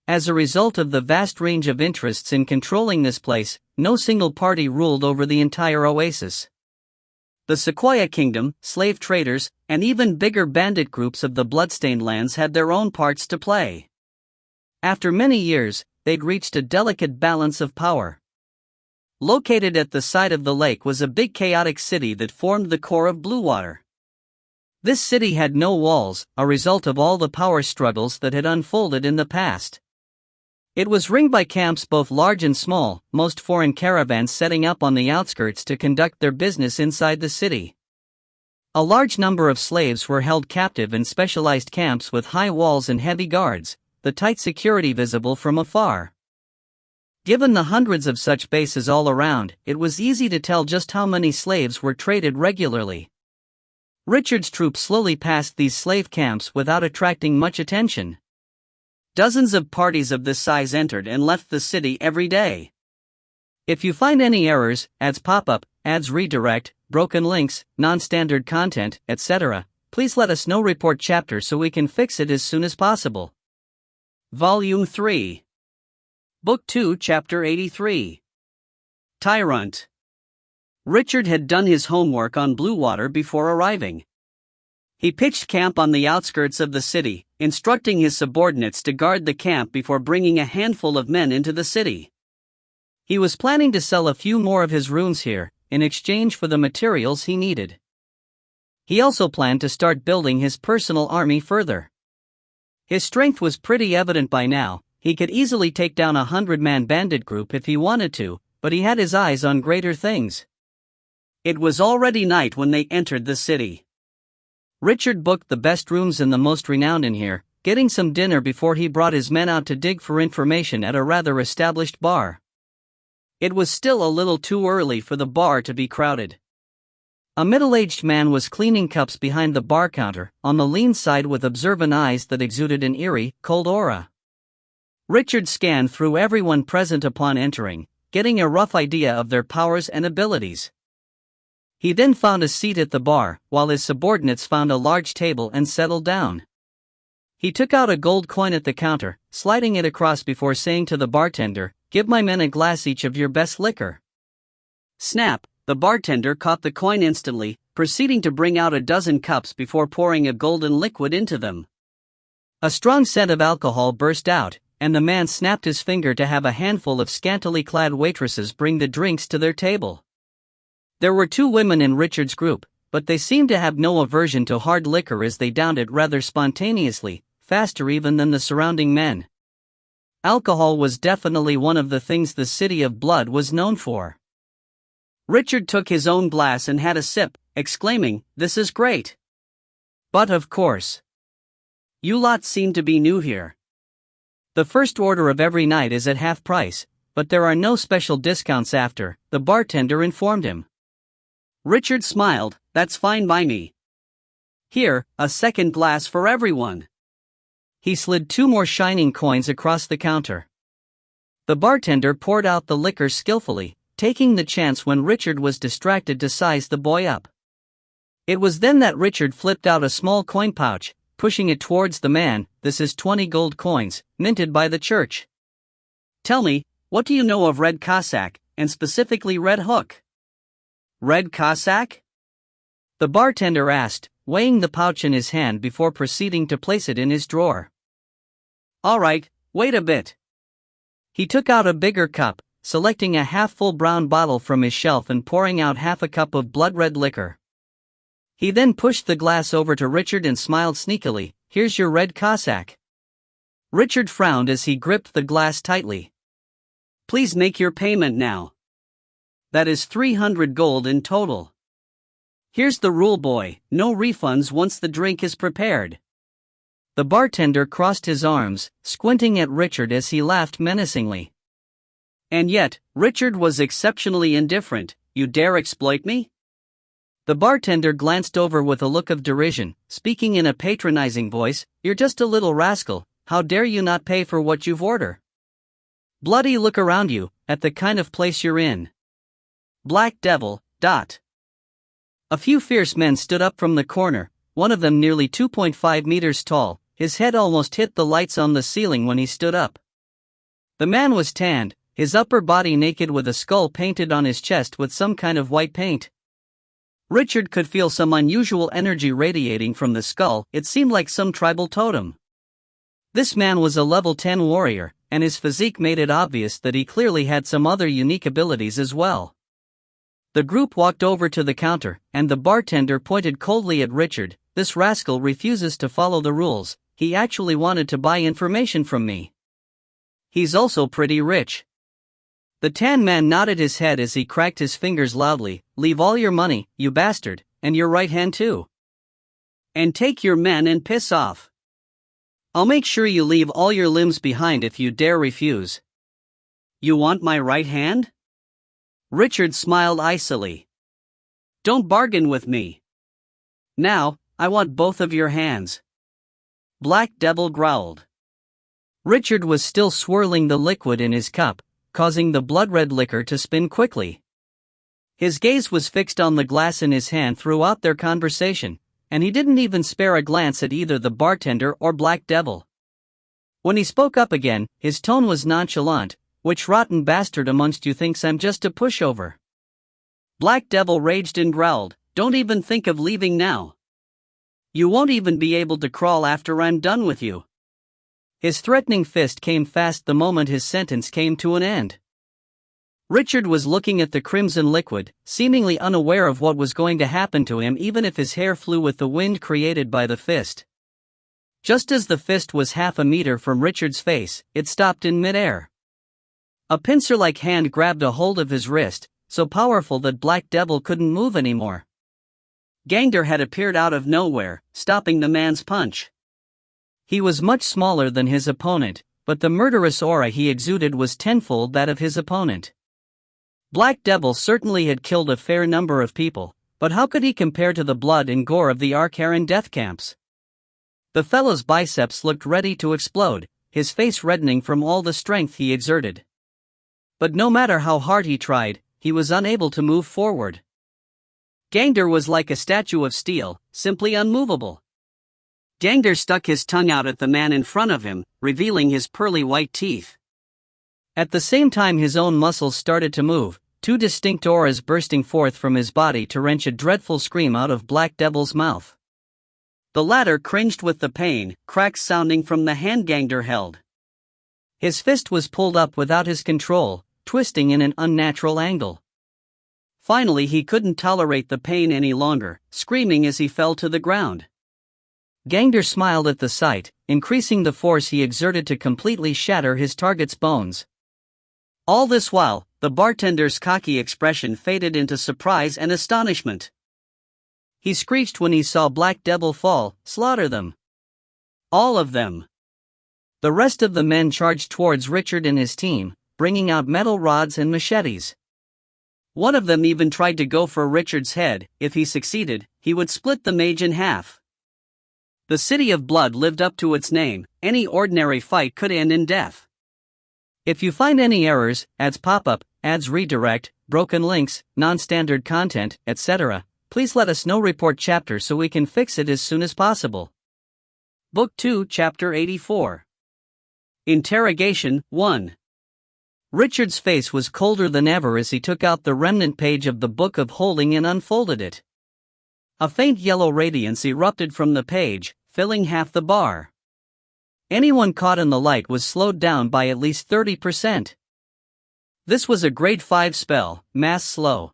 As a result of the vast range of interests in controlling this place, no single party ruled over the entire oasis. The Sequoia Kingdom, slave traders, and even bigger bandit groups of the Bloodstained Lands had their own parts to play. After many years, they'd reached a delicate balance of power. Located at the side of the lake was a big chaotic city that formed the core of Bluewater. This city had no walls, a result of all the power struggles that had unfolded in the past. It was ringed by camps both large and small, most foreign caravans setting up on the outskirts to conduct their business inside the city. A large number of slaves were held captive in specialized camps with high walls and heavy guards, the tight security visible from afar. Given the hundreds of such bases all around, it was easy to tell just how many slaves were traded regularly. Richard's troops slowly passed these slave camps without attracting much attention. Dozens of parties of this size entered and left the city every day. If you find any errors, ads pop up, ads redirect, broken links, non-standard content, etc., please let us know. Report chapter so we can fix it as soon as possible. Volume 3. Book 2, Chapter 83. Tyrant. Richard had done his homework on Bluewater before arriving. He pitched camp on the outskirts of the city, instructing his subordinates to guard the camp before bringing a handful of men into the city. He was planning to sell a few more of his runes here, in exchange for the materials he needed. He also planned to start building his personal army further. His strength was pretty evident by now. He could easily take down a 100-man bandit group if he wanted to, but he had his eyes on greater things. It was already night when they entered the city. Richard booked the best rooms and the most renowned in here, getting some dinner before he brought his men out to dig for information at a rather established bar. It was still a little too early for the bar to be crowded. A middle-aged man was cleaning cups behind the bar counter, on the lean side with observant eyes that exuded an eerie, cold aura. Richard scanned through everyone present upon entering, getting a rough idea of their powers and abilities. He then found a seat at the bar, while his subordinates found a large table and settled down. He took out a gold coin at the counter, sliding it across before saying to the bartender, "Give my men a glass each of your best liquor." Snap! The bartender caught the coin instantly, proceeding to bring out a dozen cups before pouring a golden liquid into them. A strong scent of alcohol burst out, and the man snapped his finger to have a handful of scantily clad waitresses bring the drinks to their table. There were 2 women in Richard's group, but they seemed to have no aversion to hard liquor as they downed it rather spontaneously, faster even than the surrounding men. Alcohol was definitely one of the things the City of Blood was known for. Richard took his own glass and had a sip, exclaiming, "This is great. But of course, you lot seem to be new here. The first order of every night is at half price, but there are no special discounts after," the bartender informed him. Richard smiled, "That's fine by me. Here, a second glass for everyone." He slid 2 more shining coins across the counter. The bartender poured out the liquor skillfully, taking the chance when Richard was distracted to size the boy up. It was then that Richard flipped out a small coin pouch, pushing it towards the man. "This is 20 gold coins, minted by the church. Tell me, what do you know of Red Cossack, and specifically Red Hook?" "Red Cossack?" the bartender asked, weighing the pouch in his hand before proceeding to place it in his drawer. "All right, wait a bit." He took out a bigger cup, selecting a half-full brown bottle from his shelf and pouring out half a cup of blood-red liquor. He then pushed the glass over to Richard and smiled sneakily, "Here's your Red Cossack." Richard frowned as he gripped the glass tightly. "Please make your payment now. That is 300 gold in total. Here's the rule, boy, no refunds once the drink is prepared." The bartender crossed his arms, squinting at Richard as he laughed menacingly. And yet, Richard was exceptionally indifferent. "You dare exploit me?" The bartender glanced over with a look of derision, speaking in a patronizing voice, "You're just a little rascal, how dare you not pay for what you've ordered? Bloody look around you, at the kind of place you're in. Black devil, dot." A few fierce men stood up from the corner, one of them nearly 2.5 meters tall. His head almost hit the lights on the ceiling when he stood up. The man was tanned, his upper body naked with a skull painted on his chest with some kind of white paint. Richard could feel some unusual energy radiating from the skull. It seemed like some tribal totem. This man was a level 10 warrior, and his physique made it obvious that he clearly had some other unique abilities as well. The group walked over to the counter, and the bartender pointed coldly at Richard. This rascal refuses to follow the rules. He actually wanted to buy information from me. He's also pretty rich. The tan man nodded his head as he cracked his fingers loudly. Leave all your money, you bastard, and your right hand too. And take your men and piss off. I'll make sure you leave all your limbs behind if you dare refuse. You want my right hand? Richard smiled icily. Don't bargain with me. Now, I want both of your hands. Black Devil growled. Richard was still swirling the liquid in his cup, causing the blood-red liquor to spin quickly. His gaze was fixed on the glass in his hand throughout their conversation, and he didn't even spare a glance at either the bartender or Black Devil. When he spoke up again, his tone was nonchalant. Which rotten bastard amongst you thinks I'm just a pushover? Black Devil raged and growled, don't even think of leaving now. You won't even be able to crawl after I'm done with you. His threatening fist came fast the moment his sentence came to an end. Richard was looking at the crimson liquid, seemingly unaware of what was going to happen to him even if his hair flew with the wind created by the fist. Just as the fist was half a meter from Richard's face, it stopped in midair. A pincer-like hand grabbed a hold of his wrist, so powerful that Black Devil couldn't move anymore. Gangster had appeared out of nowhere, stopping the man's punch. He was much smaller than his opponent, but the murderous aura he exuded was tenfold that of his opponent. Black Devil certainly had killed a fair number of people, but how could he compare to the blood and gore of the Archaran death camps? The fellow's biceps looked ready to explode, his face reddening from all the strength he exerted. But no matter how hard he tried, he was unable to move forward. Gangster was like a statue of steel, simply unmovable. Gangster stuck his tongue out at the man in front of him, revealing his pearly white teeth. At the same time his own muscles started to move, two distinct auras bursting forth from his body to wrench a dreadful scream out of Black Devil's mouth. The latter cringed with the pain, cracks sounding from the hand Gangster held. His fist was pulled up without his control, twisting in an unnatural angle. Finally he couldn't tolerate the pain any longer, screaming as he fell to the ground. Gangster smiled at the sight, increasing the force he exerted to completely shatter his target's bones. All this while, the bartender's cocky expression faded into surprise and astonishment. He screeched when he saw Black Devil fall, slaughter them. All of them. The rest of the men charged towards Richard and his team, bringing out metal rods and machetes. One of them even tried to go for Richard's head. If he succeeded, he would split the mage in half. The City of Blood lived up to its name. Any ordinary fight could end in death. If you find any errors, ads pop up, ads redirect, broken links, non-standard content, etc., please let us know. Report chapter so we can fix it as soon as possible. Book 2, Chapter 84. Interrogation 1. Richard's face was colder than ever as he took out the remnant page of the Book of Holding and unfolded it. A faint yellow radiance erupted from the page, filling half the bar. Anyone caught in the light was slowed down by at least 30%. This was a grade 5 spell, Mass Slow.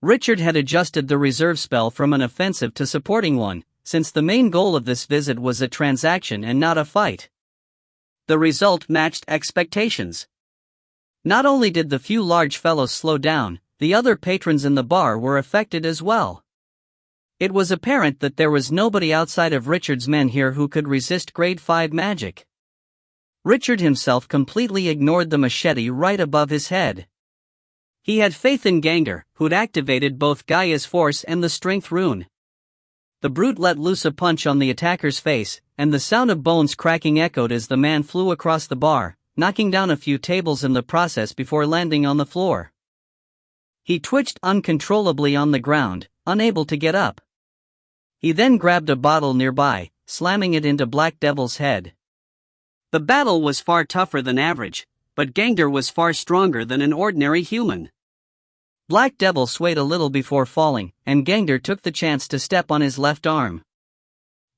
Richard had adjusted the reserve spell from an offensive to supporting one, since the main goal of this visit was a transaction and not a fight. The result matched expectations. Not only did the few large fellows slow down, the other patrons in the bar were affected as well. It was apparent that there was nobody outside of Richard's men here who could resist grade 5 magic. Richard himself completely ignored the machete right above his head. He had faith in Gangster, who'd activated both Gaia's force and the strength rune. The brute let loose a punch on the attacker's face, and the sound of bones cracking echoed as the man flew across the bar, knocking down a few tables in the process before landing on the floor. He twitched uncontrollably on the ground, unable to get up. He then grabbed a bottle nearby, slamming it into Black Devil's head. The battle was far tougher than average, but Gangder was far stronger than an ordinary human. Black Devil swayed a little before falling, and Gangder took the chance to step on his left arm.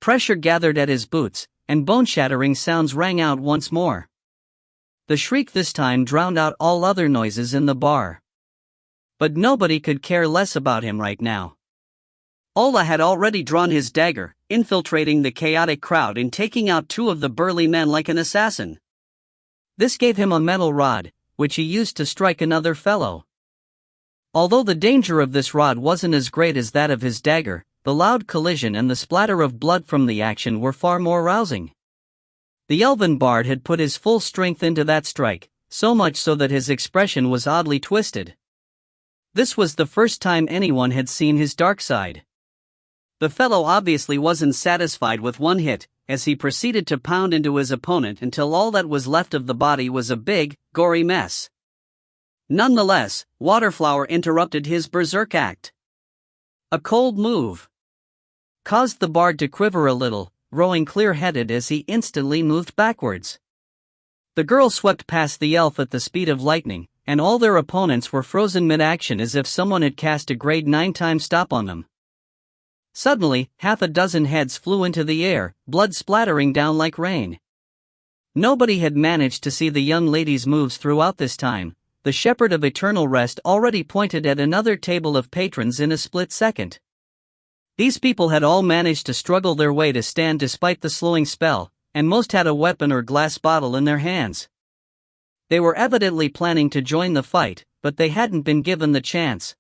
Pressure gathered at his boots, and bone-shattering sounds rang out once more. The shriek this time drowned out all other noises in the bar. But nobody could care less about him right now. Ola had already drawn his dagger, infiltrating the chaotic crowd and taking out two of the burly men like an assassin. This gave him a metal rod, which he used to strike another fellow. Although the danger of this rod wasn't as great as that of his dagger, the loud collision and the splatter of blood from the action were far more rousing. The elven bard had put his full strength into that strike, so much so that his expression was oddly twisted. This was the first time anyone had seen his dark side. The fellow obviously wasn't satisfied with one hit, as he proceeded to pound into his opponent until all that was left of the body was a big, gory mess. Nonetheless, Waterflower interrupted his berserk act. A cold move caused the bard to quiver a little, growing clear-headed as he instantly moved backwards. The girl swept past the elf at the speed of lightning, and all their opponents were frozen mid-action as if someone had cast a grade 9 time stop on them. Suddenly, half a dozen heads flew into the air, blood splattering down like rain. Nobody had managed to see the young lady's moves throughout this time. The Shepherd of Eternal Rest already pointed at another table of patrons in a split second. These people had all managed to struggle their way to stand despite the slowing spell, and most had a weapon or glass bottle in their hands. They were evidently planning to join the fight, but they hadn't been given the chance.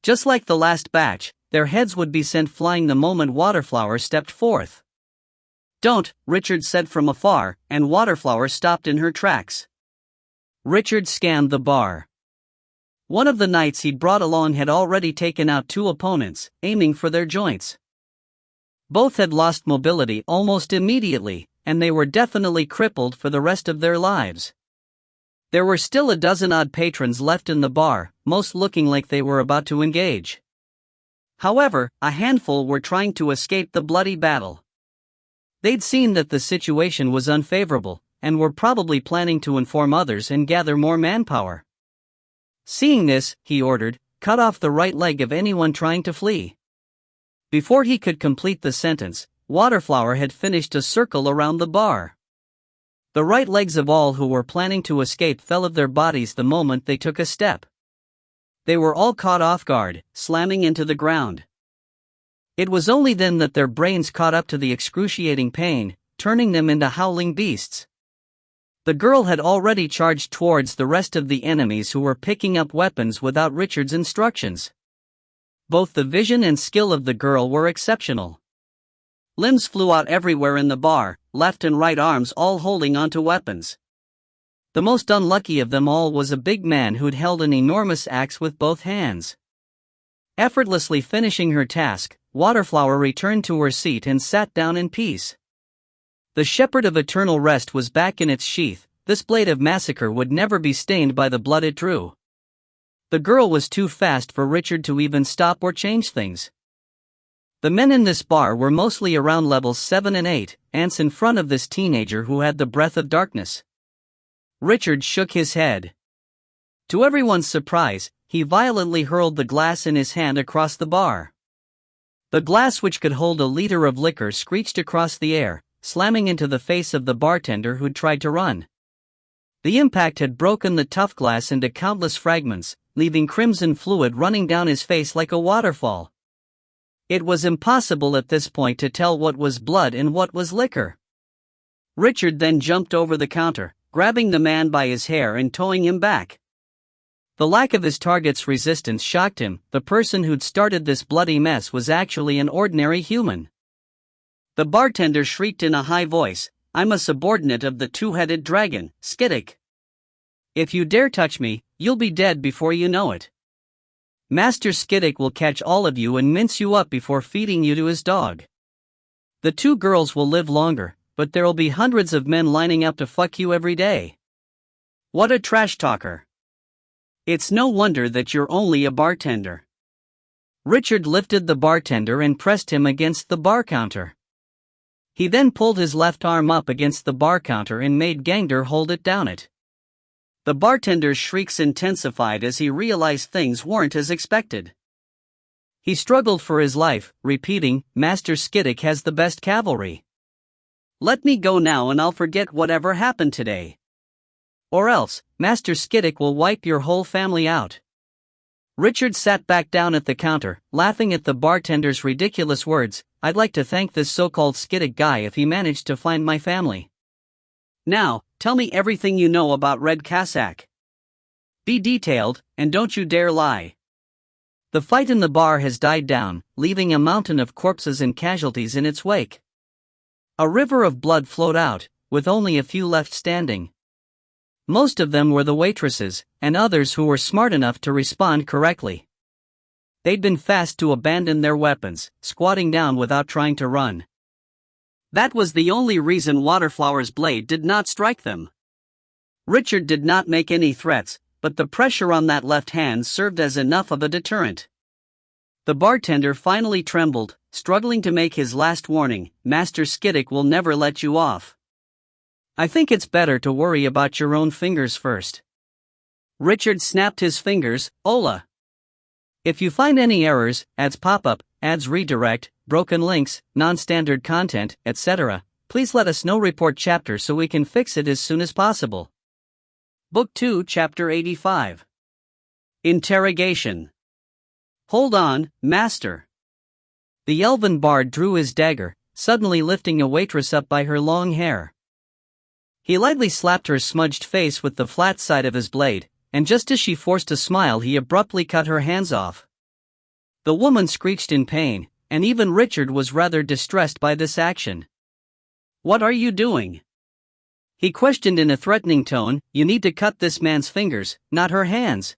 Just like the last batch, their heads would be sent flying the moment Waterflower stepped forth. "Don't," Richard said from afar, and Waterflower stopped in her tracks. Richard scanned the bar. One of the knights he'd brought along had already taken out two opponents, aiming for their joints. Both had lost mobility almost immediately, and they were definitely crippled for the rest of their lives. There were still a dozen-odd patrons left in the bar, most looking like they were about to engage. However, a handful were trying to escape the bloody battle. They'd seen that the situation was unfavorable, and were probably planning to inform others and gather more manpower. Seeing this, he ordered, "Cut off the right leg of anyone trying to flee." Before he could complete the sentence, Waterflower had finished a circle around the bar. The right legs of all who were planning to escape fell of their bodies the moment they took a step. They were all caught off guard, slamming into the ground. It was only then that their brains caught up to the excruciating pain, turning them into howling beasts. The girl had already charged towards the rest of the enemies who were picking up weapons without Richard's instructions. Both the vision and skill of the girl were exceptional. Limbs flew out everywhere in the bar, left and right arms all holding onto weapons. The most unlucky of them all was a big man who'd held an enormous axe with both hands. Effortlessly finishing her task, Waterflower returned to her seat and sat down in peace. The Shepherd of Eternal Rest was back in its sheath. This blade of massacre would never be stained by the blood it drew. The girl was too fast for Richard to even stop or change things. The men in this bar were mostly around levels 7 and 8, ants in front of this teenager who had the breath of darkness. Richard shook his head. To everyone's surprise, he violently hurled the glass in his hand across the bar. The glass, which could hold a liter of liquor, screeched across the air, slamming into the face of the bartender who'd tried to run. The impact had broken the tough glass into countless fragments, leaving crimson fluid running down his face like a waterfall. It was impossible at this point to tell what was blood and what was liquor. Richard then jumped over the counter, grabbing the man by his hair and towing him back. The lack of his target's resistance shocked him. The person who'd started this bloody mess was actually an ordinary human. The bartender shrieked in a high voice, "I'm a subordinate of the two-headed dragon, Skidik. If you dare touch me, you'll be dead before you know it. Master Skidik will catch all of you and mince you up before feeding you to his dog. The two girls will live longer, but there'll be hundreds of men lining up to fuck you every day. What a trash talker. It's no wonder that you're only a bartender." Richard lifted the bartender and pressed him against the bar counter. He then pulled his left arm up against the bar counter and made Gangder hold it down it. The bartender's shrieks intensified as he realized things weren't as expected. He struggled for his life, repeating, "Master Skiddick has the best cavalry. Let me go now and I'll forget whatever happened today. Or else, Master Skiddick will wipe your whole family out." Richard sat back down at the counter, laughing at the bartender's ridiculous words. "I'd like to thank this so-called Skiddick guy if he managed to find my family. Now, tell me everything you know about Red Cassack. Be detailed, and don't you dare lie." The fight in the bar has died down, leaving a mountain of corpses and casualties in its wake. A river of blood flowed out, with only a few left standing. Most of them were the waitresses, and others who were smart enough to respond correctly. They'd been fast to abandon their weapons, squatting down without trying to run. That was the only reason Waterflower's blade did not strike them. Richard did not make any threats, but the pressure on that left hand served as enough of a deterrent. The bartender finally trembled, struggling to make his last warning, "Master Skiddick will never let you off. I think it's better to worry about your own fingers first." Richard snapped his fingers. "Ola. If you find any errors, ads pop up, ads redirect, broken links, non-standard content, etc., please let us know. Report chapter so we can fix it as soon as possible." Book 2, Chapter 85. Interrogation. "Hold on, Master." The elven bard drew his dagger, suddenly lifting a waitress up by her long hair. He lightly slapped her smudged face with the flat side of his blade, and just as she forced a smile he abruptly cut her hands off. The woman screeched in pain, and even Richard was rather distressed by this action. "What are you doing?" he questioned in a threatening tone. "You need to cut this man's fingers, not her hands."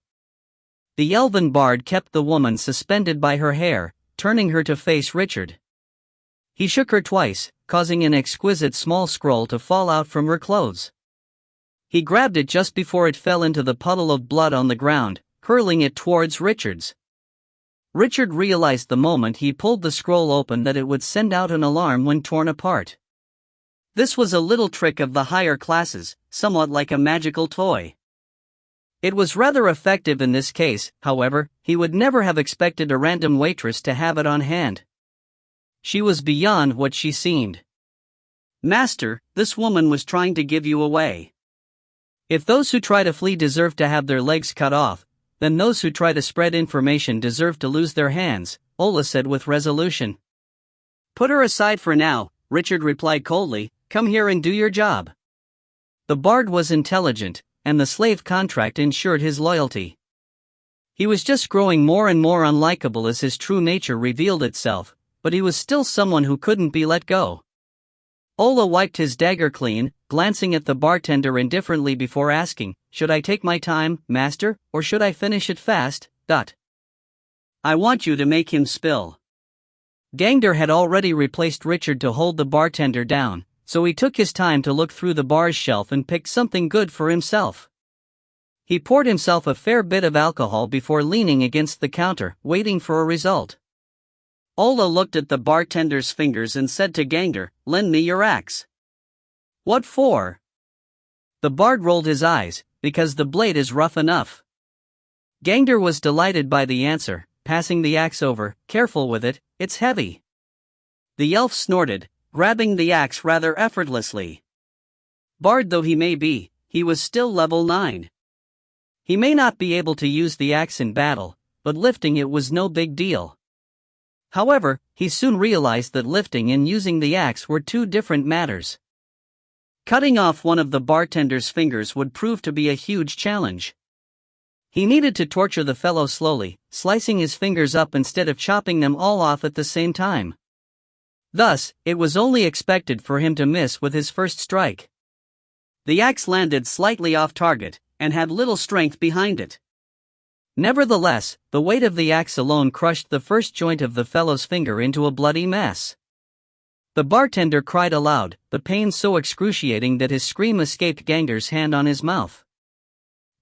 The elven bard kept the woman suspended by her hair, turning her to face Richard. He shook her twice, causing an exquisite small scroll to fall out from her clothes. He grabbed it just before it fell into the puddle of blood on the ground, hurling it towards Richard's. Richard realized the moment he pulled the scroll open that it would send out an alarm when torn apart. This was a little trick of the higher classes, somewhat like a magical toy. It was rather effective in this case, however. He would never have expected a random waitress to have it on hand. She was beyond what she seemed. "Master, this woman was trying to give you away. If those who try to flee deserve to have their legs cut off, then those who try to spread information deserve to lose their hands," Ola said with resolution. "Put her aside for now," Richard replied coldly. "Come here and do your job." The bard was intelligent, and the slave contract ensured his loyalty. He was just growing more and more unlikable as his true nature revealed itself, but he was still someone who couldn't be let go. Ola wiped his dagger clean, glancing at the bartender indifferently before asking, "Should I take my time, Master, or should I finish it fast?" "I want you to make him spill." Gangder had already replaced Richard to hold the bartender down, so he took his time to look through the bar's shelf and pick something good for himself. He poured himself a fair bit of alcohol before leaning against the counter, waiting for a result. Ola looked at the bartender's fingers and said to Gangder, "Lend me your axe." "What for?" The bard rolled his eyes. "Because the blade is rough enough." Gangder was delighted by the answer, passing the axe over. "Careful with it, it's heavy." The elf snorted, grabbing the axe rather effortlessly. Bard though he may be, he was still level 9. He may not be able to use the axe in battle, but lifting it was no big deal. However, he soon realized that lifting and using the axe were two different matters. Cutting off one of the bartender's fingers would prove to be a huge challenge. He needed to torture the fellow slowly, slicing his fingers up instead of chopping them all off at the same time. Thus, it was only expected for him to miss with his first strike. The axe landed slightly off target, and had little strength behind it. Nevertheless, the weight of the axe alone crushed the first joint of the fellow's finger into a bloody mess. The bartender cried aloud, the pain so excruciating that his scream escaped Gangder's hand on his mouth.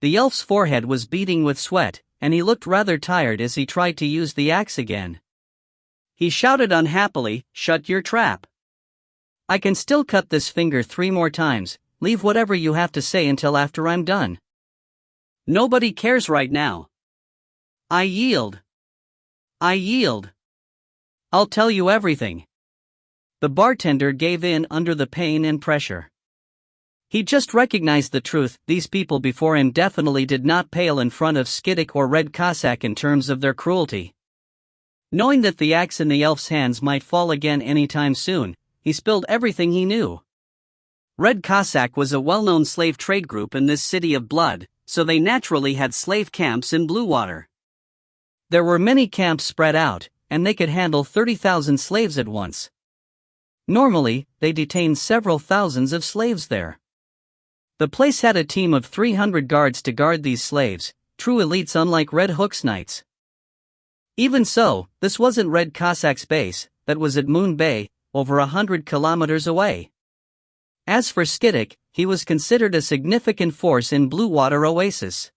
The elf's forehead was beading with sweat, and he looked rather tired as he tried to use the axe again. He shouted unhappily, "Shut your trap. I can still cut this finger 3 more times, leave whatever you have to say until after I'm done." Nobody cares right now. I yield. I yield. I'll tell you everything. The bartender gave in under the pain and pressure. He just recognized the truth. These people before him definitely did not pale in front of Skidik or Red Cossack in terms of their cruelty. Knowing that the axe in the elf's hands might fall again anytime soon, he spilled everything he knew. Red Cossack was a well-known slave trade group in this city of blood, so they naturally had slave camps in Bluewater. There were many camps spread out, and they could handle 30,000 slaves at once. Normally, they detained several thousands of slaves there. The place had a team of 300 guards to guard these slaves, true elites unlike Red Hook's knights. Even so, this wasn't Red Cossack's base, that was at Moon Bay, over 100 kilometers away. As for Skidik, he was considered a significant force in Bluewater Oasis.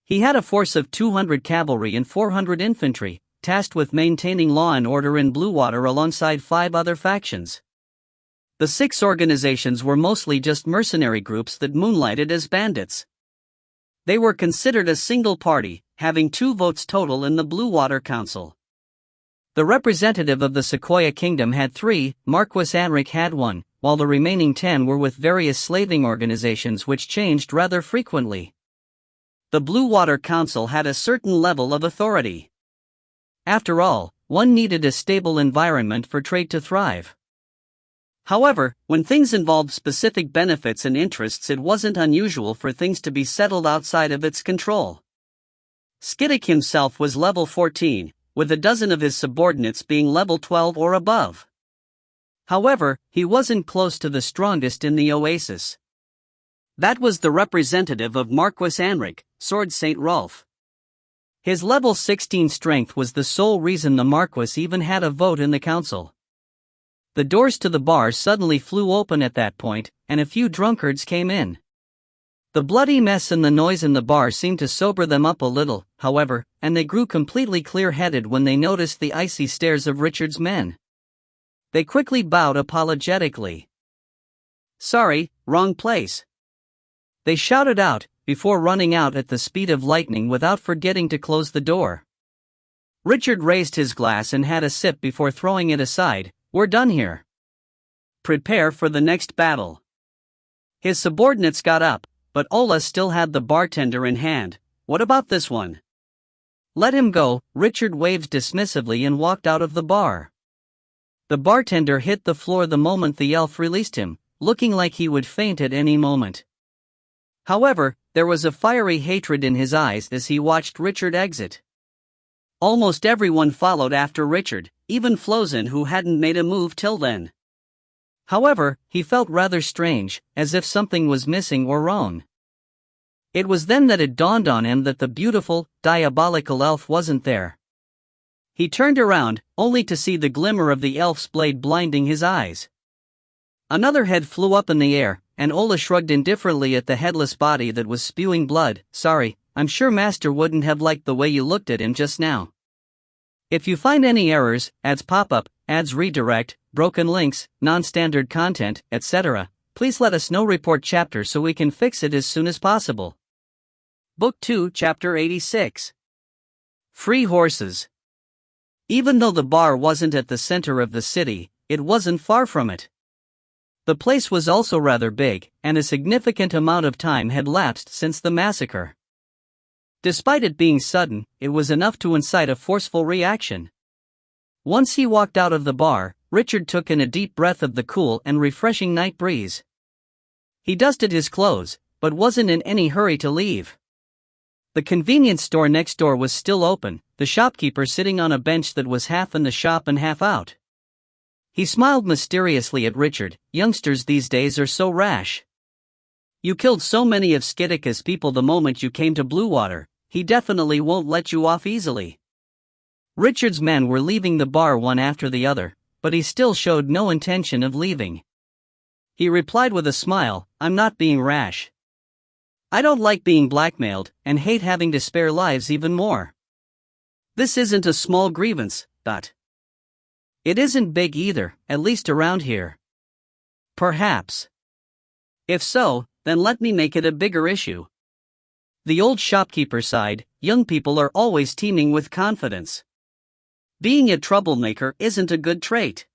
He had a force of 200 cavalry and 400 infantry, tasked with maintaining law and order in Bluewater alongside 5 other factions. The 6 organizations were mostly just mercenary groups that moonlighted as bandits. They were considered a single party, having 2 votes total in the Bluewater Council. The representative of the Sequoia Kingdom had 3, Marquis Anric had 1, while the remaining 10 were with various slaving organizations which changed rather frequently. The Bluewater Council had a certain level of authority. After all, one needed a stable environment for trade to thrive. However, when things involved specific benefits and interests, it wasn't unusual for things to be settled outside of its control. Skidik himself was level 14, with a dozen of his subordinates being level 12 or above. However, he wasn't close to the strongest in the Oasis. That was the representative of Marquis Anric, Sword St. Rolf. His level 16 strength was the sole reason the Marquis even had a vote in the council. The doors to the bar suddenly flew open at that point, and a few drunkards came in. The bloody mess and the noise in the bar seemed to sober them up a little, however, and they grew completely clear-headed when they noticed the icy stares of Richard's men. They quickly bowed apologetically. "Sorry, wrong place," they shouted out, before running out at the speed of lightning without forgetting to close the door. Richard raised his glass and had a sip before throwing it aside. "We're done here. Prepare for the next battle." His subordinates got up, but Ola still had the bartender in hand. "What about this one?" "Let him go," Richard waved dismissively and walked out of the bar. The bartender hit the floor the moment the elf released him, looking like he would faint at any moment. However, there was a fiery hatred in his eyes as he watched Richard exit. Almost everyone followed after Richard, even Flozen, who hadn't made a move till then. However, he felt rather strange, as if something was missing or wrong. It was then that it dawned on him that the beautiful, diabolical elf wasn't there. He turned around, only to see the glimmer of the elf's blade blinding his eyes. Another head flew up in the air, and Ola shrugged indifferently at the headless body that was spewing blood. "Sorry, I'm sure Master wouldn't have liked the way you looked at him just now. If you find any errors, ads pop up, ads redirect, broken links, non-standard content, etc., please let us know. Report chapter so we can fix it as soon as possible." Book 2, Chapter 86. Free Horses. Even though the bar wasn't at the center of the city, it wasn't far from it. The place was also rather big, and a significant amount of time had lapsed since the massacre. Despite it being sudden, it was enough to incite a forceful reaction. Once he walked out of the bar, Richard took in a deep breath of the cool and refreshing night breeze. He dusted his clothes, but wasn't in any hurry to leave. The convenience store next door was still open, the shopkeeper sitting on a bench that was half in the shop and half out. He smiled mysteriously at Richard. "Youngsters these days are so rash. You killed so many of Skidika's people the moment you came to Bluewater, he definitely won't let you off easily." Richard's men were leaving the bar one after the other, but he still showed no intention of leaving. He replied with a smile, "I'm not being rash. I don't like being blackmailed, and hate having to spare lives even more. This isn't a small grievance, but it isn't big either, at least around here. Perhaps. If so, then let me make it a bigger issue. The old shopkeeper sighed, young people are always teeming with confidence. Being a troublemaker isn't a good trait.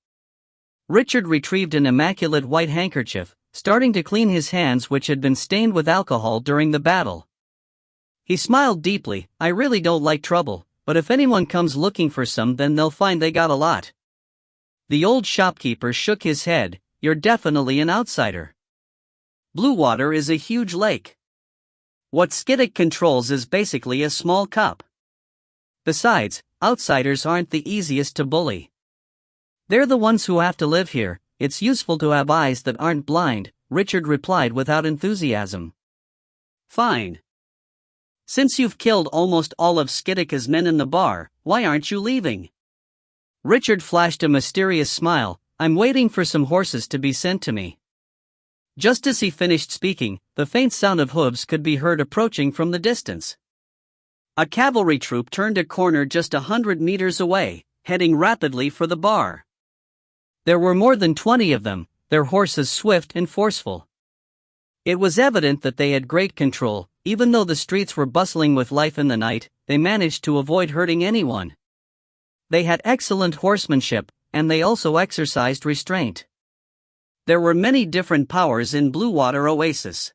Richard retrieved an immaculate white handkerchief, starting to clean his hands which had been stained with alcohol during the battle. He smiled deeply, I really don't like trouble, but if anyone comes looking for some then they'll find they got a lot. The old shopkeeper shook his head, you're definitely an outsider. Blue water is a huge lake. What Skidic controls is basically a small cup. Besides, outsiders aren't the easiest to bully. They're the ones who have to live here, it's useful to have eyes that aren't blind, Richard replied without enthusiasm. Fine. Since you've killed almost all of Skidica's men in the bar, why aren't you leaving? Richard flashed a mysterious smile, I'm waiting for some horses to be sent to me. Just as he finished speaking, the faint sound of hooves could be heard approaching from the distance. A cavalry troop turned a corner just 100 meters away, heading rapidly for the bar. There were more than 20 of them, their horses swift and forceful. It was evident that they had great control, even though the streets were bustling with life in the night, they managed to avoid hurting anyone. They had excellent horsemanship, and they also exercised restraint. There were many different powers in Blue Water Oasis.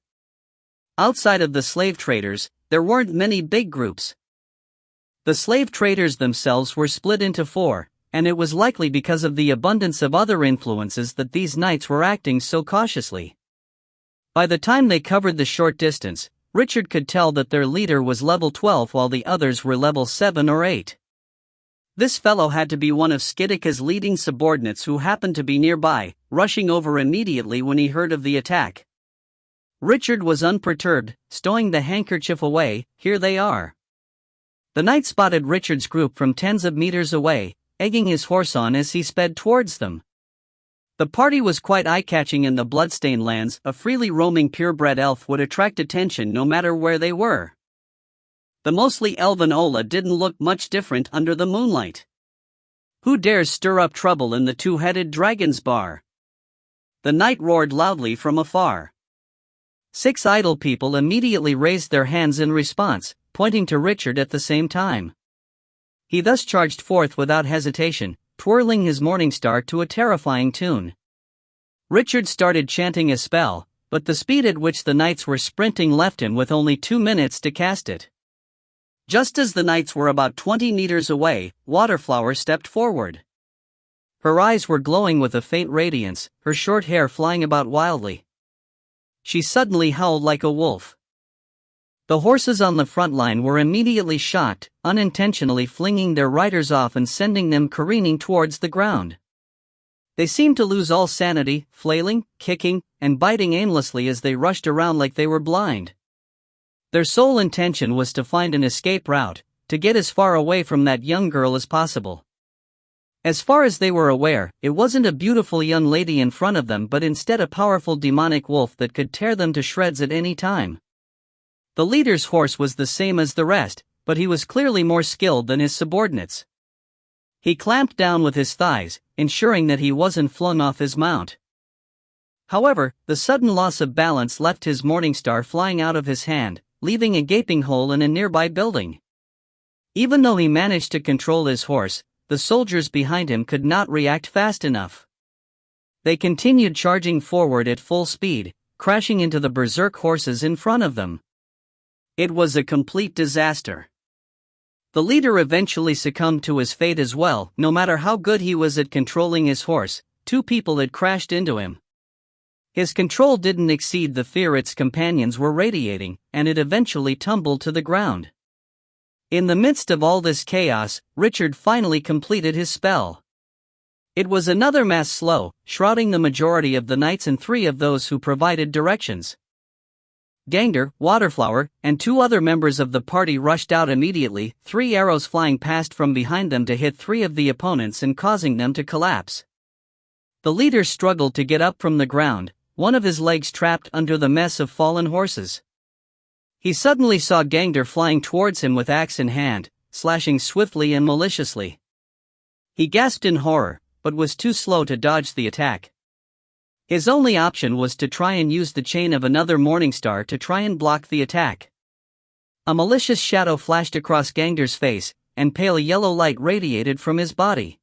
Outside of the slave traders, there weren't many big groups. The slave traders themselves were split into 4, and it was likely because of the abundance of other influences that these knights were acting so cautiously. By the time they covered the short distance, Richard could tell that their leader was level 12 while the others were level 7 or 8. This fellow had to be one of Skidica's leading subordinates who happened to be nearby, rushing over immediately when he heard of the attack. Richard was unperturbed, stowing the handkerchief away, here they are. The knight spotted Richard's group from tens of meters away, egging his horse on as he sped towards them. The party was quite eye-catching in the Bloodstained Lands, a freely roaming purebred elf would attract attention no matter where they were. The mostly elven Ola didn't look much different under the moonlight. Who dares stir up trouble in the two-headed dragon's bar? The knight roared loudly from afar. 6 idle people immediately raised their hands in response, pointing to Richard at the same time. He thus charged forth without hesitation, twirling his morning star to a terrifying tune. Richard started chanting a spell, but the speed at which the knights were sprinting left him with only 2 minutes to cast it. Just as the knights were about 20 meters away, Waterflower stepped forward. Her eyes were glowing with a faint radiance, her short hair flying about wildly. She suddenly howled like a wolf. The horses on the front line were immediately shocked, unintentionally flinging their riders off and sending them careening towards the ground. They seemed to lose all sanity, flailing, kicking, and biting aimlessly as they rushed around like they were blind. Their sole intention was to find an escape route, to get as far away from that young girl as possible. As far as they were aware, it wasn't a beautiful young lady in front of them but instead a powerful demonic wolf that could tear them to shreds at any time. The leader's horse was the same as the rest, but he was clearly more skilled than his subordinates. He clamped down with his thighs, ensuring that he wasn't flung off his mount. However, the sudden loss of balance left his morning star flying out of his hand, leaving a gaping hole in a nearby building. Even though he managed to control his horse, the soldiers behind him could not react fast enough. They continued charging forward at full speed, crashing into the berserk horses in front of them. It was a complete disaster. The leader eventually succumbed to his fate as well. No matter how good he was at controlling his horse, 2 people had crashed into him. His control didn't exceed the fear its companions were radiating, and it eventually tumbled to the ground. In the midst of all this chaos, Richard finally completed his spell. It was another mass slow, shrouding the majority of the knights and 3 of those who provided directions. Gangder, Waterflower, and 2 other members of the party rushed out immediately, 3 arrows flying past from behind them to hit 3 of the opponents and causing them to collapse. The leader struggled to get up from the ground, one of his legs trapped under the mess of fallen horses. He suddenly saw Gangder flying towards him with axe in hand, slashing swiftly and maliciously. He gasped in horror, but was too slow to dodge the attack. His only option was to try and use the chain of another Morningstar to try and block the attack. A malicious shadow flashed across Gangder's face, and pale yellow light radiated from his body.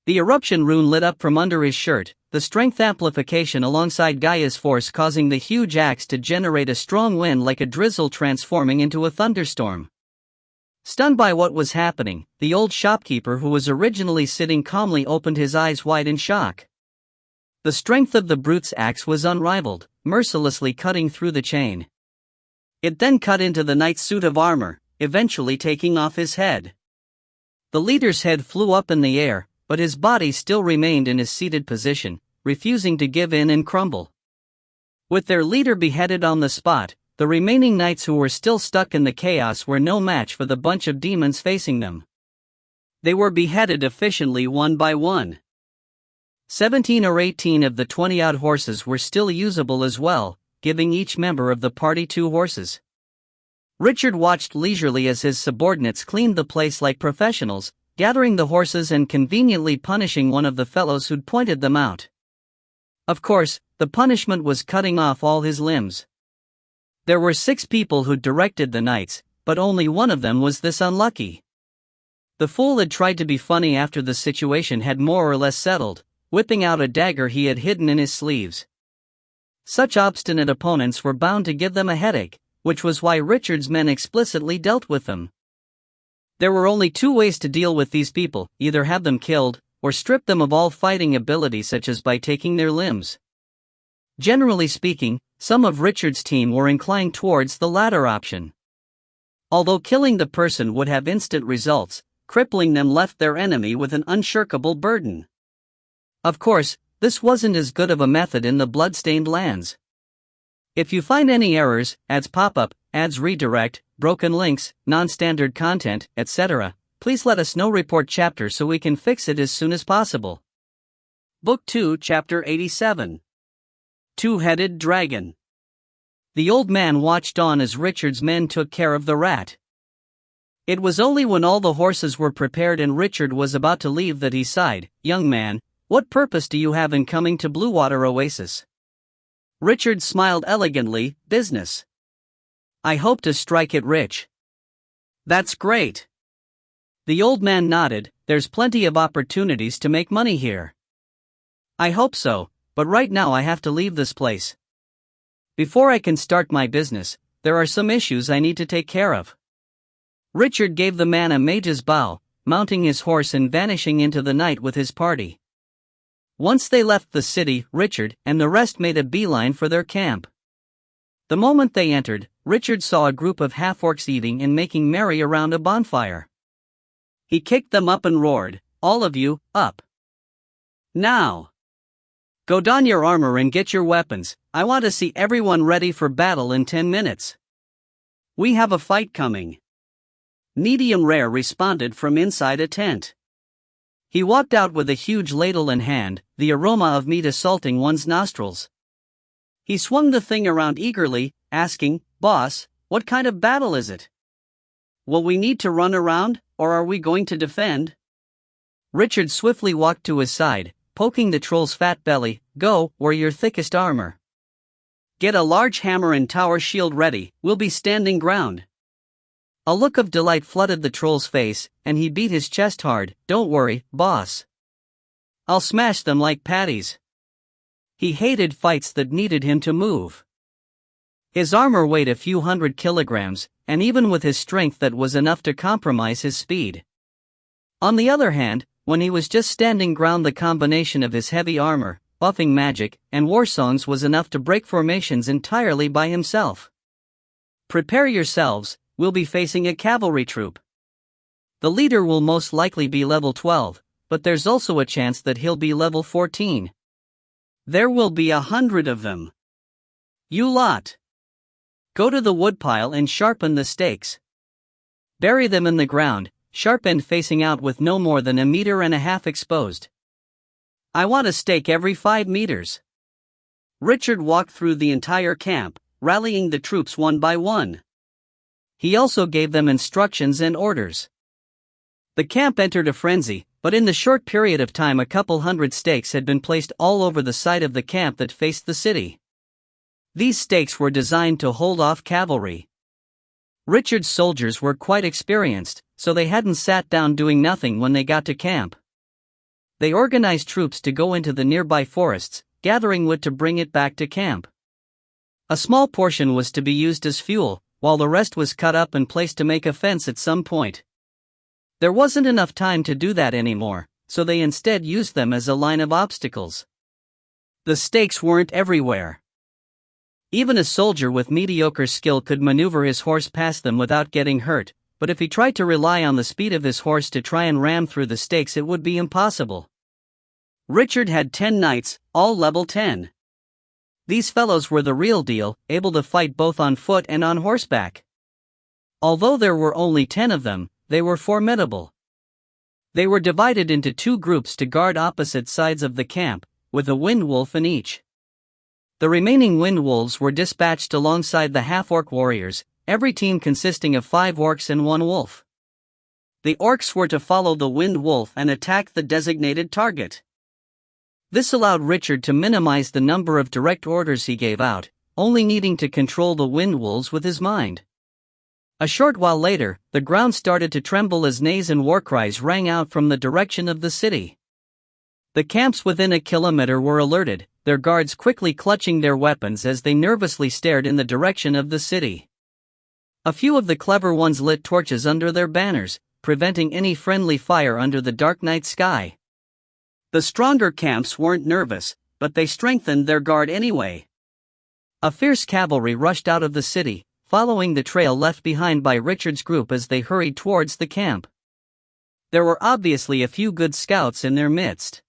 The eruption rune lit up from under his shirt, the strength amplification alongside Gaia's force causing the huge axe to generate a strong wind like a drizzle transforming into a thunderstorm. Stunned by what was happening, the old shopkeeper who was originally sitting calmly opened his eyes wide in shock. The strength of the brute's axe was unrivaled, mercilessly cutting through the chain. It then cut into the knight's suit of armor, eventually taking off his head. The leader's head flew up in the air, but his body still remained in his seated position, refusing to give in and crumble. With their leader beheaded on the spot, the remaining knights who were still stuck in the chaos were no match for the bunch of demons facing them. They were beheaded efficiently one by one. 17 or 18 of the 20-odd horses were still usable as well, giving each member of the party 2 horses. Richard watched leisurely as his subordinates cleaned the place like professionals, gathering the horses and conveniently punishing one of the fellows who'd pointed them out. Of course, the punishment was cutting off all his limbs. There were 6 people who'd directed the knights, but only one of them was this unlucky. The fool had tried to be funny after the situation had more or less settled, whipping out a dagger he had hidden in his sleeves. Such obstinate opponents were bound to give them a headache, which was why Richard's men explicitly dealt with them. There were only 2 ways to deal with these people: either have them killed, or strip them of all fighting ability such as by taking their limbs. Generally speaking, some of Richard's team were inclined towards the latter option. Although killing the person would have instant results, crippling them left their enemy with an unshirkable burden. Of course, this wasn't as good of a method in the blood-stained lands. If you find any errors, ads pop up, ads redirect, broken links, non-standard content, etc., please let us know. Report chapter so we can fix it as soon as possible. Book 2, Chapter 87. Two-Headed Dragon. The old man watched on as Richard's men took care of the rat. It was only when all the horses were prepared and Richard was about to leave that he sighed. "Young man, what purpose do you have in coming to Bluewater Oasis?" Richard smiled elegantly. "Business. I hope to strike it rich." "That's great." The old man nodded. "There's plenty of opportunities to make money here." "I hope so, but right now I have to leave this place. Before I can start my business, there are some issues I need to take care of." Richard gave the man a mage's bow, mounting his horse and vanishing into the night with his party. Once they left the city, Richard and the rest made a beeline for their camp. The moment they entered, Richard saw a group of half-orcs eating and making merry around a bonfire. He kicked them up and roared, "All of you, up! Now! Go don your armor and get your weapons. I want to see everyone ready for battle in 10 minutes. We have a fight coming." Medium Rare responded from inside a tent. He walked out with a huge ladle in hand, the aroma of meat assaulting one's nostrils. He swung the thing around eagerly, asking, "Boss, what kind of battle is it? Will we need to run around, or are we going to defend?" Richard swiftly walked to his side, poking the troll's fat belly. "Go, wear your thickest armor. Get a large hammer and tower shield ready, we'll be standing ground." A look of delight flooded the troll's face, and he beat his chest hard. "Don't worry, boss. I'll smash them like patties." He hated fights that needed him to move. His armor weighed a few hundred kilograms, and even with his strength that was enough to compromise his speed. On the other hand, when he was just standing ground, the combination of his heavy armor, buffing magic, and war songs was enough to break formations entirely by himself. "Prepare yourselves, we'll be facing a cavalry troop. The leader will most likely be level 12, but there's also a chance that he'll be level 14. There will be 100 of them. You lot. Go to the woodpile and sharpen the stakes. Bury them in the ground, sharp end facing out with no more than 1.5 meters exposed. I want a stake every 5 meters." Richard walked through the entire camp, rallying the troops one by one. He also gave them instructions and orders. The camp entered a frenzy, but in the short period of time a couple hundred stakes had been placed all over the side of the camp that faced the city. These stakes were designed to hold off cavalry. Richard's soldiers were quite experienced, so they hadn't sat down doing nothing when they got to camp. They organized troops to go into the nearby forests, gathering wood to bring it back to camp. A small portion was to be used as fuel, while the rest was cut up and placed to make a fence at some point. There wasn't enough time to do that anymore, so they instead used them as a line of obstacles. The stakes weren't everywhere. Even a soldier with mediocre skill could maneuver his horse past them without getting hurt, but if he tried to rely on the speed of his horse to try and ram through the stakes, it would be impossible. Richard had 10 knights, all level 10. These fellows were the real deal, able to fight both on foot and on horseback. Although there were only 10 of them, they were formidable. They were divided into 2 groups to guard opposite sides of the camp, with a wind wolf in each. The remaining wind wolves were dispatched alongside the half-orc warriors, every team consisting of 5 orcs and 1 wolf. The orcs were to follow the wind wolf and attack the designated target. This allowed Richard to minimize the number of direct orders he gave out, only needing to control the wind wolves with his mind. A short while later, the ground started to tremble as neighs and war cries rang out from the direction of the city. The camps within a kilometer were alerted, their guards quickly clutching their weapons as they nervously stared in the direction of the city. A few of the clever ones lit torches under their banners, preventing any friendly fire under the dark night sky. The stronger camps weren't nervous, but they strengthened their guard anyway. A fierce cavalry rushed out of the city, following the trail left behind by Richard's group as they hurried towards the camp. There were obviously a few good scouts in their midst.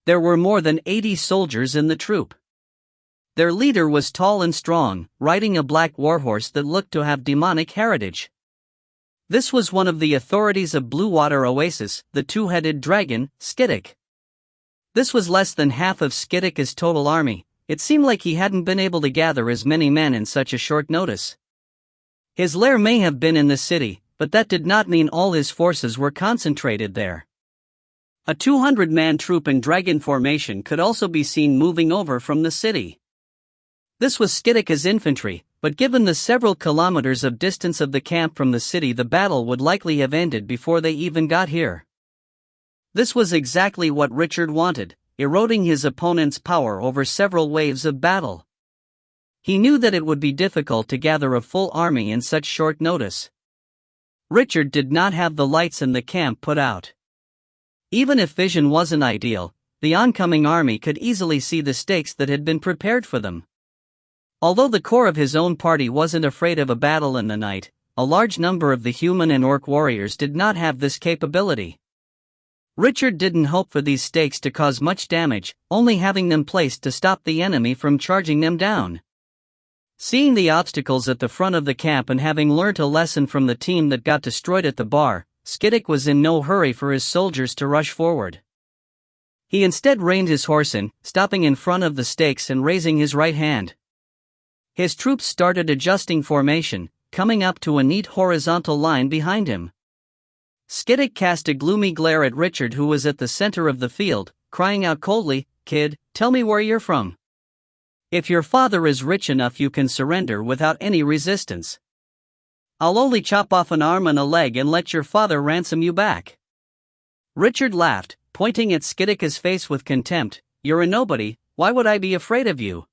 There were more than 80 soldiers in the troop. Their leader was tall and strong, riding a black warhorse that looked to have demonic heritage. This was one of the authorities of Blue Water Oasis, the 2-headed dragon, Skiddick. This was less than half of Skiddick's total army. It seemed like he hadn't been able to gather as many men in such a short notice. His lair may have been in the city, but that did not mean all his forces were concentrated there. A 200-man troop in dragon formation could also be seen moving over from the city. This was Skiddick's infantry, but given the several kilometers of distance of the camp from the city, the battle would likely have ended before they even got here. This was exactly what Richard wanted, eroding his opponent's power over several waves of battle. He knew that it would be difficult to gather a full army in such short notice. Richard did not have the lights in the camp put out. Even if vision wasn't ideal, the oncoming army could easily see the stakes that had been prepared for them. Although the core of his own party wasn't afraid of a battle in the night, a large number of the human and orc warriors did not have this capability. Richard didn't hope for these stakes to cause much damage, only having them placed to stop the enemy from charging them down. Seeing the obstacles at the front of the camp and having learnt a lesson from the team that got destroyed at the bar, Skiddick was in no hurry for his soldiers to rush forward. He instead reined his horse in, stopping in front of the stakes and raising his right hand. His troops started adjusting formation, coming up to a neat horizontal line behind him. Skiddick cast a gloomy glare at Richard, who was at the center of the field, crying out coldly, "Kid, tell me where you're from. If your father is rich enough, you can surrender without any resistance. I'll only chop off an arm and a leg and let your father ransom you back." Richard laughed, pointing at Skiddick's face with contempt. "You're a nobody, why would I be afraid of you?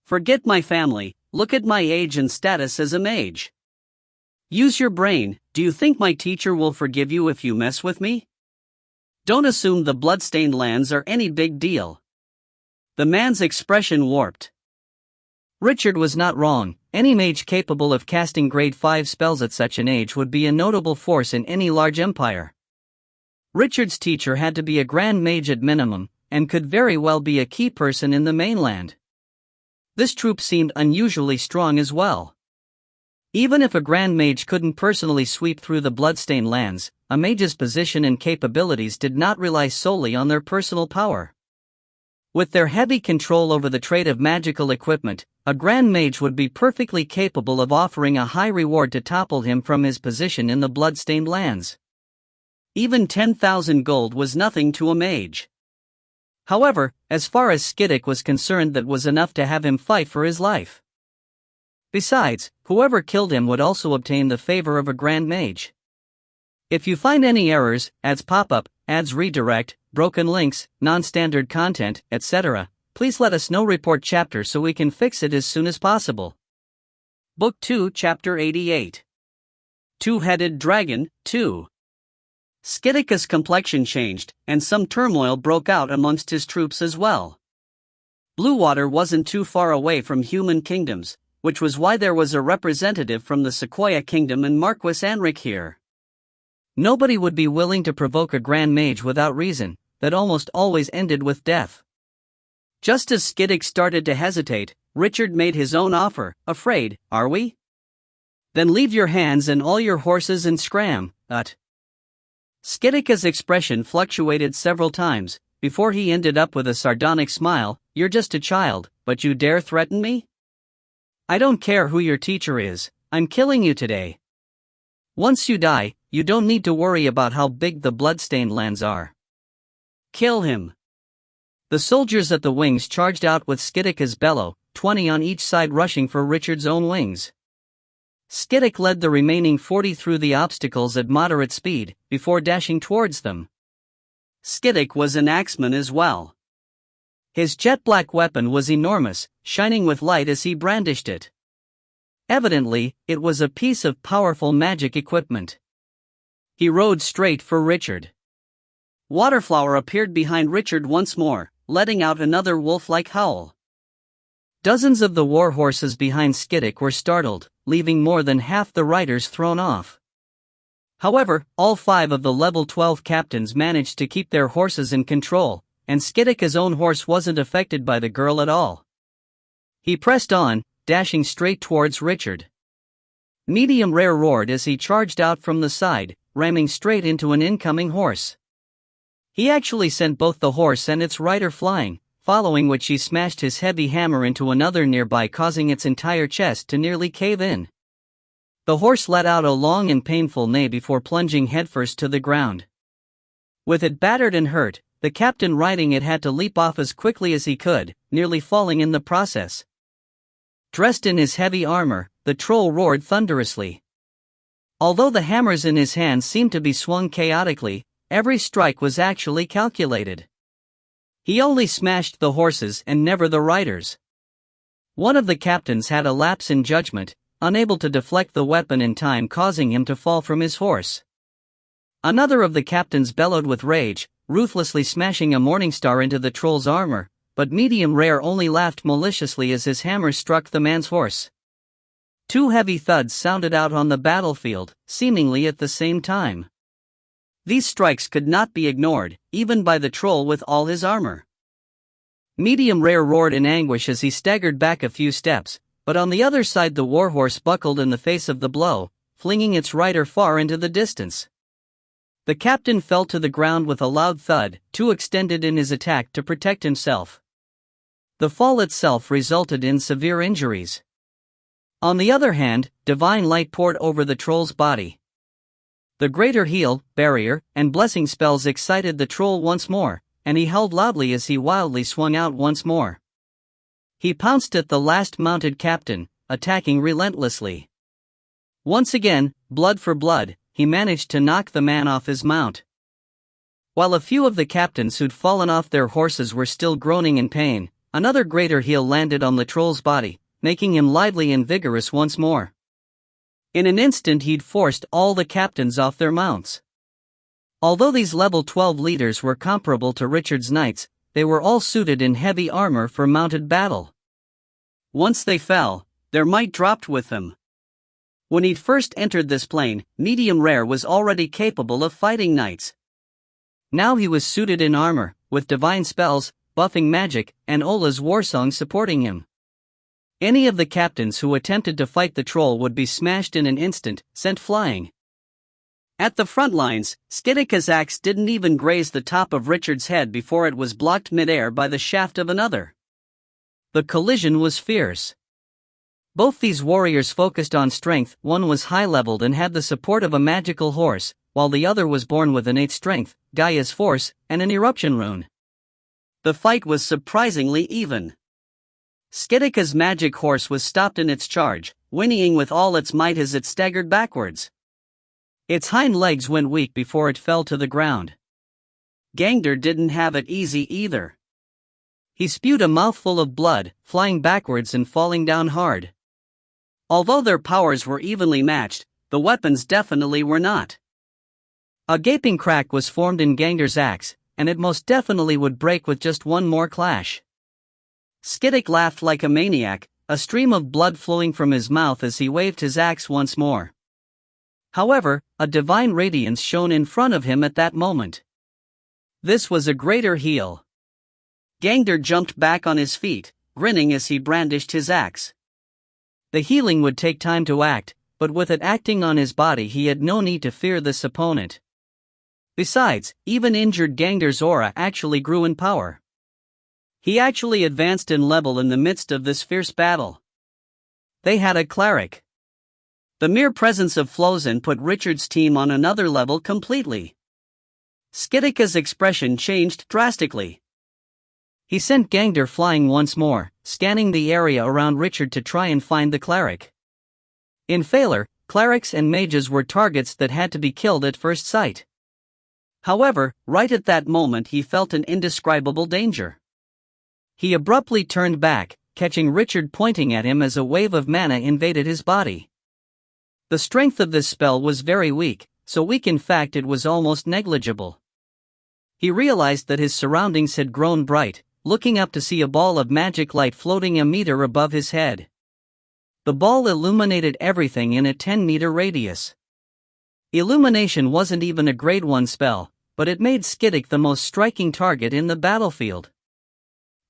Forget my family, look at my age and status as a mage. Use your brain, do you think my teacher will forgive you if you mess with me? Don't assume the bloodstained lands are any big deal." The man's expression warped. Richard was not wrong. Any mage capable of casting grade 5 spells at such an age would be a notable force in any large empire. Richard's teacher had to be a grand mage at minimum, and could very well be a key person in the mainland. This troop seemed unusually strong as well. Even if a grand mage couldn't personally sweep through the bloodstained lands, a mage's position and capabilities did not rely solely on their personal power. With their heavy control over the trade of magical equipment, a grand mage would be perfectly capable of offering a high reward to topple him from his position in the bloodstained lands. Even 10,000 gold was nothing to a mage. However, as far as Skiddick was concerned, that was enough to have him fight for his life. Besides, whoever killed him would also obtain the favor of a grand mage. If you find any errors, ads pop up, ads redirect, broken links, non-standard content, etc., please let us know. Report chapter so we can fix it as soon as possible. Book 2, Chapter 88. Two-Headed Dragon, 2. Skidika's complexion changed, and some turmoil broke out amongst his troops as well. Bluewater wasn't too far away from human kingdoms, which was why there was a representative from the Sequoia Kingdom and Marquis Anric here. Nobody would be willing to provoke a grand mage without reason, that almost always ended with death. Just as Skidik started to hesitate, Richard made his own offer. Afraid, are we? Then leave your hands and all your horses and scram, Skidika's expression fluctuated several times, before he ended up with a sardonic smile. You're just a child, but you dare threaten me? I don't care who your teacher is, I'm killing you today. Once you die, you don't need to worry about how big the bloodstained lands are. Kill him. The soldiers at the wings charged out with Skidika's bellow, 20 on each side rushing for Richard's own wings. Skidik led the remaining 40 through the obstacles at moderate speed, before dashing towards them. Skidik was an axeman as well. His jet-black weapon was enormous, shining with light as he brandished it. Evidently, it was a piece of powerful magic equipment. He rode straight for Richard. Waterflower appeared behind Richard once more, letting out another wolf-like howl. Dozens of the war horses behind Skidik were startled, leaving more than half the riders thrown off. However, all 5 of the level 12 captains managed to keep their horses in control, and Skidika's own horse wasn't affected by the girl at all. He pressed on, dashing straight towards Richard. Medium Rare roared as he charged out from the side, ramming straight into an incoming horse. He actually sent both the horse and its rider flying, following which he smashed his heavy hammer into another nearby, causing its entire chest to nearly cave in. The horse let out a long and painful neigh before plunging headfirst to the ground. With it battered and hurt, the captain riding it had to leap off as quickly as he could, nearly falling in the process. Dressed in his heavy armor, the troll roared thunderously. Although the hammers in his hands seemed to be swung chaotically, every strike was actually calculated. He only smashed the horses and never the riders. One of the captains had a lapse in judgment, unable to deflect the weapon in time, causing him to fall from his horse. Another of the captains bellowed with rage, ruthlessly smashing a Morningstar into the troll's armor, but Medium Rare only laughed maliciously as his hammer struck the man's horse. 2 heavy thuds sounded out on the battlefield, seemingly at the same time. These strikes could not be ignored, even by the troll with all his armor. Medium Rare roared in anguish as he staggered back a few steps, but on the other side the warhorse buckled in the face of the blow, flinging its rider far into the distance. The captain fell to the ground with a loud thud, too extended in his attack to protect himself. The fall itself resulted in severe injuries. On the other hand, divine light poured over the troll's body. The greater heal, barrier, and blessing spells excited the troll once more, and he howled loudly as he wildly swung out once more. He pounced at the last mounted captain, attacking relentlessly. Once again, blood for blood, he managed to knock the man off his mount. While a few of the captains who'd fallen off their horses were still groaning in pain, another greater heal landed on the troll's body, making him lively and vigorous once more. In an instant he'd forced all the captains off their mounts. Although these level 12 leaders were comparable to Richard's knights, they were all suited in heavy armor for mounted battle. Once they fell, their might dropped with them. When he'd first entered this plane, Medium Rare was already capable of fighting knights. Now he was suited in armor, with divine spells, buffing magic, and Ola's warsong supporting him. Any of the captains who attempted to fight the troll would be smashed in an instant, sent flying. At the front lines, Skidika's axe didn't even graze the top of Richard's head before it was blocked midair by the shaft of another. The collision was fierce. Both these warriors focused on strength. One was high-leveled and had the support of a magical horse, while the other was born with innate strength, Gaia's force, and an eruption rune. The fight was surprisingly even. Skidika's magic horse was stopped in its charge, whinnying with all its might as it staggered backwards. Its hind legs went weak before it fell to the ground. Gangder didn't have it easy either. He spewed a mouthful of blood, flying backwards and falling down hard. Although their powers were evenly matched, the weapons definitely were not. A gaping crack was formed in Gangder's axe, and it most definitely would break with just one more clash. Skiddick laughed like a maniac, a stream of blood flowing from his mouth as he waved his axe once more. However, a divine radiance shone in front of him at that moment. This was a greater heal. Gangder jumped back on his feet, grinning as he brandished his axe. The healing would take time to act, but with it acting on his body he had no need to fear this opponent. Besides, even injured Gangder's aura actually grew in power. He actually advanced in level in the midst of this fierce battle. They had a cleric. The mere presence of Flozen put Richard's team on another level completely. Skiddicka's expression changed drastically. He sent Gangder flying once more, scanning the area around Richard to try and find the cleric. In failure, clerics and mages were targets that had to be killed at first sight. However, right at that moment he felt an indescribable danger. He abruptly turned back, catching Richard pointing at him as a wave of mana invaded his body. The strength of this spell was very weak, so weak in fact it was almost negligible. He realized that his surroundings had grown bright, looking up to see a ball of magic light floating a meter above his head. The ball illuminated everything in a 10-meter radius. Illumination wasn't even a grade 1 spell, but it made Skiddick the most striking target in the battlefield.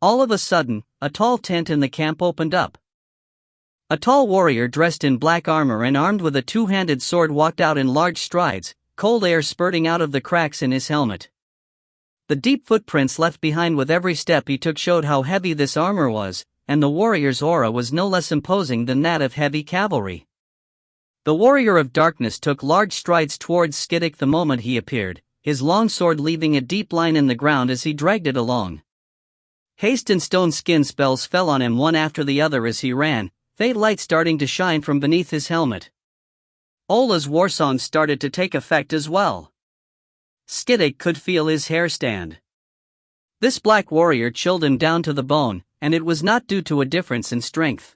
All of a sudden, a tall tent in the camp opened up. A tall warrior dressed in black armor and armed with a two-handed sword walked out in large strides, cold air spurting out of the cracks in his helmet. The deep footprints left behind with every step he took showed how heavy this armor was, and the warrior's aura was no less imposing than that of heavy cavalry. The warrior of darkness took large strides towards Skiddick the moment he appeared, his long sword leaving a deep line in the ground as he dragged it along. Haste and stone skin spells fell on him one after the other as he ran, faint light starting to shine from beneath his helmet. Ola's warsong started to take effect as well. Skiddick could feel his hair stand. This black warrior chilled him down to the bone, and it was not due to a difference in strength.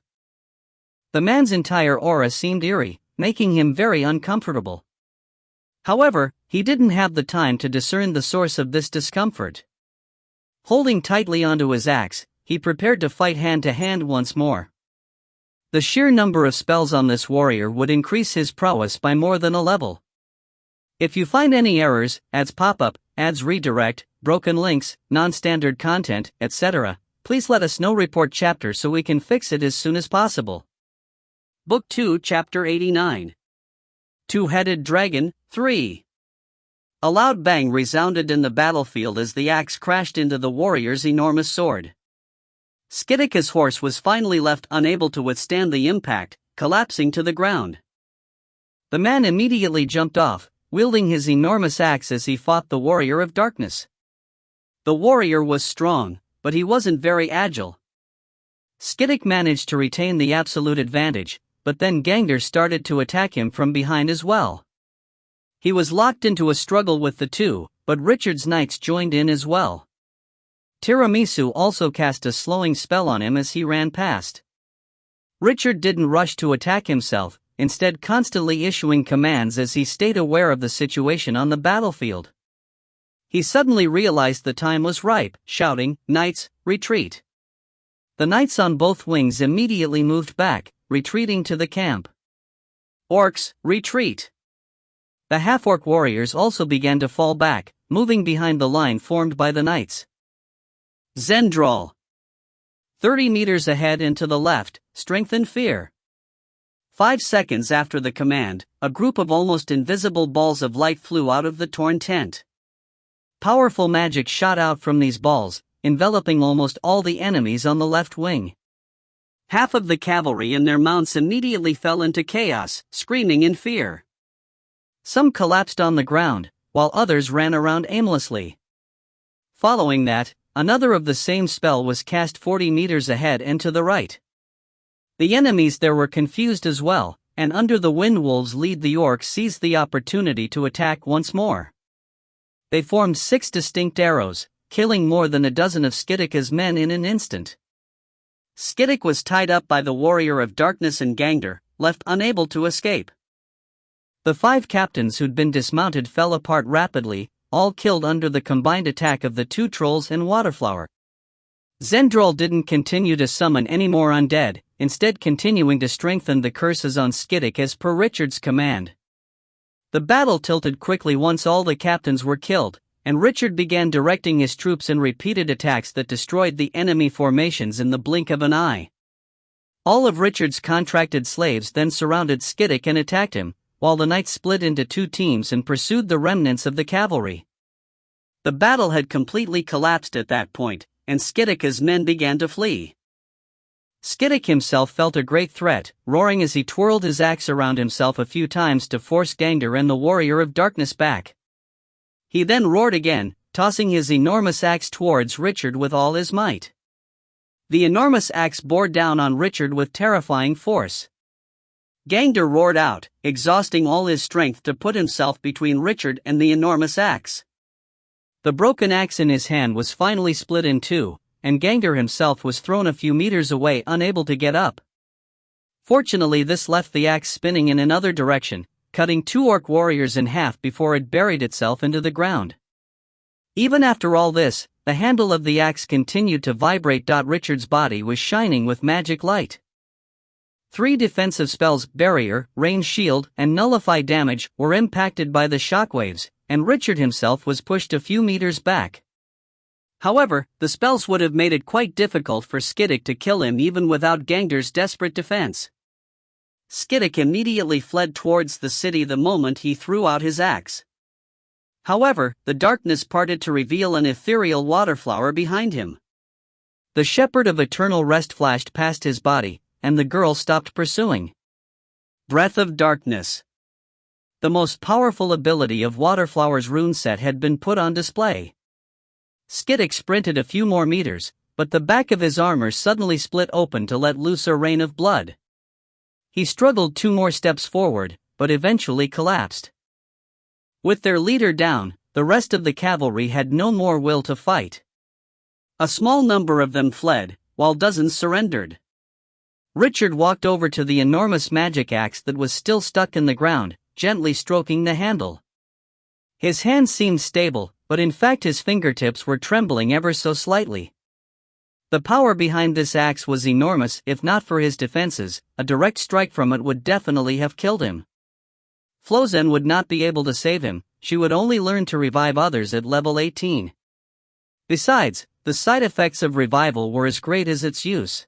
The man's entire aura seemed eerie, making him very uncomfortable. However, he didn't have the time to discern the source of this discomfort. Holding tightly onto his axe, he prepared to fight hand to hand once more. The sheer number of spells on this warrior would increase his prowess by more than a level. If you find any errors, ads pop-up, ads redirect, broken links, non-standard content, etc., please let us know. Report chapter so we can fix it as soon as possible. Book 2, Chapter 89. Two-Headed Dragon, 3. A loud bang resounded in the battlefield as the axe crashed into the warrior's enormous sword. Skiddicka's horse was finally left unable to withstand the impact, collapsing to the ground. The man immediately jumped off, wielding his enormous axe as he fought the warrior of darkness. The warrior was strong, but he wasn't very agile. Skiddick managed to retain the absolute advantage, but then Gangder started to attack him from behind as well. He was locked into a struggle with the two, but Richard's knights joined in as well. Tiramisu also cast a slowing spell on him as he ran past. Richard didn't rush to attack himself, instead constantly issuing commands as he stayed aware of the situation on the battlefield. He suddenly realized the time was ripe, shouting, "Knights, retreat!" The knights on both wings immediately moved back, retreating to the camp. "Orcs, retreat!" The half-orc warriors also began to fall back, moving behind the line formed by the knights. Zendral! 30 meters ahead and to the left, strengthen fear. 5 seconds after the command, a group of almost invisible balls of light flew out of the torn tent. Powerful magic shot out from these balls, enveloping almost all the enemies on the left wing. Half of the cavalry and their mounts immediately fell into chaos, screaming in fear. Some collapsed on the ground, while others ran around aimlessly. Following that, another of the same spell was cast 40 meters ahead and to the right. The enemies there were confused as well, and under the wind wolves' lead the orcs seized the opportunity to attack once more. They formed 6 distinct arrows, killing more than a dozen of Skidika's men in an instant. Skidik was tied up by the warrior of darkness and Gangder, left unable to escape. The 5 captains who'd been dismounted fell apart rapidly, all killed under the combined attack of the 2 trolls and Waterflower. Zendrol didn't continue to summon any more undead, instead continuing to strengthen the curses on Skidik as per Richard's command. The battle tilted quickly once all the captains were killed, and Richard began directing his troops in repeated attacks that destroyed the enemy formations in the blink of an eye. All of Richard's contracted slaves then surrounded Skidik and attacked him, while the knights split into 2 teams and pursued the remnants of the cavalry. The battle had completely collapsed at that point, and Skidika's men began to flee. Skidik himself felt a great threat, roaring as he twirled his axe around himself a few times to force Gangder and the warrior of darkness back. He then roared again, tossing his enormous axe towards Richard with all his might. The enormous axe bore down on Richard with terrifying force. Gangder roared out, exhausting all his strength to put himself between Richard and the enormous axe. The broken axe in his hand was finally split in 2, and Gangder himself was thrown a few meters away, unable to get up. Fortunately, this left the axe spinning in another direction, cutting 2 orc warriors in half before it buried itself into the ground. Even after all this, the handle of the axe continued to vibrate. Richard's body was shining with magic light. 3 defensive spells, Barrier, Range Shield, and Nullify damage, were impacted by the shockwaves, and Richard himself was pushed a few meters back. However, the spells would have made it quite difficult for Skidik to kill him even without Gangder's desperate defense. Skidik immediately fled towards the city the moment he threw out his axe. However, the darkness parted to reveal an ethereal waterflower behind him. The Shepherd of Eternal Rest flashed past his body, and the girl stopped pursuing. Breath of Darkness. The most powerful ability of Waterflower's rune set had been put on display. Skidik sprinted a few more meters, but the back of his armor suddenly split open to let loose a rain of blood. He struggled 2 more steps forward, but eventually collapsed. With their leader down, the rest of the cavalry had no more will to fight. A small number of them fled, while dozens surrendered. Richard walked over to the enormous magic axe that was still stuck in the ground, gently stroking the handle. His hands seemed stable, but in fact his fingertips were trembling ever so slightly. The power behind this axe was enormous. If not for his defenses, a direct strike from it would definitely have killed him. Flozen would not be able to save him, she would only learn to revive others at level 18. Besides, the side effects of revival were as great as its use.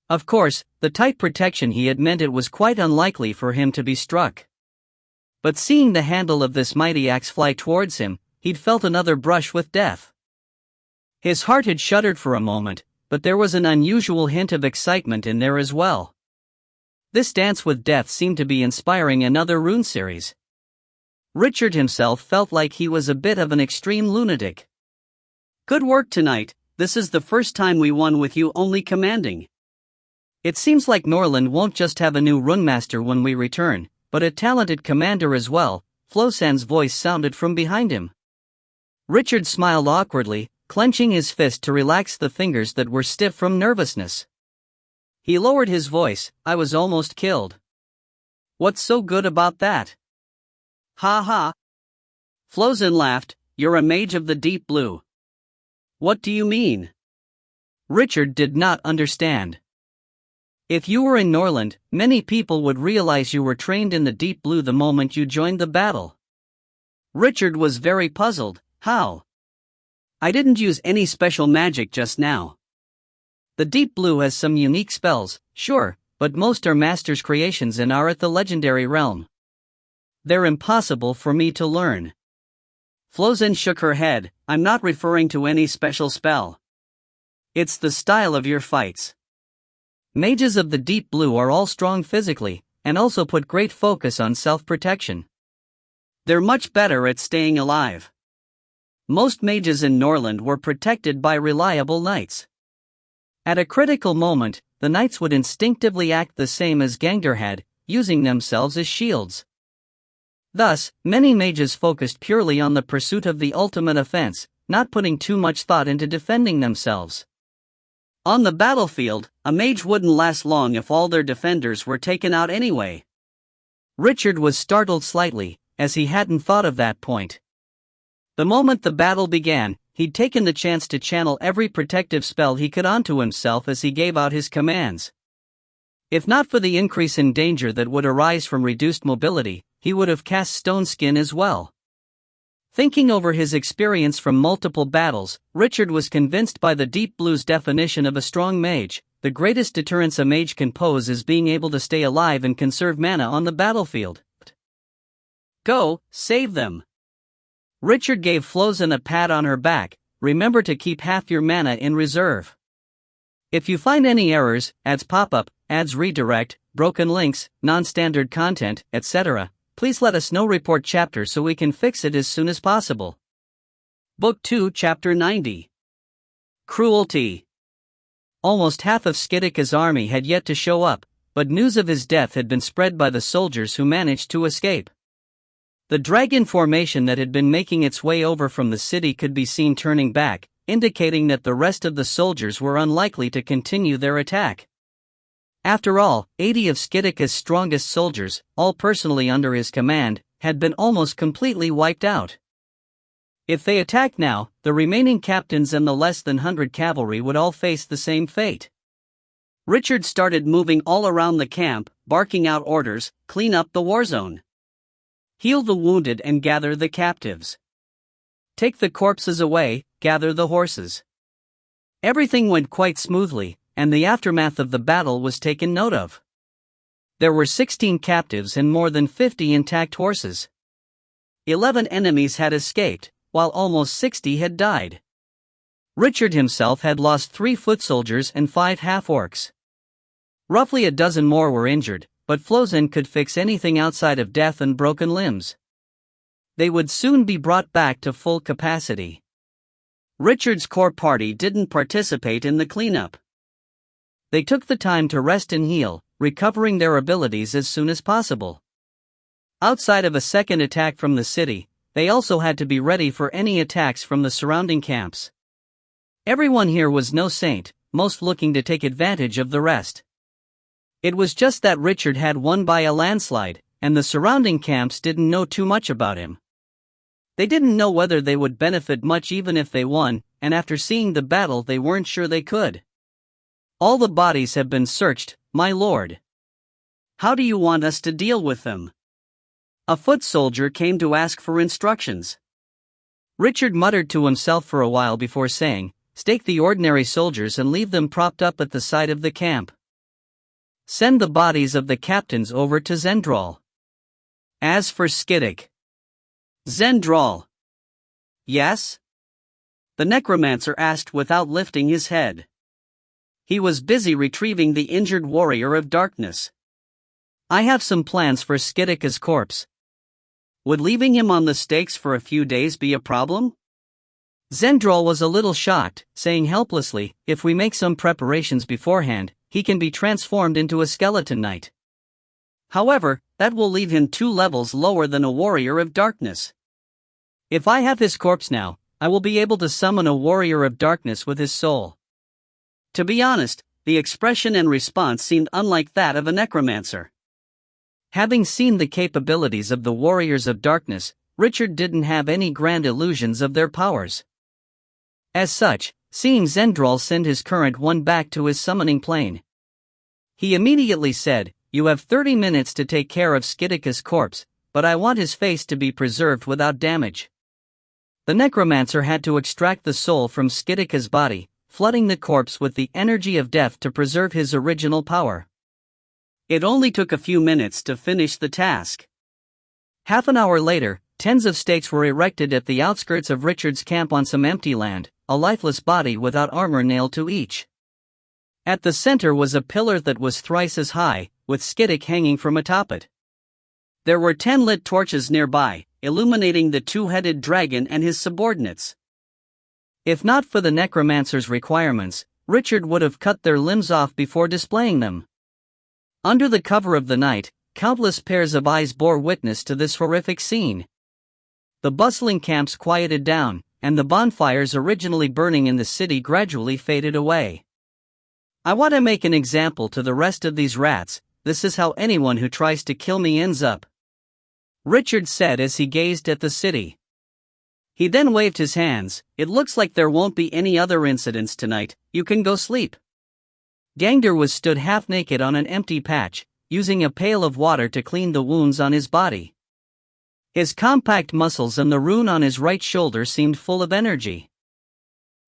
Of course, the tight protection he had meant it was quite unlikely for him to be struck. But seeing the handle of this mighty axe fly towards him, he'd felt another brush with death. His heart had shuddered for a moment, but there was an unusual hint of excitement in there as well. This dance with death seemed to be inspiring another rune series. Richard himself felt like he was a bit of an extreme lunatic. Good work tonight, this is the first time we won with you only commanding. It seems like Norland won't just have a new runemaster when we return, but a talented commander as well. Flosan's voice sounded from behind him. Richard smiled awkwardly, clenching his fist to relax the fingers that were stiff from nervousness. He lowered his voice, I was almost killed. What's so good about that? Ha ha. Flosan laughed, you're a mage of the deep blue. What do you mean? Richard did not understand. If you were in Norland, many people would realize you were trained in the deep blue the moment you joined the battle. Richard was very puzzled. How? I didn't use any special magic just now. The deep blue has some unique spells, sure, but most are master's creations and are at the legendary realm. They're impossible for me to learn. Flosan shook her head, I'm not referring to any special spell. It's the style of your fights. Mages of the deep blue are all strong physically, and also put great focus on self-protection. They're much better at staying alive. Most mages in Norland were protected by reliable knights. At a critical moment, the knights would instinctively act the same as Gangdar had, using themselves as shields. Thus, many mages focused purely on the pursuit of the ultimate offense, not putting too much thought into defending themselves. On the battlefield, a mage wouldn't last long if all their defenders were taken out anyway. Richard was startled slightly, as he hadn't thought of that point. The moment the battle began, he'd taken the chance to channel every protective spell he could onto himself as he gave out his commands. If not for the increase in danger that would arise from reduced mobility, he would have cast Stone Skin as well. Thinking over his experience from multiple battles, Richard was convinced by the Deep Blue's definition of a strong mage: the greatest deterrence a mage can pose is being able to stay alive and conserve mana on the battlefield. Go, save them. Richard gave Flozen a pat on her back. Remember to keep half your mana in reserve. If you find any errors, ads pop up, ads redirect, broken links, non-standard content, etc., please let us know. Report chapter so we can fix it as soon as possible. Book 2, Chapter 90. Cruelty. Almost half of Skidika's army had yet to show up, but news of his death had been spread by the soldiers who managed to escape. The dragon formation that had been making its way over from the city could be seen turning back, indicating that the rest of the soldiers were unlikely to continue their attack. After all, 80 of Skidika's strongest soldiers, all personally under his command, had been almost completely wiped out. If they attacked now, the remaining captains and the less than 100 cavalry would all face the same fate. Richard started moving all around the camp, barking out orders: clean up the war zone. Heal the wounded and gather the captives. Take the corpses away, gather the horses. Everything went quite smoothly, and the aftermath of the battle was taken note of. There were 16 captives and more than 50 intact horses. 11 enemies had escaped, while almost 60 had died. Richard himself had lost 3 foot soldiers and 5 half-orcs. Roughly a dozen more were injured, but Flozen could fix anything outside of death and broken limbs. They would soon be brought back to full capacity. Richard's core party didn't participate in the cleanup. They took the time to rest and heal, recovering their abilities as soon as possible. Outside of a second attack from the city, they also had to be ready for any attacks from the surrounding camps. Everyone here was no saint, most looking to take advantage of the rest. It was just that Richard had won by a landslide, and the surrounding camps didn't know too much about him. They didn't know whether they would benefit much even if they won, and after seeing the battle they weren't sure they could. All the bodies have been searched, my lord. How do you want us to deal with them? A foot soldier came to ask for instructions. Richard muttered to himself for a while before saying, stake the ordinary soldiers and leave them propped up at the side of the camp. Send the bodies of the captains over to Zendral. As for Skidik. Zendral. Yes? The necromancer asked without lifting his head. He was busy retrieving the injured warrior of darkness. I have some plans for Skidika's corpse. Would leaving him on the stakes for a few days be a problem? Zendral was a little shocked, saying helplessly, if we make some preparations beforehand, he can be transformed into a skeleton knight. However, that will leave him 2 levels lower than a warrior of darkness. If I have his corpse now, I will be able to summon a warrior of darkness with his soul. To be honest, the expression and response seemed unlike that of a necromancer. Having seen the capabilities of the warriors of darkness, Richard didn't have any grand illusions of their powers. As such, seeing Zendral send his current one back to his summoning plane, he immediately said, you have 30 minutes to take care of Skidika's corpse, but I want his face to be preserved without damage. The necromancer had to extract the soul from Skidika's body, flooding the corpse with the energy of death to preserve his original power. It only took a few minutes to finish the task. Half an hour later, tens of stakes were erected at the outskirts of Richard's camp on some empty land, a lifeless body without armor nailed to each. At the center was a pillar that was thrice as high, with Skidik hanging from atop it. There were 10 lit torches nearby, illuminating the 2-headed dragon and his subordinates. If not for the necromancer's requirements, Richard would have cut their limbs off before displaying them. Under the cover of the night, countless pairs of eyes bore witness to this horrific scene. The bustling camps quieted down, and the bonfires originally burning in the city gradually faded away. I want to make an example to the rest of these rats. This is how anyone who tries to kill me ends up," Richard said as he gazed at the city. He then waved his hands. "It looks like there won't be any other incidents tonight, you can go sleep." Gangder was stood half naked on an empty patch, using a pail of water to clean the wounds on his body. His compact muscles and the rune on his right shoulder seemed full of energy.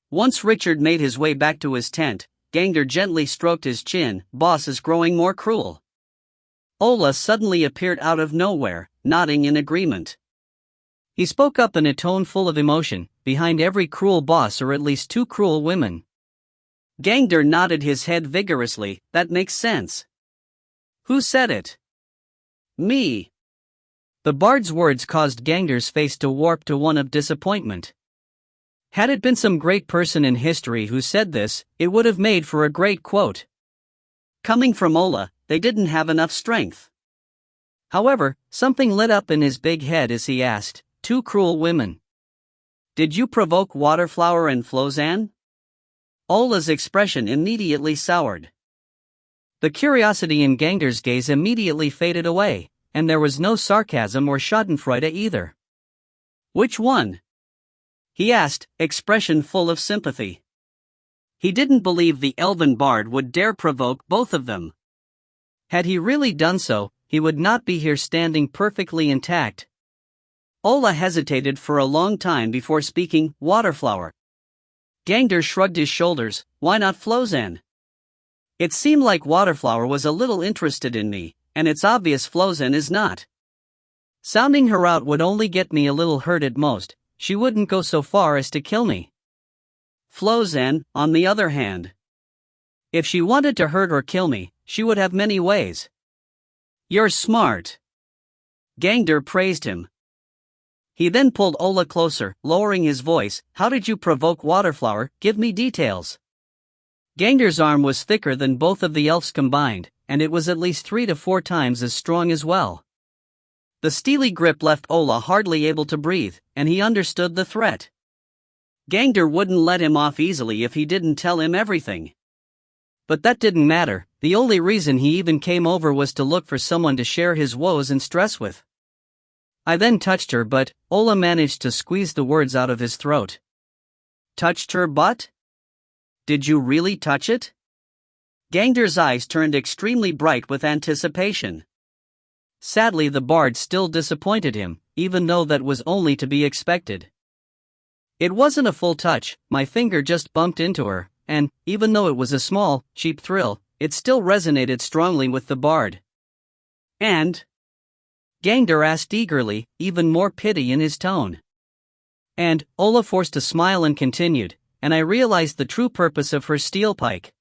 Once Richard made his way back to his tent, Gangder gently stroked his chin. "Boss is growing more cruel." Ola suddenly appeared out of nowhere, nodding in agreement. He spoke up in a tone full of emotion. "Behind every cruel boss are at least two cruel women." Gangder nodded his head vigorously. "That makes sense." "Who said it?" "Me." The bard's words caused Gangder's face to warp to one of disappointment. Had it been some great person in history who said this, it would have made for a great quote. Coming from Ola, they didn't have enough strength. However, something lit up in his big head as he asked, "Two cruel women. Did you provoke Waterflower and Flozan?" Ola's expression immediately soured. The curiosity in Gangder's gaze immediately faded away, and there was no sarcasm or schadenfreude either. "Which one?" he asked, expression full of sympathy. He didn't believe the elven bard would dare provoke both of them. Had he really done so, he would not be here standing perfectly intact. Ola hesitated for a long time before speaking. "Waterflower." Gangder shrugged his shoulders. "Why not Flozan?" It seemed like Waterflower was a little interested in me, and it's obvious Flozan is not. Sounding her out would only get me a little hurt at most. She wouldn't go so far as to kill me. Flozan, on the other hand, if she wanted to hurt or kill me, she would have many ways. "You're smart." Gangder praised him. He then pulled Ola closer, lowering his voice. "How did you provoke Waterflower? Give me details." Gangder's arm was thicker than both of the elves combined, and it was at least 3 to 4 times as strong as well. The steely grip left Ola hardly able to breathe, and he understood the threat. Gangder wouldn't let him off easily if he didn't tell him everything. But that didn't matter. The only reason he even came over was to look for someone to share his woes and stress with. I then touched her, but Ola managed to squeeze the words out of his throat. "Touched her butt? Did you really touch it?" Gangder's eyes turned extremely bright with anticipation. Sadly, the bard still disappointed him, even though that was only to be expected. It wasn't a full touch. My finger just bumped into her, and, even though it was a small, cheap thrill, it still resonated strongly with the bard. "And?" Gangder asked eagerly, even more pity in his tone. And Ola forced a smile and continued, "And I realized the true purpose of her steel pike."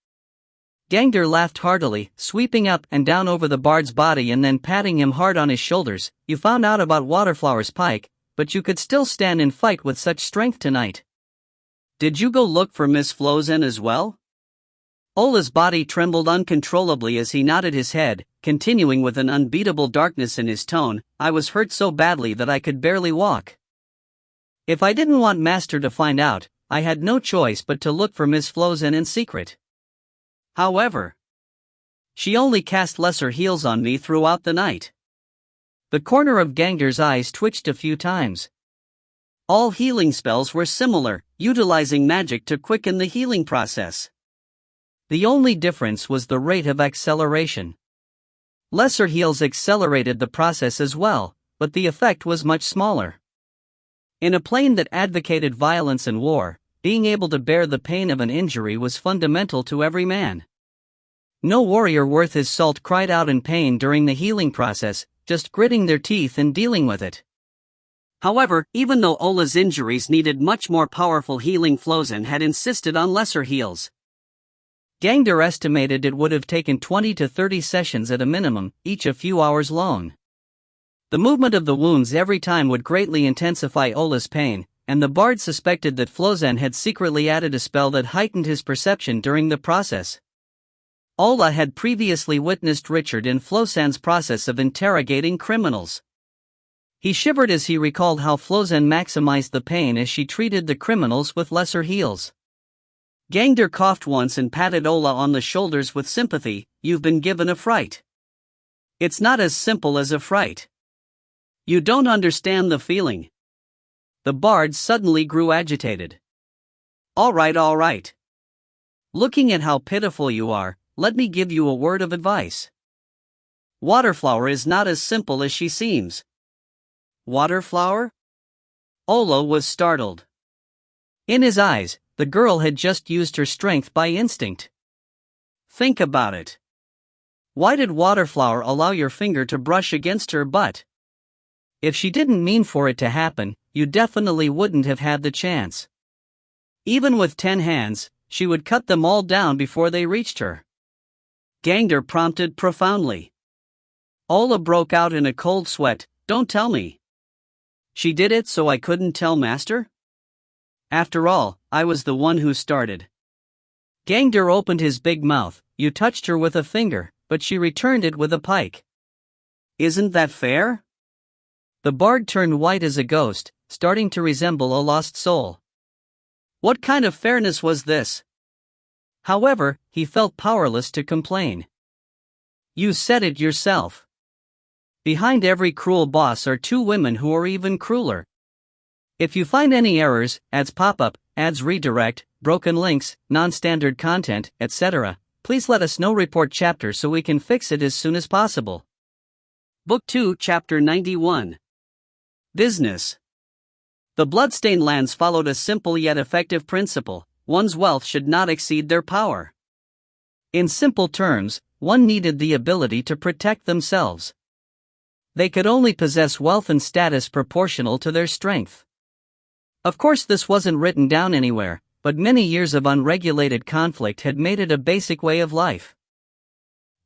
Gangder laughed heartily, sweeping up and down over the bard's body and then patting him hard on his shoulders. "You found out about Waterflower's pike, but you could still stand and fight with such strength tonight. Did you go look for Miss Flozan as well?" Ola's body trembled uncontrollably as he nodded his head, continuing with an unbeatable darkness in his tone. "I was hurt so badly that I could barely walk. If I didn't want Master to find out, I had no choice but to look for Miss Flozan in secret. However, she only cast lesser heals on me throughout the night." The corner of Gangder's eyes twitched a few times. All healing spells were similar, utilizing magic to quicken the healing process. The only difference was the rate of acceleration. Lesser heals accelerated the process as well, but the effect was much smaller. In a plane that advocated violence and war, being able to bear the pain of an injury was fundamental to every man. No warrior worth his salt cried out in pain during the healing process, just gritting their teeth and dealing with it. However, even though Ola's injuries needed much more powerful healing, Flozan had insisted on lesser heals. Gangder estimated it would have taken 20 to 30 sessions at a minimum, each a few hours long. The movement of the wounds every time would greatly intensify Ola's pain, and the bard suspected that Flozan had secretly added a spell that heightened his perception during the process. Ola had previously witnessed Richard in Flozan's process of interrogating criminals. He shivered as he recalled how Flozan maximized the pain as she treated the criminals with lesser heals. Gangder coughed once and patted Ola on the shoulders with sympathy. "You've been given a fright. It's not as simple as a fright. You don't understand the feeling." The bard suddenly grew agitated. All right. Looking at how pitiful you are, let me give you a word of advice. Waterflower is not as simple as she seems." "Waterflower?" Ola was startled. In his eyes, the girl had just used her strength by instinct. Think about it. Why did Waterflower allow your finger to brush against her butt? If she didn't mean for it to happen, you definitely wouldn't have had the chance. Even with 10 hands, she would cut them all down before they reached her. Gangder prompted profoundly. Ola broke out in a cold sweat. "Don't tell me. She did it so I couldn't tell Master? After all, I was the one who started." Gangder opened his big mouth. "You touched her with a finger, but she returned it with a pike. Isn't that fair?" The bard turned white as a ghost, starting to resemble a lost soul. What kind of fairness was this? However, he felt powerless to complain. "You said it yourself. Behind every cruel boss are 2 women who are even crueler. If you find any errors, ads pop up, ads redirect, broken links, non-standard content, etc., please let us know. Report chapter so we can fix it as soon as possible." Book 2, Chapter 91. Business. The Bloodstained Lands followed a simple yet effective principle: one's wealth should not exceed their power. In simple terms, one needed the ability to protect themselves. They could only possess wealth and status proportional to their strength. Of course, this wasn't written down anywhere, but many years of unregulated conflict had made it a basic way of life.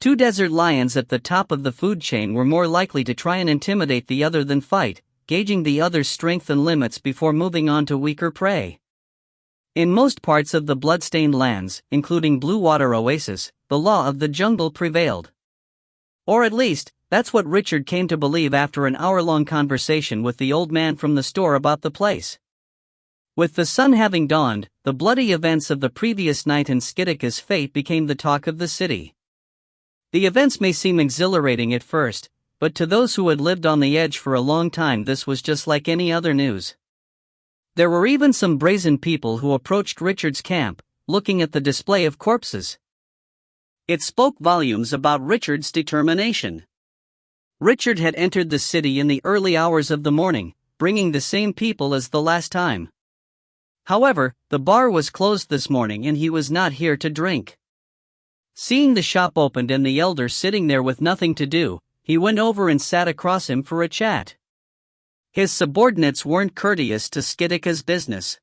2 desert lions at the top of the food chain were more likely to try and intimidate the other than fight, gauging the other's strength and limits before moving on to weaker prey. In most parts of the Bloodstained Lands, including Blue Water Oasis, the law of the jungle prevailed. Or at least, that's what Richard came to believe after an hour-long conversation with the old man from the store about the place. With the sun having dawned, the bloody events of the previous night and Skidika's fate became the talk of the city. The events may seem exhilarating at first, but to those who had lived on the edge for a long time, this was just like any other news. There were even some brazen people who approached Richard's camp, looking at the display of corpses. It spoke volumes about Richard's determination. Richard had entered the city in the early hours of the morning, bringing the same people as the last time. However, the bar was closed this morning and he was not here to drink. Seeing the shop opened and the elder sitting there with nothing to do, he went over and sat across him for a chat. His subordinates weren't courteous to Skidika's business.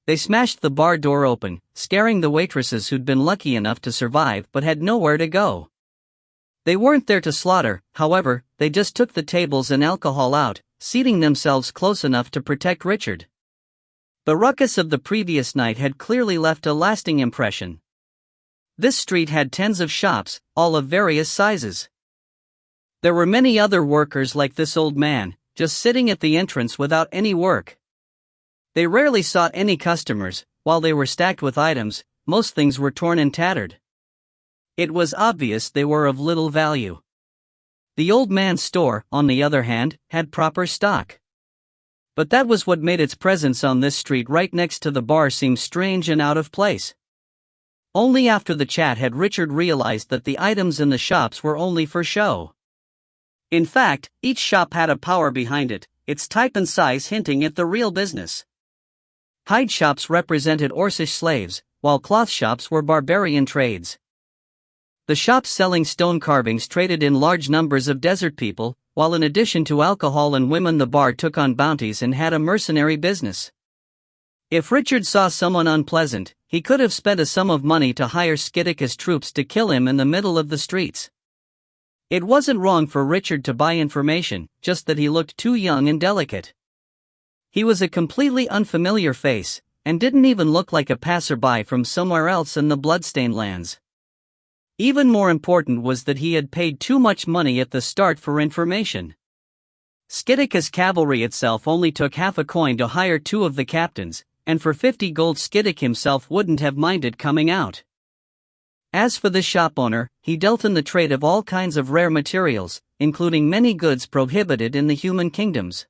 They smashed the bar door open, scaring the waitresses who'd been lucky enough to survive but had nowhere to go. They weren't there to slaughter, however, they just took the tables and alcohol out, seating themselves close enough to protect Richard. The ruckus of the previous night had clearly left a lasting impression. This street had tens of shops, all of various sizes. There were many other workers like this old man, just sitting at the entrance without any work. They rarely sought any customers. While they were stacked with items, most things were torn and tattered. It was obvious they were of little value. The old man's store, on the other hand, had proper stock. But that was what made its presence on this street right next to the bar seem strange and out of place. Only after the chat had Richard realized that the items in the shops were only for show. In fact, each shop had a power behind it, its type and size hinting at the real business. Hide shops represented Orcish slaves, while cloth shops were barbarian trades. The shops selling stone carvings traded in large numbers of desert people, while in addition to alcohol and women the bar took on bounties and had a mercenary business. If Richard saw someone unpleasant, he could have spent a sum of money to hire Skidika's troops to kill him in the middle of the streets. It wasn't wrong for Richard to buy information, just that he looked too young and delicate. He was a completely unfamiliar face, and didn't even look like a passerby from somewhere else in the bloodstained lands. Even more important was that he had paid too much money at the start for information. Skiddick's cavalry itself only took half a coin to hire 2 of the captains, and for 50 gold Skiddick himself wouldn't have minded coming out. As for the shop owner, he dealt in the trade of all kinds of rare materials, including many goods prohibited in the human kingdoms.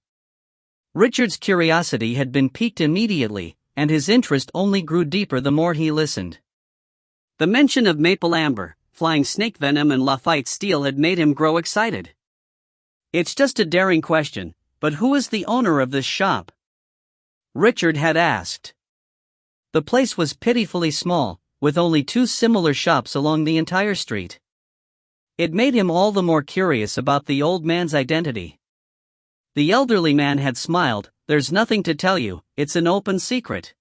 Richard's curiosity had been piqued immediately, and his interest only grew deeper the more he listened. The mention of maple amber, flying snake venom and Lafite steel had made him grow excited. "It's just a daring question, but who is the owner of this shop?" Richard had asked. The place was pitifully small, with only 2 similar shops along the entire street. It made him all the more curious about the old man's identity. The elderly man had smiled. "There's nothing to tell you, it's an open secret.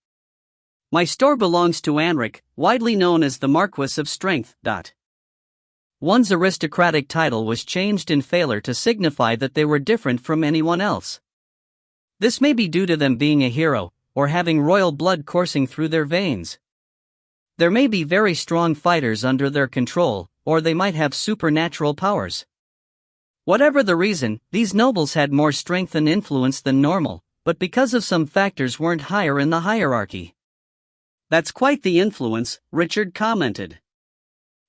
My store belongs to Anric, widely known as the Marquis of Strength. One's aristocratic title was changed in Phalar to signify that they were different from anyone else. This may be due to them being a hero, or having royal blood coursing through their veins. There may be very strong fighters under their control, or they might have supernatural powers. Whatever the reason, these nobles had more strength and influence than normal, but because of some factors weren't higher in the hierarchy." "That's quite the influence," Richard commented.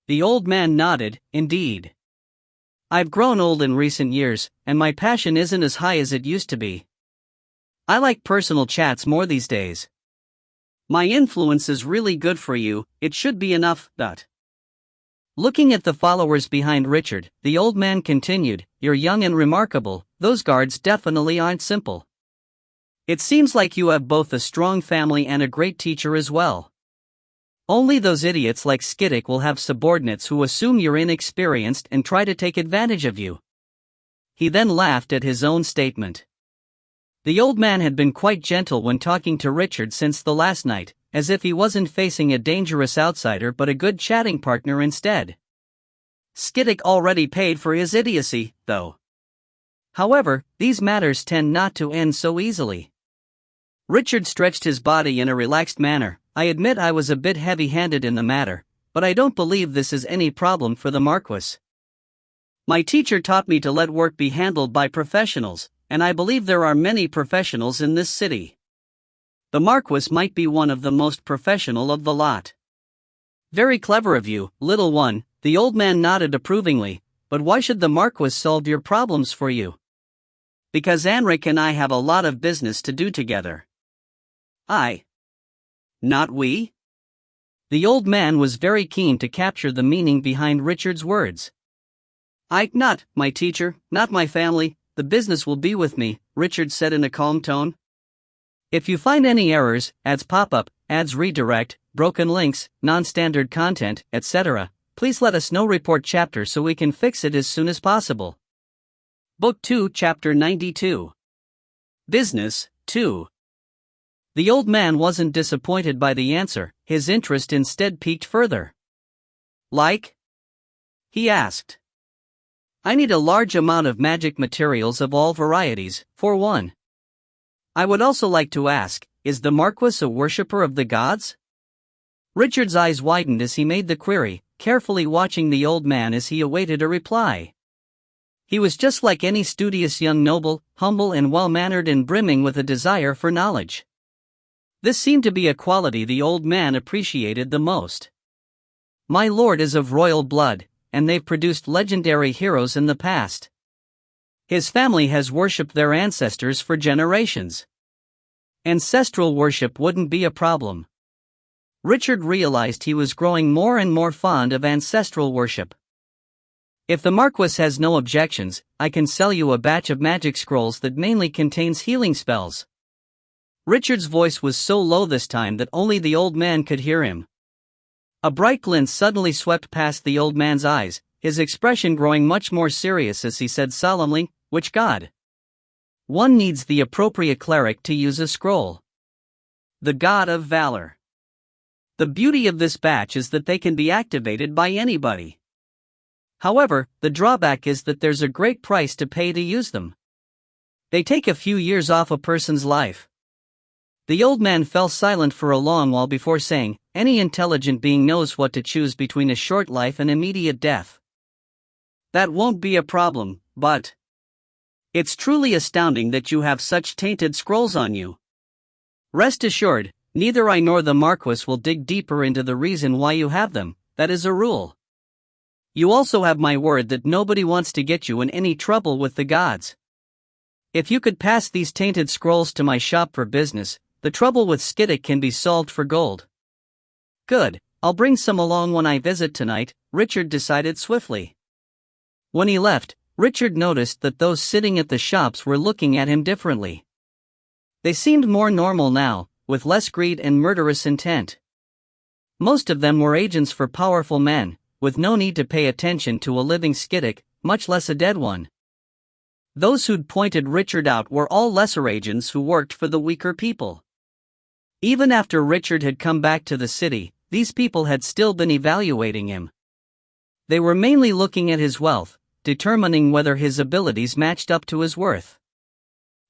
The old man nodded. "Indeed. I've grown old in recent years, and my passion isn't as high as it used to be. I like personal chats more these days. My influence is really good for you, it should be enough. Looking at the followers behind Richard, the old man continued, "You're young and remarkable, those guards definitely aren't simple. It seems like you have both a strong family and a great teacher as well. Only those idiots like Skiddick will have subordinates who assume you're inexperienced and try to take advantage of you." He then laughed at his own statement. The old man had been quite gentle when talking to Richard since the last night, as if he wasn't facing a dangerous outsider but a good chatting partner instead. Skiddick already paid for his idiocy, though. However, these matters tend not to end so easily. Richard stretched his body in a relaxed manner. "I admit I was a bit heavy-handed in the matter, but I don't believe this is any problem for the Marquis. My teacher taught me to let work be handled by professionals, and I believe there are many professionals in this city. The Marquis might be one of the most professional of the lot." "Very clever of you, little one," the old man nodded approvingly, "but why should the Marquis solve your problems for you?" "Because Anric and I have a lot of business to do together." "I? Not we?" The old man was very keen to capture the meaning behind Richard's words. Not my teacher, not my family, the business will be with me," Richard said in a calm tone. "If you find any errors, ads pop up, ads redirect, broken links, non-standard content, etc., please let us know. Report chapter so we can fix it as soon as possible." Book 2, Chapter 92. Business, 2. The old man wasn't disappointed by the answer, his interest instead piqued further. "Like?" he asked. "I need a large amount of magic materials of all varieties, for one. I would also like to ask, is the Marquis a worshipper of the gods?" Richard's eyes widened as he made the query, carefully watching the old man as he awaited a reply. He was just like any studious young noble, humble and well-mannered and brimming with a desire for knowledge. This seemed to be a quality the old man appreciated the most. "My lord is of royal blood, and they've produced legendary heroes in the past. His family has worshipped their ancestors for generations. Ancestral worship wouldn't be a problem." Richard realized he was growing more and more fond of ancestral worship. "If the Marquis has no objections, I can sell you a batch of magic scrolls that mainly contains healing spells." Richard's voice was so low this time that only the old man could hear him. A bright glint suddenly swept past the old man's eyes, his expression growing much more serious as he said solemnly, "Which god?" "One needs the appropriate cleric to use a scroll." "The god of valor. The beauty of this batch is that they can be activated by anybody. However, the drawback is that there's a great price to pay to use them." They take a few years off a person's life. The old man fell silent for a long while before saying, "Any intelligent being knows what to choose between a short life and immediate death. That won't be a problem, but it's truly astounding that you have such tainted scrolls on you. Rest assured, neither I nor the Marquis will dig deeper into the reason why you have them, that is a rule. You also have my word that nobody wants to get you in any trouble with the gods. If you could pass these tainted scrolls to my shop for business, the trouble with Skiddick can be solved for gold." "Good, I'll bring some along when I visit tonight," Richard decided swiftly. When he left, Richard noticed that those sitting at the shops were looking at him differently. They seemed more normal now, with less greed and murderous intent. Most of them were agents for powerful men, with no need to pay attention to a living Skiddick, much less a dead one. Those who'd pointed Richard out were all lesser agents who worked for the weaker people. Even after Richard had come back to the city, these people had still been evaluating him. They were mainly looking at his wealth, determining whether his abilities matched up to his worth.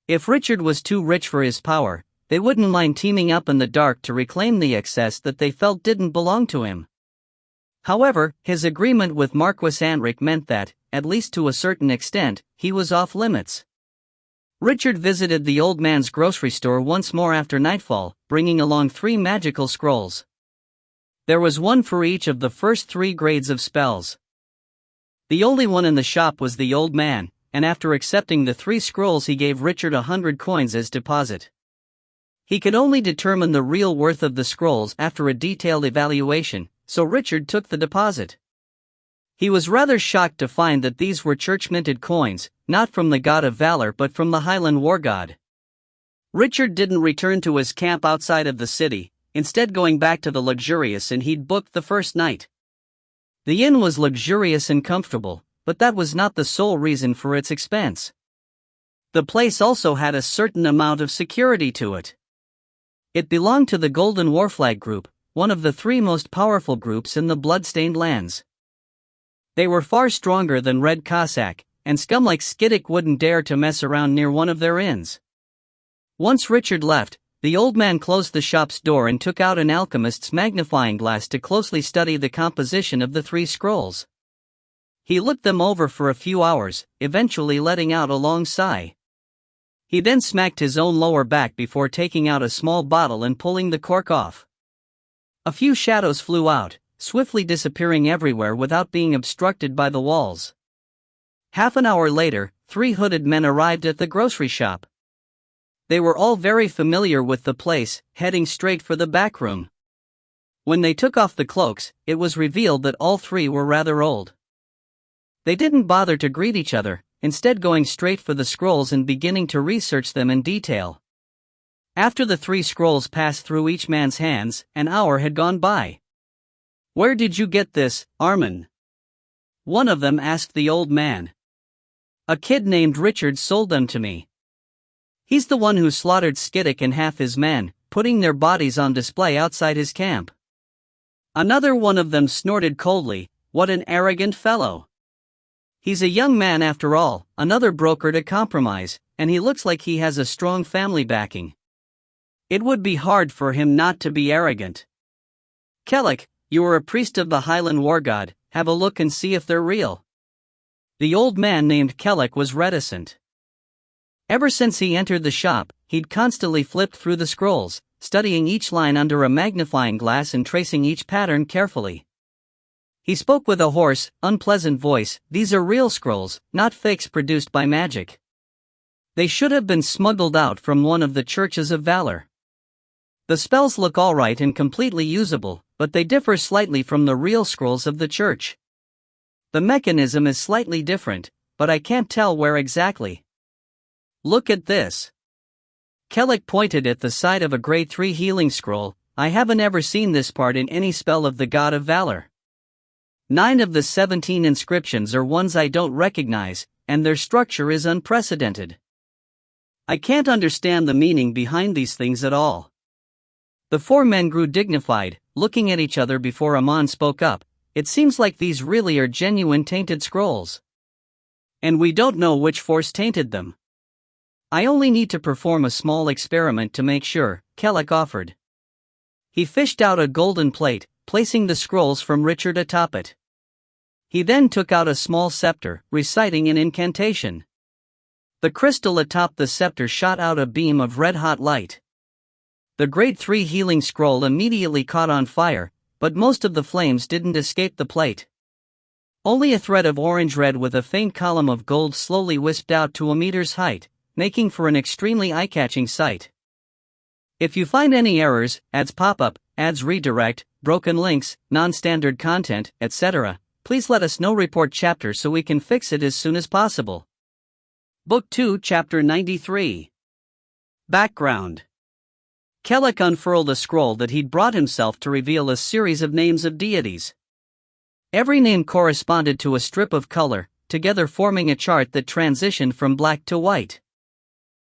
If Richard was too rich for his power, they wouldn't mind teaming up in the dark to reclaim the excess that they felt didn't belong to him. However, his agreement with Marquis Anric meant that, at least to a certain extent, he was off limits. Richard visited the old man's grocery store once more after nightfall, bringing along 3 magical scrolls. There was one for each of the first 3 grades of spells. The only one in the shop was the old man, and after accepting the 3 scrolls he gave Richard 100 coins as deposit. He could only determine the real worth of the scrolls after a detailed evaluation, so Richard took the deposit. He was rather shocked to find that these were church-minted coins, not from the god of valor but from the Highland war god. Richard didn't return to his camp outside of the city, instead going back to the luxurious inn he'd booked the first night. The inn was luxurious and comfortable, but that was not the sole reason for its expense. The place also had a certain amount of security to it. It belonged to the Golden Warflag Group, one of the 3 most powerful groups in the Bloodstained Lands. They were far stronger than Red Cossack, and scum like Skiddick wouldn't dare to mess around near one of their inns. Once Richard left, the old man closed the shop's door and took out an alchemist's magnifying glass to closely study the composition of the 3 scrolls. He looked them over for a few hours, eventually letting out a long sigh. He then smacked his own lower back before taking out a small bottle and pulling the cork off. A few shadows flew out, swiftly disappearing everywhere without being obstructed by the walls. Half an hour later, 3 hooded men arrived at the grocery shop. They were all very familiar with the place, heading straight for the back room. When they took off the cloaks, it was revealed that all 3 were rather old. They didn't bother to greet each other, instead going straight for the scrolls and beginning to research them in detail. After the 3 scrolls passed through each man's hands, an hour had gone by. "Where did you get this, Armin?" one of them asked the old man. "A kid named Richard sold them to me. He's the one who slaughtered Skiddick and half his men, putting their bodies on display outside his camp." Another one of them snorted coldly, "What an arrogant fellow. He's a young man after all," another brokered a compromise, "and he looks like he has a strong family backing. It would be hard for him not to be arrogant. Kellic, you are a priest of the Highland war god, have a look and see if they're real." The old man named Kellic was reticent. Ever since he entered the shop, he'd constantly flipped through the scrolls, studying each line under a magnifying glass and tracing each pattern carefully. He spoke with a hoarse, unpleasant voice, "These are real scrolls, not fakes produced by magic. They should have been smuggled out from one of the churches of valor. The spells look alright and completely usable, but they differ slightly from the real scrolls of the church. The mechanism is slightly different, but I can't tell where exactly. Look at this." Kellic pointed at the side of a grade 3 healing scroll. "I haven't ever seen this part in any spell of the god of valor. 9 of the 17 inscriptions are ones I don't recognize, and their structure is unprecedented. I can't understand the meaning behind these things at all." The 4 men grew dignified, looking at each other before Amon spoke up. "It seems like these really are genuine tainted scrolls. And we don't know which force tainted them. I only need to perform a small experiment to make sure, Kellic offered. He fished out a golden plate, placing the scrolls from Richard atop it. He then took out a small scepter, reciting an incantation. The crystal atop the scepter shot out a beam of red-hot light. The Grade 3 healing scroll immediately caught on fire, but most of the flames didn't escape the plate. Only a thread of orange-red with a faint column of gold slowly wisped out to a meter's height, making for an extremely eye-catching sight. If you find any errors, ads pop-up, ads redirect, broken links, non-standard content, etc., please let us know. Report chapter so we can fix it as soon as possible. Book 2, Chapter 93. Background. Kellic unfurled a scroll that he'd brought himself to reveal a series of names of deities. Every name corresponded to a strip of color, together forming a chart that transitioned from black to white.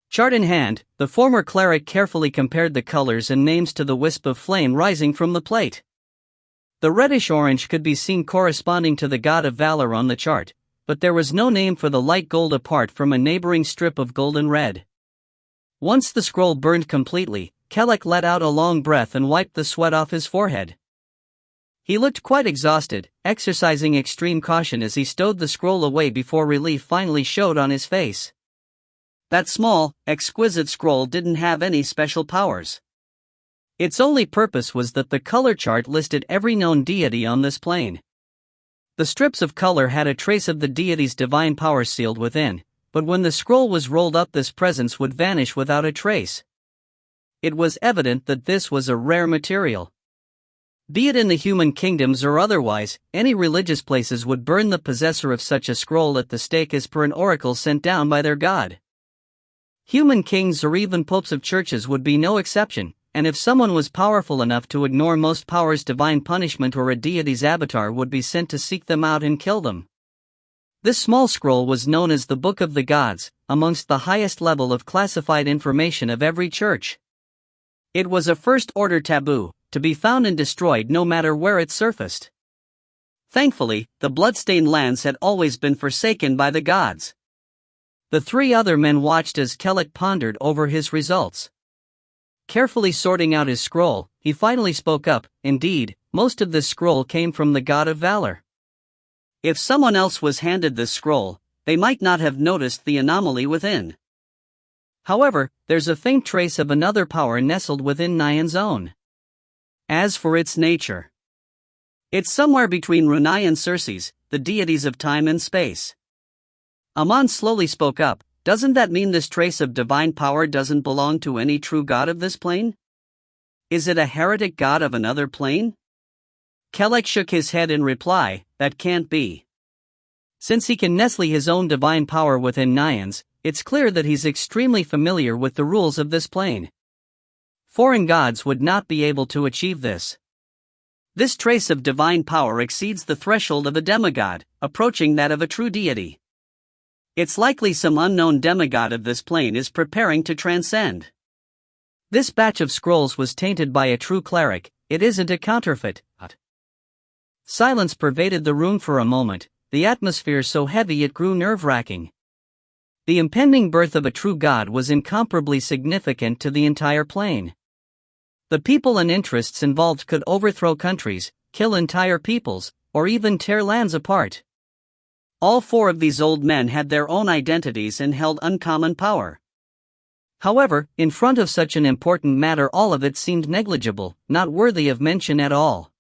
Chart in hand, the former cleric carefully compared the colors and names to the wisp of flame rising from the plate. The reddish-orange could be seen corresponding to the god of valor on the chart, but there was no name for the light gold apart from a neighboring strip of golden red. Once the scroll burned completely, Kellic let out a long breath and wiped the sweat off his forehead. He looked quite exhausted, exercising extreme caution as he stowed the scroll away before relief finally showed on his face. That small, exquisite scroll didn't have any special powers. Its only purpose was that the color chart listed every known deity on this plane. The strips of color had a trace of the deity's divine power sealed within, but when the scroll was rolled up, this presence would vanish without a trace. It was evident that this was a rare material. Be it in the human kingdoms or otherwise, any religious places would burn the possessor of such a scroll at the stake as per an oracle sent down by their god. Human kings or even popes of churches would be no exception, and if someone was powerful enough to ignore most powers, divine punishment or a deity's avatar would be sent to seek them out and kill them. This small scroll was known as the Book of the Gods, amongst the highest level of classified information of every church. It was a first-order taboo, to be found and destroyed no matter where it surfaced. Thankfully, the bloodstained lands had always been forsaken by the gods. The three other men watched as Kellic pondered over his results. Carefully sorting out his scroll, he finally spoke up. Indeed, most of this scroll came from the god of valor. If someone else was handed this scroll, they might not have noticed the anomaly within. However, there's a faint trace of another power nestled within Nyan's own. As for its nature, it's somewhere between Runai and Circes, the deities of time and space. Aman slowly spoke up. Doesn't that mean this trace of divine power doesn't belong to any true god of this plane? Is it a heretic god of another plane? Kellic shook his head in reply. That can't be. Since he can nestle his own divine power within Nyan's, it's clear that he's extremely familiar with the rules of this plane. Foreign gods would not be able to achieve this. This trace of divine power exceeds the threshold of a demigod, approaching that of a true deity. It's likely some unknown demigod of this plane is preparing to transcend. This batch of scrolls was tainted by a true cleric. It isn't a counterfeit. Silence pervaded the room for a moment, the atmosphere so heavy it grew nerve-wracking. The impending birth of a true god was incomparably significant to the entire plane. The people and interests involved could overthrow countries, kill entire peoples, or even tear lands apart. All four of these old men had their own identities and held uncommon power. However, in front of such an important matter, all of it seemed negligible, not worthy of mention at all.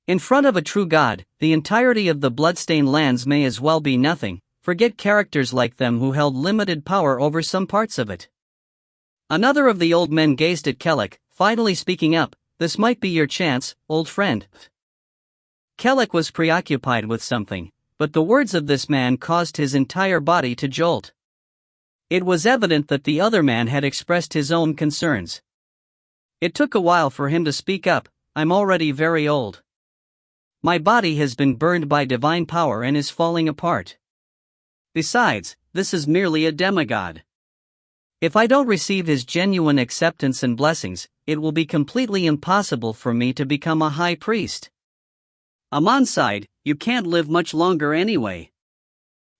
In front of a true god, the entirety of the bloodstained lands may as well be nothing. Forget characters like them who held limited power over some parts of it. Another of the old men gazed at Kellic, finally speaking up. This might be your chance, old friend. Kellic was preoccupied with something, but the words of this man caused his entire body to jolt. It was evident that the other man had expressed his own concerns. It took a while for him to speak up. I'm already very old. My body has been burned by divine power and is falling apart. Besides, this is merely a demigod. If I don't receive his genuine acceptance and blessings, it will be completely impossible for me to become a high priest. Aman sighed. You can't live much longer anyway.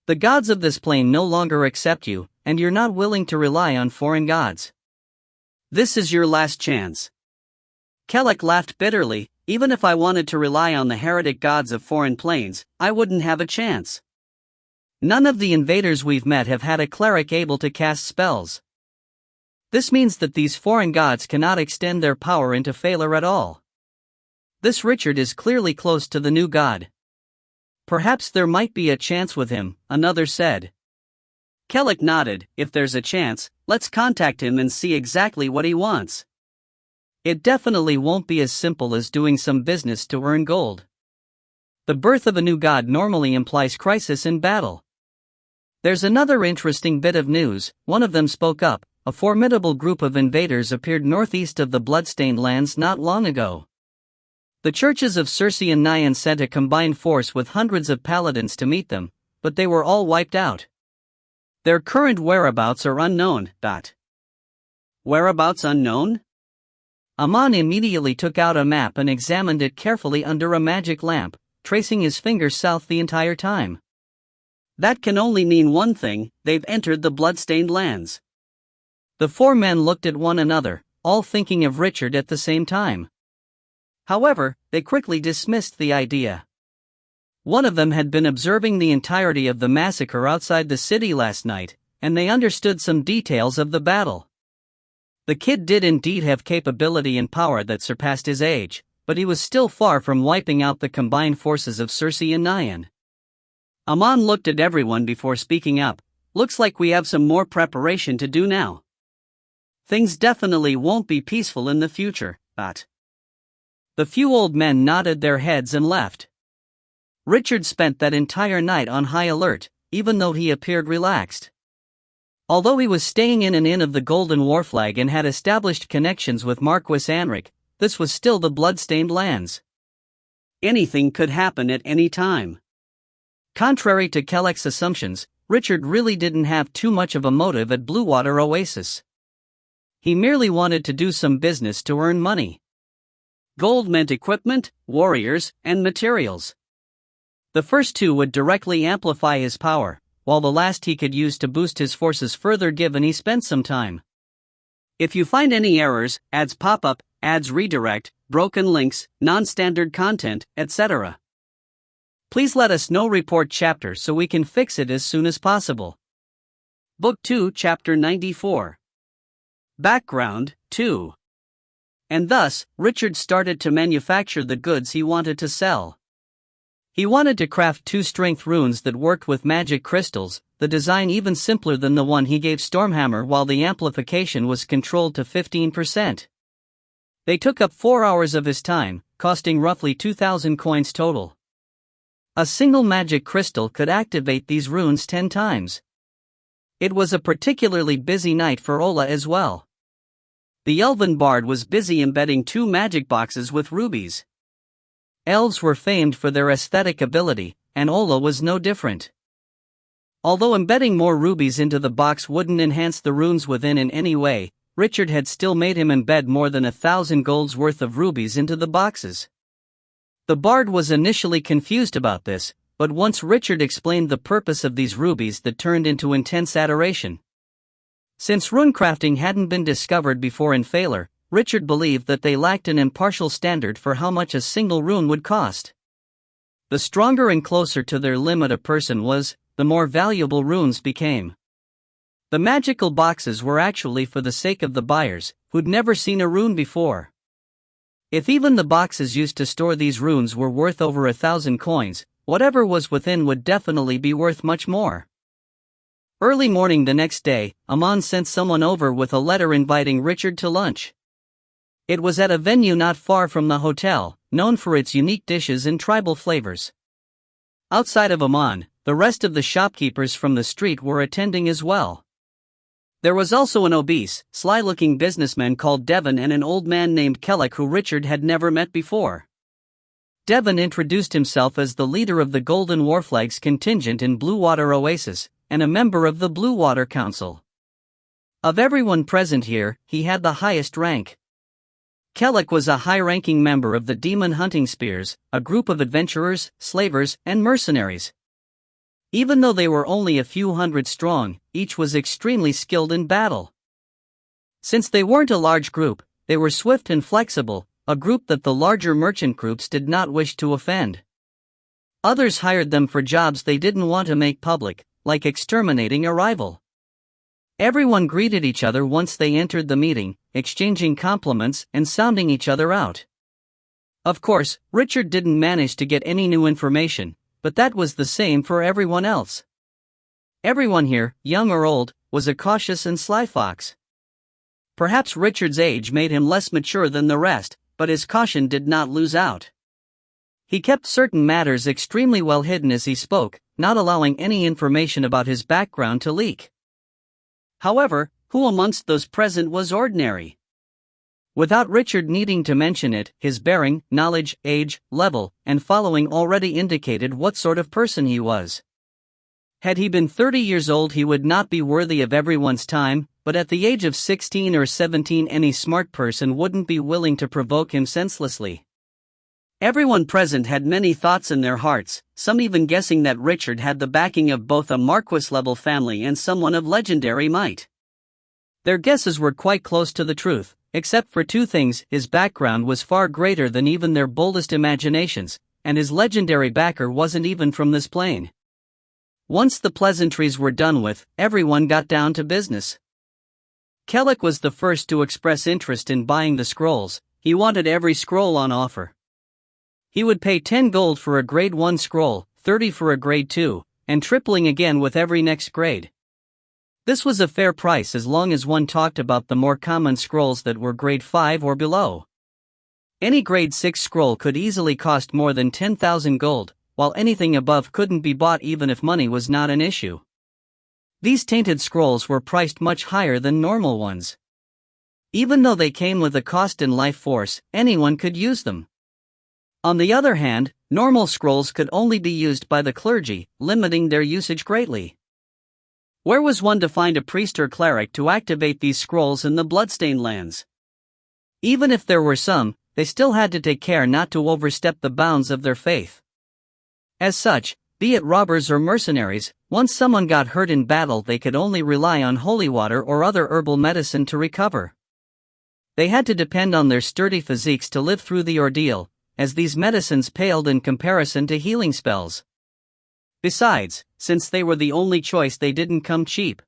The gods of this plane no longer accept you, and you're not willing to rely on foreign gods. This is your last chance. Kellic laughed bitterly. Even if I wanted to rely on the heretic gods of foreign plains, I wouldn't have a chance. None of the invaders we've met have had a cleric able to cast spells. This means that these foreign gods cannot extend their power into Failure at all. This Richard is clearly close to the new god. Perhaps there might be a chance with him, another said. Kellic nodded. If there's a chance, let's contact him and see exactly what he wants. It definitely won't be as simple as doing some business to earn gold. The birth of a new god normally implies crisis in battle. There's another interesting bit of news. One of them spoke up. A formidable group of invaders appeared northeast of the bloodstained lands not long ago. The churches of Circe and Naian sent a combined force with hundreds of paladins to meet them, but they were all wiped out. Their current whereabouts are unknown. Whereabouts unknown? Aman immediately took out a map and examined it carefully under a magic lamp, tracing his finger south the entire time. That can only mean one thing: they've entered the bloodstained lands. The four men looked at one another, all thinking of Richard at the same time. However, they quickly dismissed the idea. One of them had been observing the entirety of the massacre outside the city last night, and they understood some details of the battle. The kid did indeed have capability and power that surpassed his age, but he was still far from wiping out the combined forces of Circe and Naian. Aman looked at everyone before speaking up. Looks like we have some more preparation to do now. Things definitely won't be peaceful in the future, but... The few old men nodded their heads and left. Richard spent that entire night on high alert, even though he appeared relaxed. Although he was staying in an inn of the Golden Warflag and had established connections with Marquis Anric, this was still the bloodstained lands. Anything could happen at any time. Contrary to Kellic's assumptions, Richard really didn't have too much of a motive at Bluewater Oasis. He merely wanted to do some business to earn money. Gold meant equipment, warriors, and materials. The first two would directly amplify his power, while the last he could use to boost his forces further given he spent some time. If you find any errors, ads pop up, ads redirect, broken links, non-standard content, etc., please let us know. Report chapter so we can fix it as soon as possible. Book 2, Chapter 94. Background 2. And thus, Richard started to manufacture the goods he wanted to sell. He wanted to craft 2 strength runes that worked with magic crystals, the design even simpler than the one he gave Stormhammer, while the amplification was controlled to 15%. They took up 4 hours of his time, costing roughly 2,000 coins total. A single magic crystal could activate these runes 10 times. It was a particularly busy night for Ola as well. The elven bard was busy embedding 2 magic boxes with rubies. Elves were famed for their aesthetic ability, and Ola was no different. Although embedding more rubies into the box wouldn't enhance the runes within in any way, Richard had still made him embed more than 1,000 gold's worth of rubies into the boxes. The bard was initially confused about this, but once Richard explained the purpose of these rubies, that turned into intense adoration. Since runecrafting hadn't been discovered before in Failure, Richard believed that they lacked an impartial standard for how much a single rune would cost. The stronger and closer to their limit a person was, the more valuable runes became. The magical boxes were actually for the sake of the buyers, who'd never seen a rune before. If even the boxes used to store these runes were worth over 1,000 coins, whatever was within would definitely be worth much more. Early morning the next day, Aman sent someone over with a letter inviting Richard to lunch. It was at a venue not far from the hotel, known for its unique dishes and tribal flavors. Outside of Aman, the rest of the shopkeepers from the street were attending as well. There was also an obese, sly-looking businessman called Devon and an old man named Kellic who Richard had never met before. Devon introduced himself as the leader of the Golden Warflag's contingent in Bluewater Oasis, and a member of the Bluewater Council. Of everyone present here, he had the highest rank. Kellic was a high-ranking member of the Demon Hunting Spears, a group of adventurers, slavers, and mercenaries. Even though they were only a few hundred strong, each was extremely skilled in battle. Since they weren't a large group, they were swift and flexible, a group that the larger merchant groups did not wish to offend. Others hired them for jobs they didn't want to make public, like exterminating a rival. Everyone greeted each other once they entered the meeting, exchanging compliments and sounding each other out. Of course, Richard didn't manage to get any new information, but that was the same for everyone else. Everyone here, young or old, was a cautious and sly fox. Perhaps Richard's age made him less mature than the rest, but his caution did not lose out. He kept certain matters extremely well hidden as he spoke, not allowing any information about his background to leak. However, who amongst those present was ordinary? Without Richard needing to mention it, his bearing, knowledge, age, level, and following already indicated what sort of person he was. Had he been 30 years old, he would not be worthy of everyone's time, but at the age of 16 or 17 any smart person wouldn't be willing to provoke him senselessly. Everyone present had many thoughts in their hearts, some even guessing that Richard had the backing of both a Marquis-level family and someone of legendary might. Their guesses were quite close to the truth, except for two things: his background was far greater than even their boldest imaginations, and his legendary backer wasn't even from this plane. Once the pleasantries were done with, everyone got down to business. Kellic was the first to express interest in buying the scrolls. He wanted every scroll on offer. He would pay 10 gold for a grade 1 scroll, 30 for a grade 2, and tripling again with every next grade. This was a fair price as long as one talked about the more common scrolls that were grade 5 or below. Any grade 6 scroll could easily cost more than 10,000 gold, while anything above couldn't be bought even if money was not an issue. These tainted scrolls were priced much higher than normal ones. Even though they came with a cost in life force, anyone could use them. On the other hand, normal scrolls could only be used by the clergy, limiting their usage greatly. Where was one to find a priest or cleric to activate these scrolls in the bloodstained lands? Even if there were some, they still had to take care not to overstep the bounds of their faith. As such, be it robbers or mercenaries, once someone got hurt in battle they could only rely on holy water or other herbal medicine to recover. They had to depend on their sturdy physiques to live through the ordeal, as these medicines paled in comparison to healing spells. Besides, since they were the only choice, they didn't come cheap.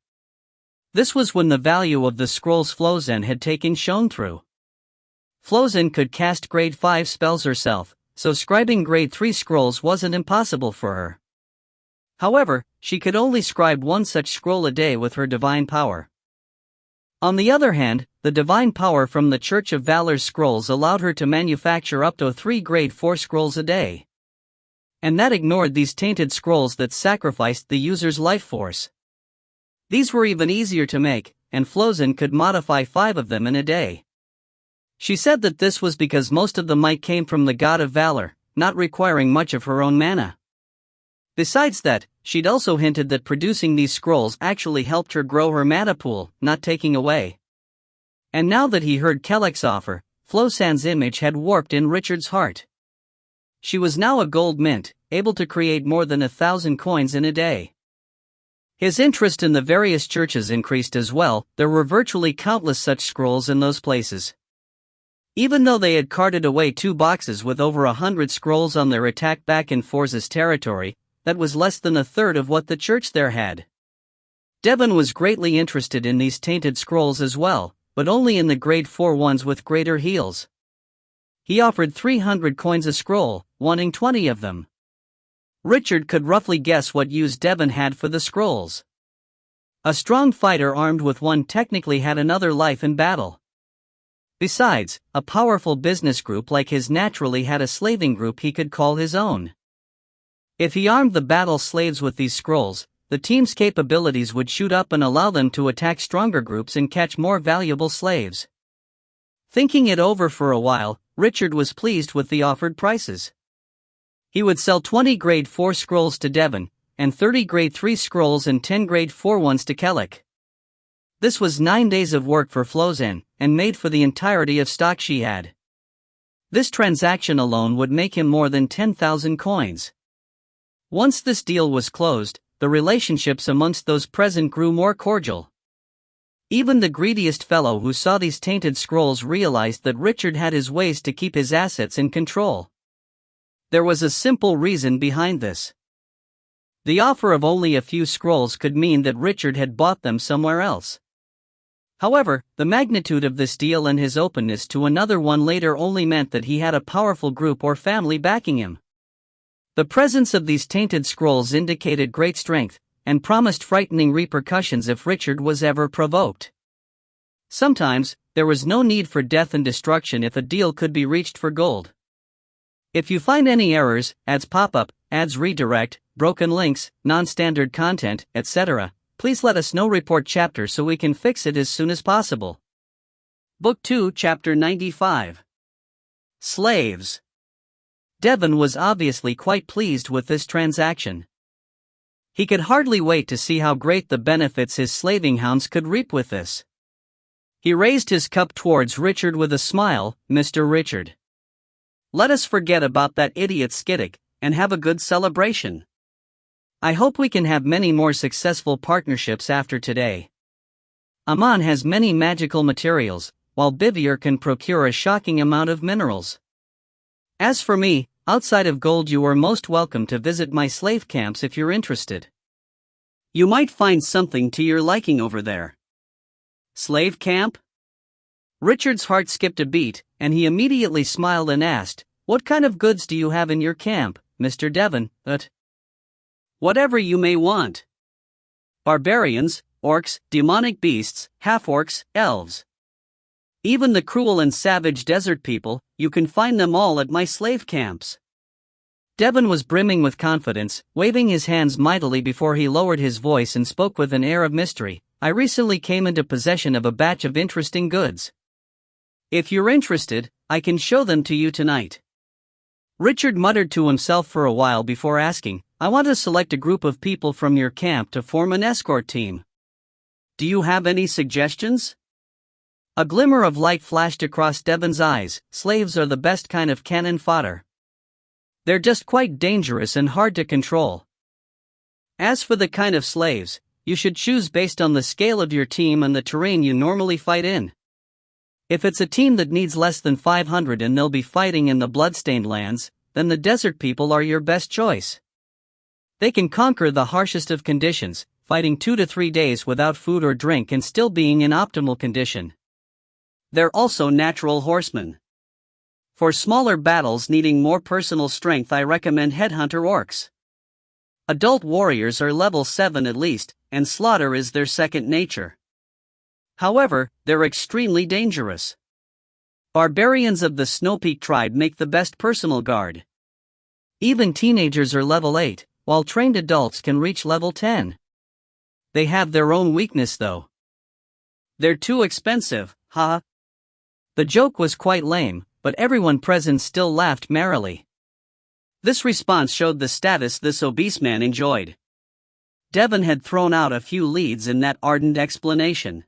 This was when the value of the scrolls Flozen had taken shone through. Flozen could cast grade 5 spells herself, so scribing grade 3 scrolls wasn't impossible for her. However, she could only scribe one such scroll a day with her divine power. On the other hand, the divine power from the Church of Valor's scrolls allowed her to manufacture up to 3 grade 4 scrolls a day. And that ignored these tainted scrolls that sacrificed the user's life force. These were even easier to make, and Flozen could modify 5 of them in a day. She said that this was because most of the might came from the god of valor, not requiring much of her own mana. Besides that, she'd also hinted that producing these scrolls actually helped her grow her mana pool, not taking away. And now that he heard Kellic's offer, Flosan's image had warped in Richard's heart. She was now a gold mint, able to create more than 1,000 coins in a day. His interest in the various churches increased as well. There were virtually countless such scrolls in those places. Even though they had carted away 2 boxes with over 100 scrolls on their attack back in Forza's territory, that was less than a third of what the church there had. Devon was greatly interested in these tainted scrolls as well, but only in the grade 4 ones with greater heals. He offered 300 coins a scroll, wanting 20 of them. Richard could roughly guess what use Devon had for the scrolls. A strong fighter armed with one technically had another life in battle. Besides, a powerful business group like his naturally had a slaving group he could call his own. If he armed the battle slaves with these scrolls, the team's capabilities would shoot up and allow them to attack stronger groups and catch more valuable slaves. Thinking it over for a while, Richard was pleased with the offered prices. He would sell 20 grade 4 scrolls to Devon, and 30 grade 3 scrolls and 10 grade 4 ones to Kellic. This was 9 days of work for Flozen, and made for the entirety of stock she had. This transaction alone would make him more than 10,000 coins. Once this deal was closed, the relationships amongst those present grew more cordial. Even the greediest fellow who saw these tainted scrolls realized that Richard had his ways to keep his assets in control. There was a simple reason behind this. The offer of only a few scrolls could mean that Richard had bought them somewhere else. However, the magnitude of this deal and his openness to another one later only meant that he had a powerful group or family backing him. The presence of these tainted scrolls indicated great strength, and promised frightening repercussions if Richard was ever provoked. Sometimes, there was no need for death and destruction if a deal could be reached for gold. If you find any errors, ads pop up, ads redirect, broken links, non-standard content, etc., please let us know. Report chapter so we can fix it as soon as possible. Book 2, Chapter 95. Slaves. Devon was obviously quite pleased with this transaction. He could hardly wait to see how great the benefits his slaving hounds could reap with this. He raised his cup towards Richard with a smile. Mr. Richard, let us forget about that idiot Skiddick, and have a good celebration. I hope we can have many more successful partnerships after today. Amon has many magical materials, while Bivier can procure a shocking amount of minerals. As for me, outside of gold, you are most welcome to visit my slave camps if you're interested. You might find something to your liking over there. Slave camp? Richard's heart skipped a beat, and he immediately smiled and asked, "What kind of goods do you have in your camp, Mr. Devon?" Whatever you may want. Barbarians, orcs, demonic beasts, half-orcs, elves. Even the cruel and savage desert people, you can find them all at my slave camps." Devon was brimming with confidence, waving his hands mightily before he lowered his voice and spoke with an air of mystery. "I recently came into possession of a batch of interesting goods. If you're interested, I can show them to you tonight." Richard muttered to himself for a while before asking, "I want to select a group of people from your camp to form an escort team. Do you have any suggestions?" A glimmer of light flashed across Devon's eyes. "Slaves are the best kind of cannon fodder. They're just quite dangerous and hard to control. As for the kind of slaves, you should choose based on the scale of your team and the terrain you normally fight in. If it's a team that needs less than 500 and they'll be fighting in the bloodstained lands, then the desert people are your best choice. They can conquer the harshest of conditions, fighting 2 to 3 days without food or drink and still being in optimal condition. They're also natural horsemen. For smaller battles needing more personal strength, I recommend headhunter orcs. Adult warriors are level 7 at least, and slaughter is their second nature. However, they're extremely dangerous. Barbarians of the Snowpeak tribe make the best personal guard. Even teenagers are level 8, while trained adults can reach level 10. They have their own weakness though. They're too expensive, haha. The joke was quite lame, but everyone present still laughed merrily. This response showed the status this obese man enjoyed. Devon had thrown out a few leads in that ardent explanation.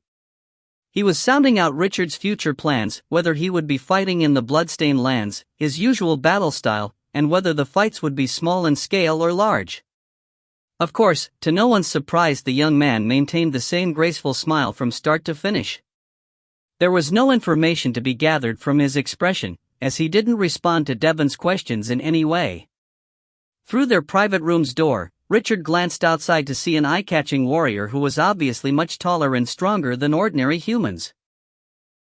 He was sounding out Richard's future plans, whether he would be fighting in the bloodstained lands, his usual battle style, and whether the fights would be small in scale or large. Of course, to no one's surprise, the young man maintained the same graceful smile from start to finish. There was no information to be gathered from his expression, as he didn't respond to Devon's questions in any way. Through their private room's door, Richard glanced outside to see an eye-catching warrior who was obviously much taller and stronger than ordinary humans.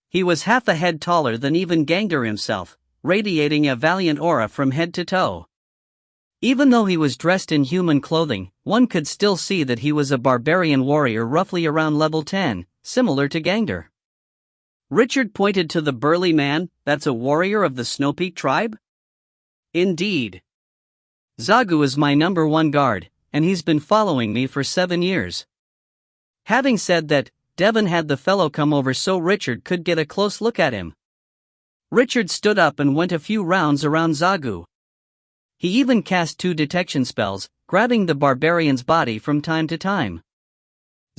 He was half a head taller than even Gangder himself, radiating a valiant aura from head to toe. Even though he was dressed in human clothing, one could still see that he was a barbarian warrior roughly around level 10, similar to Gangder. Richard pointed to the burly man. "That's a warrior of the Snowpeak tribe?" "Indeed. Zagu is my number 1 guard, and he's been following me for 7 years. Having said that, Devon had the fellow come over so Richard could get a close look at him. Richard stood up and went a few rounds around Zagu. He even cast 2 detection spells, grabbing the barbarian's body from time to time.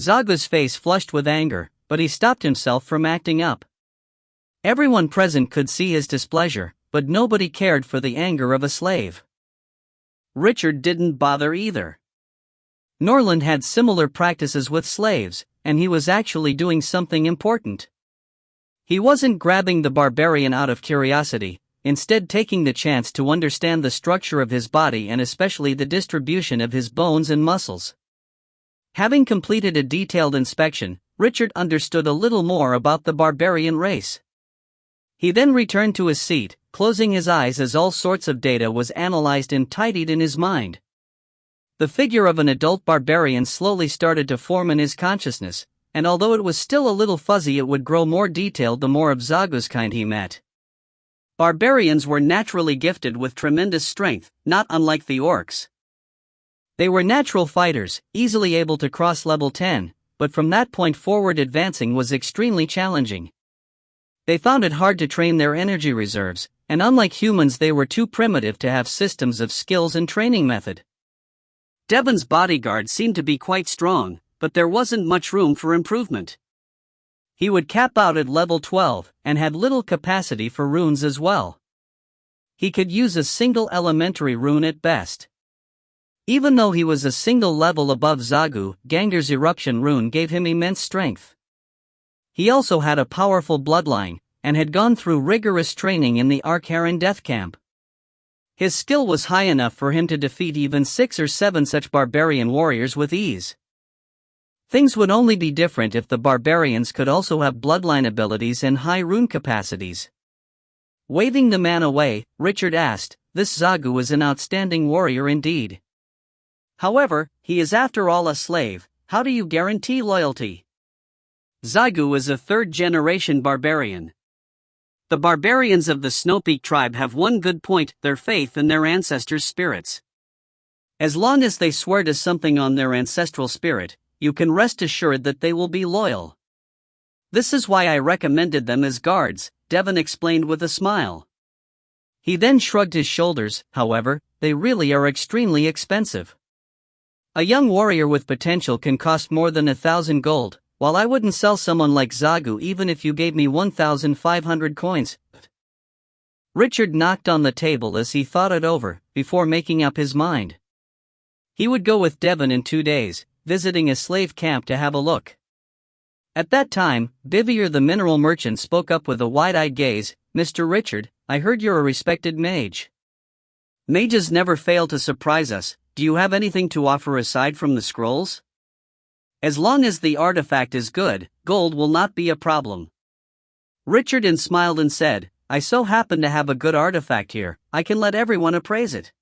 Zagu's face flushed with anger, but he stopped himself from acting up. Everyone present could see his displeasure, but nobody cared for the anger of a slave. Richard didn't bother either. Norland had similar practices with slaves, and he was actually doing something important. He wasn't grabbing the barbarian out of curiosity, instead taking the chance to understand the structure of his body and especially the distribution of his bones and muscles. Having completed a detailed inspection, Richard understood a little more about the barbarian race. He then returned to his seat, closing his eyes as all sorts of data was analyzed and tidied in his mind. The figure of an adult barbarian slowly started to form in his consciousness, and although it was still a little fuzzy, it would grow more detailed the more of Zagu's kind he met. Barbarians were naturally gifted with tremendous strength, not unlike the orcs. They were natural fighters, easily able to cross level 10, but from that point forward advancing was extremely challenging. They found it hard to train their energy reserves, and unlike humans they were too primitive to have systems of skills and training method. Devon's bodyguard seemed to be quite strong, but there wasn't much room for improvement. He would cap out at level 12, and had little capacity for runes as well. He could use a single elementary rune at best. Even though he was a single level above Zagu, Ganger's eruption rune gave him immense strength. He also had a powerful bloodline, and had gone through rigorous training in the Arkharan death camp. His skill was high enough for him to defeat even 6 or 7 such barbarian warriors with ease. Things would only be different if the barbarians could also have bloodline abilities and high rune capacities. Waving the man away, Richard asked, "This Zagu is an outstanding warrior indeed. However, he is after all a slave. How do you guarantee loyalty?" Zagu is a 3rd-generation barbarian. The barbarians of the Snowpeak tribe have one good point: their faith in their ancestors' spirits. As long as they swear to something on their ancestral spirit, you can rest assured that they will be loyal. This is why I recommended them as guards, Devon explained with a smile. He then shrugged his shoulders. However, they really are extremely expensive. A young warrior with potential can cost more than 1,000 gold. While I wouldn't sell someone like Zagu even if you gave me 1,500 coins. Richard knocked on the table as he thought it over, before making up his mind. He would go with Devon in 2 days, visiting a slave camp to have a look. At that time, Bivier the mineral merchant spoke up with a wide-eyed gaze. "Mr. Richard, I heard you're a respected mage. Mages never fail to surprise us. Do you have anything to offer aside from the scrolls? As long as the artifact is good, gold will not be a problem." Richard smiled and said, "I so happen to have a good artifact here. I can let everyone appraise it.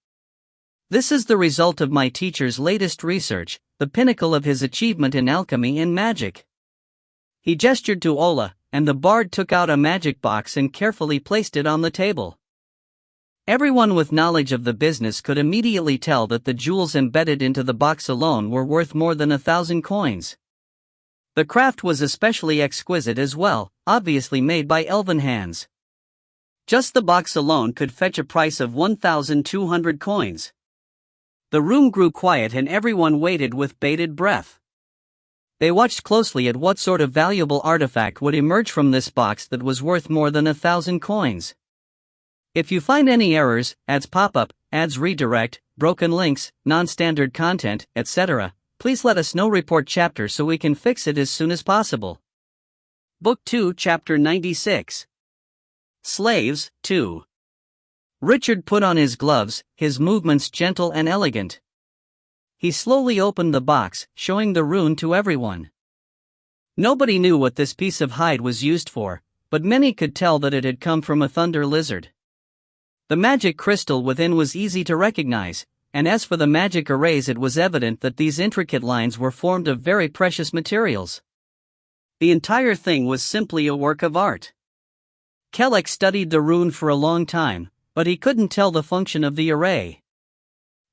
This is the result of my teacher's latest research, the pinnacle of his achievement in alchemy and magic." He gestured to Ola, and the bard took out a magic box and carefully placed it on the table. Everyone with knowledge of the business could immediately tell that the jewels embedded into the box alone were worth more than 1,000 coins. The craft was especially exquisite as well, obviously made by elven hands. Just the box alone could fetch a price of 1,200 coins. The room grew quiet and everyone waited with bated breath. They watched closely at what sort of valuable artifact would emerge from this box that was worth more than 1,000 coins. If you find any errors, ads pop up, ads redirect, broken links, non-standard content, etc., please let us know. Report chapter so we can fix it as soon as possible. Book 2, Chapter 96. Slaves, 2. Richard put on his gloves, his movements gentle and elegant. He slowly opened the box, showing the rune to everyone. Nobody knew what this piece of hide was used for, but many could tell that it had come from a thunder lizard. The magic crystal within was easy to recognize, and as for the magic arrays, it was evident that these intricate lines were formed of very precious materials. The entire thing was simply a work of art. Kelleck studied the rune for a long time, but he couldn't tell the function of the array.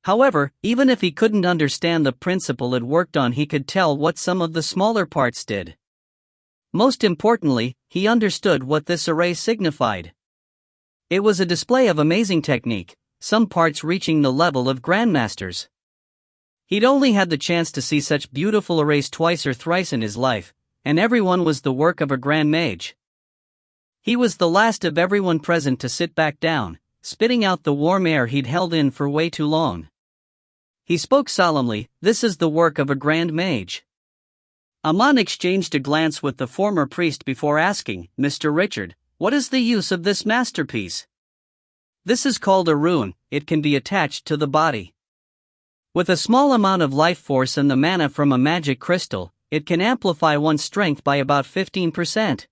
However, even if he couldn't understand the principle it worked on, he could tell what some of the smaller parts did. Most importantly, he understood what this array signified. It was a display of amazing technique, some parts reaching the level of grandmasters. He'd only had the chance to see such beautiful arrays twice or thrice in his life, and everyone was the work of a grand mage. He was the last of everyone present to sit back down, spitting out the warm air he'd held in for way too long. He spoke solemnly, "This is the work of a grand mage." Aman exchanged a glance with the former priest before asking, "Mr. Richard, what is the use of this masterpiece?" "This is called a rune. It can be attached to the body. With a small amount of life force and the mana from a magic crystal, it can amplify one's strength by about 15%.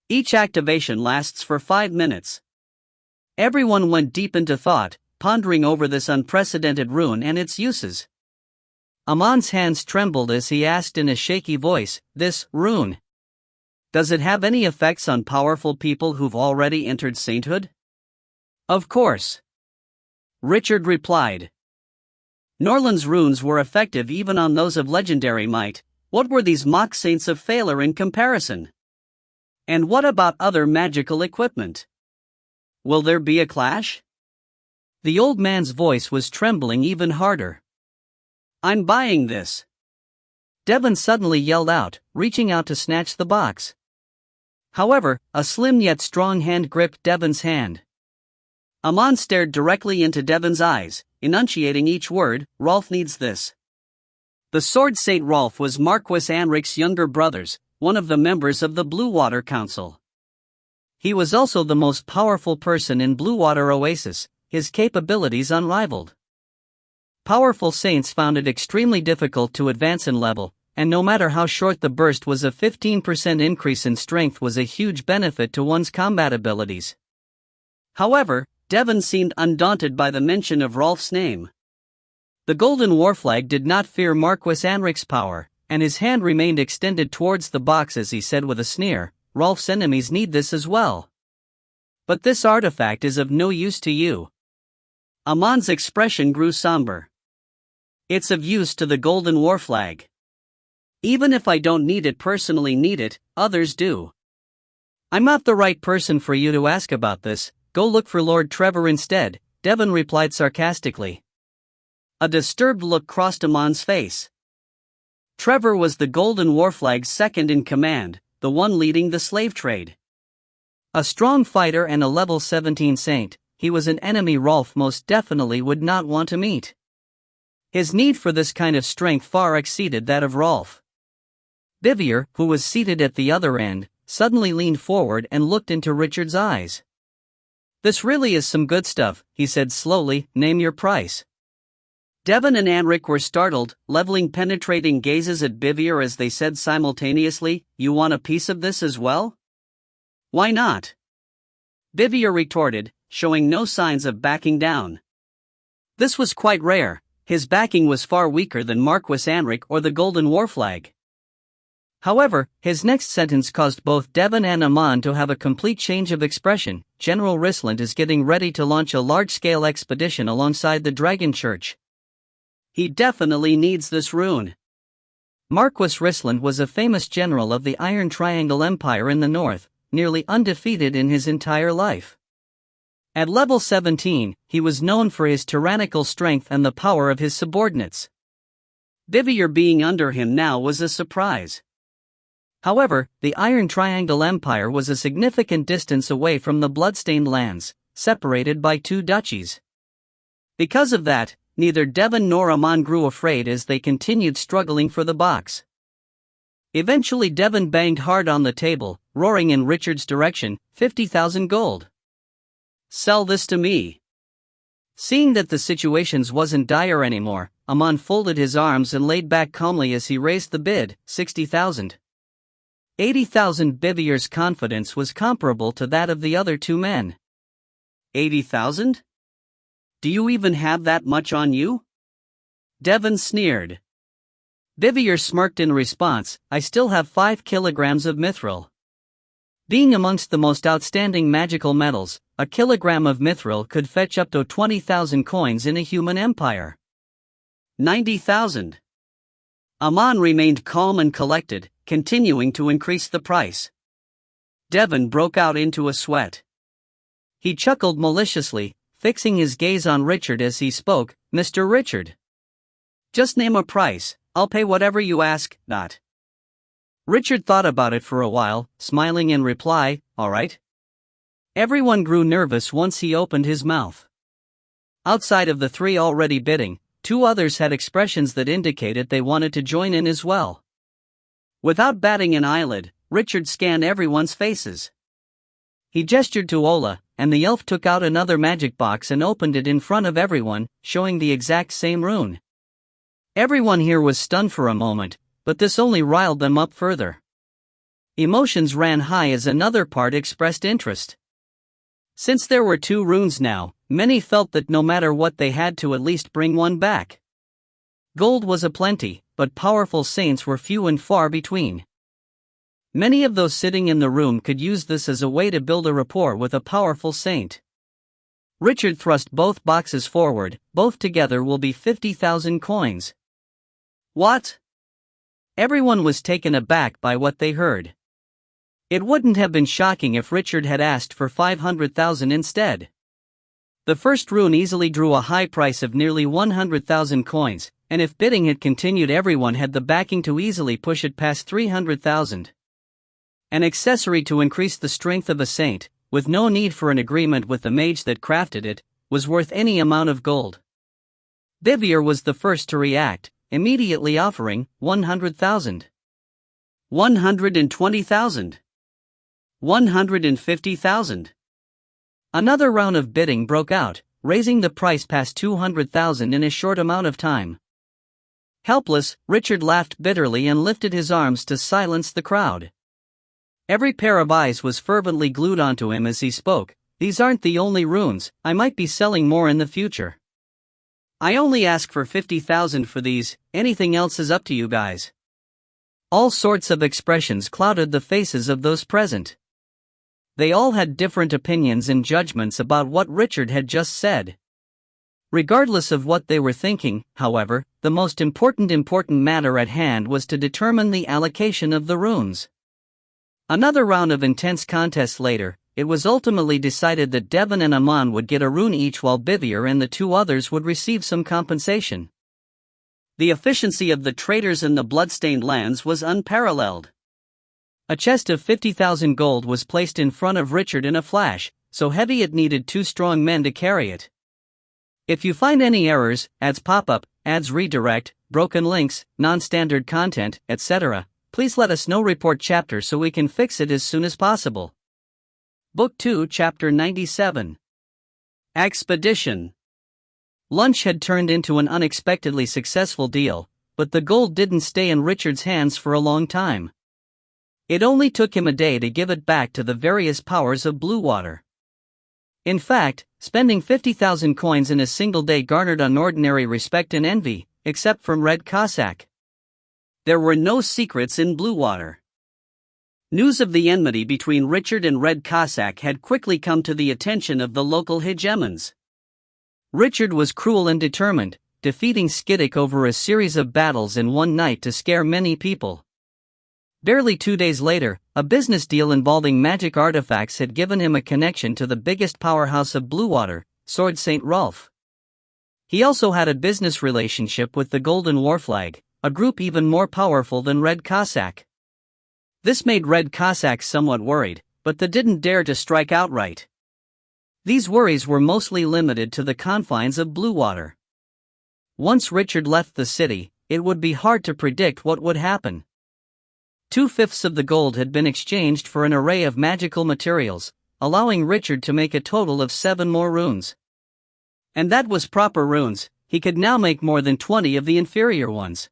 Each activation lasts for 5 minutes. Everyone went deep into thought, pondering over this unprecedented rune and its uses. Aman's hands trembled as he asked in a shaky voice, "This rune, does it have any effects on powerful people who've already entered sainthood?" "Of course," Richard replied. "Norland's runes were effective even on those of legendary might. What were these mock saints of failure in comparison? And what about other magical equipment? Will there be a clash?" The old man's voice was trembling even harder. "I'm buying this," Devon suddenly yelled out, reaching out to snatch the box. However, a slim yet strong hand gripped Devon's hand. Aman stared directly into Devon's eyes, enunciating each word, "Rolf needs this." The Sword Saint Rolf was Marquis Anric's younger brother, one of the members of the Blue Water Council. He was also the most powerful person in Blue Water Oasis, his capabilities unrivaled. Powerful saints found it extremely difficult to advance in level, and no matter how short the burst was, a 15% increase in strength was a huge benefit to one's combat abilities. However, Devon seemed undaunted by the mention of Rolf's name. The Golden Warflag did not fear Marquis Anric's power, and his hand remained extended towards the box as he said with a sneer, "Rolf's enemies need this as well. But this artifact is of no use to you." Aman's expression grew somber. "It's of use to the Golden Warflag. Even if I don't personally need it, others do." "I'm not the right person for you to ask about this. Go look for Lord Trevor instead," Devon replied sarcastically. A disturbed look crossed Aman's face. Trevor was the Golden Warflag's second in command, the one leading the slave trade. A strong fighter and a level 17 saint, he was an enemy Rolf most definitely would not want to meet. His need for this kind of strength far exceeded that of Rolf. Vivier, who was seated at the other end, suddenly leaned forward and looked into Richard's eyes. "This really is some good stuff," he said slowly, "Name your price." Devon and Anric were startled, leveling penetrating gazes at Vivier as they said simultaneously, "You want a piece of this as well?" "Why not?" Vivier retorted, showing no signs of backing down. This was quite rare. His backing was far weaker than Marquis Anric or the Golden Warflag. However, his next sentence caused both Devon and Aman to have a complete change of expression. "General Risland is getting ready to launch a large-scale expedition alongside the Dragon Church. He definitely needs this rune." Marquis Risland was a famous general of the Iron Triangle Empire in the north, nearly undefeated in his entire life. At level 17, he was known for his tyrannical strength and the power of his subordinates. Vivier being under him now was a surprise. However, the Iron Triangle Empire was a significant distance away from the Bloodstained Lands, separated by 2 duchies. Because of that, neither Devon nor Aman grew afraid as they continued struggling for the box. Eventually Devon banged hard on the table, roaring in Richard's direction, 50,000 gold. "Sell this to me." Seeing that the situation wasn't dire anymore, Aman folded his arms and laid back calmly as he raised the bid, 60,000. 80,000. Vivier's confidence was comparable to that of the other 2 men. 80,000? Do you even have that much on you? Devon sneered. Vivier smirked in response, "I still have 5 kilograms of mithril." Being amongst the most outstanding magical metals, a kilogram of mithril could fetch up to 20,000 coins in a human empire. 90,000. Aman remained calm and collected, continuing to increase the price. Devon broke out into a sweat. He chuckled maliciously, fixing his gaze on Richard as he spoke, "Mr. Richard. Just name a price, I'll pay whatever you ask, not." Richard thought about it for a while, smiling in reply, "All right." Everyone grew nervous once he opened his mouth. Outside of the 3 already bidding, 2 others had expressions that indicated they wanted to join in as well. Without batting an eyelid, Richard scanned everyone's faces. He gestured to Ola, and the elf took out another magic box and opened it in front of everyone, showing the exact same rune. Everyone here was stunned for a moment, but this only riled them up further. Emotions ran high as another part expressed interest. Since there were 2 runes now, many felt that no matter what they had to at least bring one back. Gold was aplenty, but powerful saints were few and far between. Many of those sitting in the room could use this as a way to build a rapport with a powerful saint. Richard thrust both boxes forward. Both together will be 50,000 coins. What? Everyone was taken aback by what they heard. It wouldn't have been shocking if Richard had asked for 500,000 instead. The first rune easily drew a high price of nearly 100,000 coins, and if bidding had continued, everyone had the backing to easily push it past 300,000. An accessory to increase the strength of a saint, with no need for an agreement with the mage that crafted it, was worth any amount of gold. Vivier was the first to react, immediately offering 100,000. 120,000. 150,000. Another round of bidding broke out, raising the price past 200,000 in a short amount of time. Helpless, Richard laughed bitterly and lifted his arms to silence the crowd. Every pair of eyes was fervently glued onto him as he spoke. These aren't the only runes, I might be selling more in the future. I only ask for 50,000 for these, anything else is up to you guys. All sorts of expressions clouded the faces of those present. They all had different opinions and judgments about what Richard had just said. Regardless of what they were thinking, however, the most important matter at hand was to determine the allocation of the runes. Another round of intense contests later, it was ultimately decided that Devon and Amon would get a rune each while Bivier and the 2 others would receive some compensation. The efficiency of the traders in the bloodstained lands was unparalleled. A chest of 50,000 gold was placed in front of Richard in a flash, so heavy it needed 2 strong men to carry it. If you find any errors, ads pop up, ads redirect, broken links, non-standard content, etc., please let us know. Report chapter so we can fix it as soon as possible. Book 2, Chapter 97. Expedition. Lunch had turned into an unexpectedly successful deal, but the gold didn't stay in Richard's hands for a long time. It only took him a day to give it back to the various powers of Bluewater. In fact, spending 50,000 coins in a single day garnered unordinary respect and envy, except from Red Cossack. There were no secrets in Bluewater. News of the enmity between Richard and Red Cossack had quickly come to the attention of the local hegemons. Richard was cruel and determined, defeating Skiddick over a series of battles in one night to scare many people. Barely 2 days later, a business deal involving magic artifacts had given him a connection to the biggest powerhouse of Bluewater, Sword St. Rolf. He also had a business relationship with the Golden Warflag, a group even more powerful than Red Cossack. This made Red Cossack somewhat worried, but they didn't dare to strike outright. These worries were mostly limited to the confines of Bluewater. Once Richard left the city, it would be hard to predict what would happen. 2/5 of the gold had been exchanged for an array of magical materials, allowing Richard to make a total of 7 more runes. And that was proper runes. He could now make more than 20 of the inferior ones.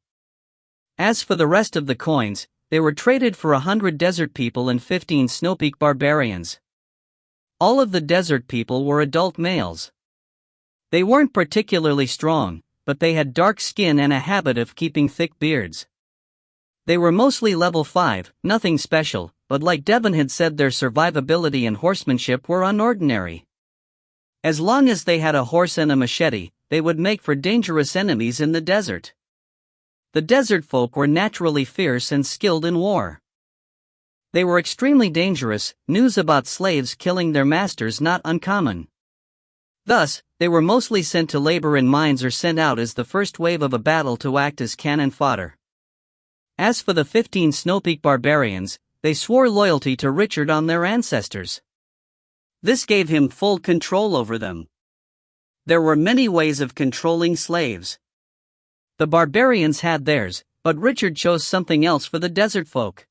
As for the rest of the coins, they were traded for 100 desert people and 15 snowpeak barbarians. All of the desert people were adult males. They weren't particularly strong, but they had dark skin and a habit of keeping thick beards. They were mostly level 5, nothing special, but like Devon had said, their survivability and horsemanship were unordinary. As long as they had a horse and a machete, they would make for dangerous enemies in the desert. The desert folk were naturally fierce and skilled in war. They were extremely dangerous, news about slaves killing their masters not uncommon. Thus, they were mostly sent to labor in mines or sent out as the first wave of a battle to act as cannon fodder. As for the 15 snowpeak barbarians, they swore loyalty to Richard on their ancestors. This gave him full control over them. There were many ways of controlling slaves. The barbarians had theirs, but Richard chose something else for the desert folk.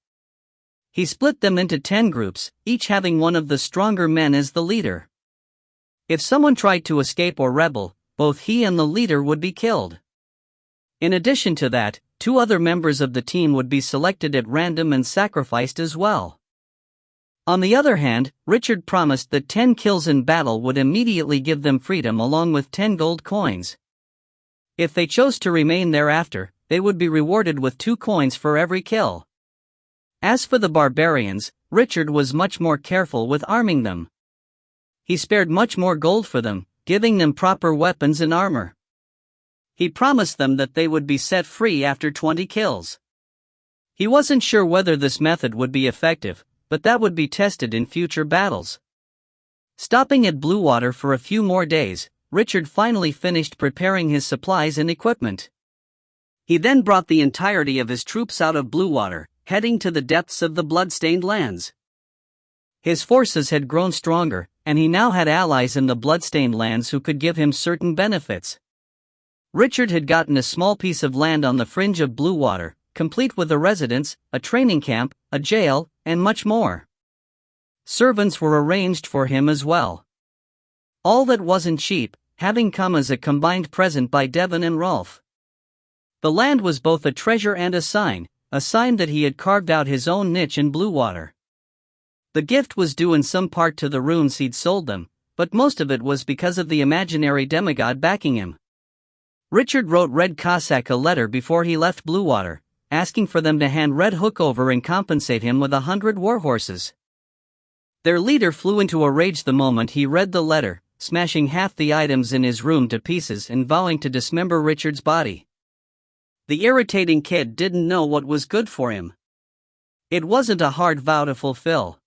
He split them into 10 groups, each having one of the stronger men as the leader. If someone tried to escape or rebel, both he and the leader would be killed. In addition to that, 2 other members of the team would be selected at random and sacrificed as well. On the other hand, Richard promised that 10 kills in battle would immediately give them freedom along with 10 gold coins. If they chose to remain thereafter, they would be rewarded with 2 coins for every kill. As for the barbarians, Richard was much more careful with arming them. He spared much more gold for them, giving them proper weapons and armor. He promised them that they would be set free after 20 kills. He wasn't sure whether this method would be effective, but that would be tested in future battles. Stopping at Bluewater for a few more days, Richard finally finished preparing his supplies and equipment. He then brought the entirety of his troops out of Bluewater, heading to the depths of the blood-stained lands. His forces had grown stronger, and he now had allies in the blood-stained lands who could give him certain benefits. Richard had gotten a small piece of land on the fringe of Bluewater, complete with a residence, a training camp, a jail, and much more. Servants were arranged for him as well. All that wasn't cheap, having come as a combined present by Devon and Rolf. The land was both a treasure and a sign that he had carved out his own niche in Bluewater. The gift was due in some part to the runes he'd sold them, but most of it was because of the imaginary demigod backing him. Richard wrote Red Cossack a letter before he left Bluewater, asking for them to hand Red Hook over and compensate him with 100 warhorses. Their leader flew into a rage the moment he read the letter, smashing half the items in his room to pieces and vowing to dismember Richard's body. The irritating kid didn't know what was good for him. It wasn't a hard vow to fulfill.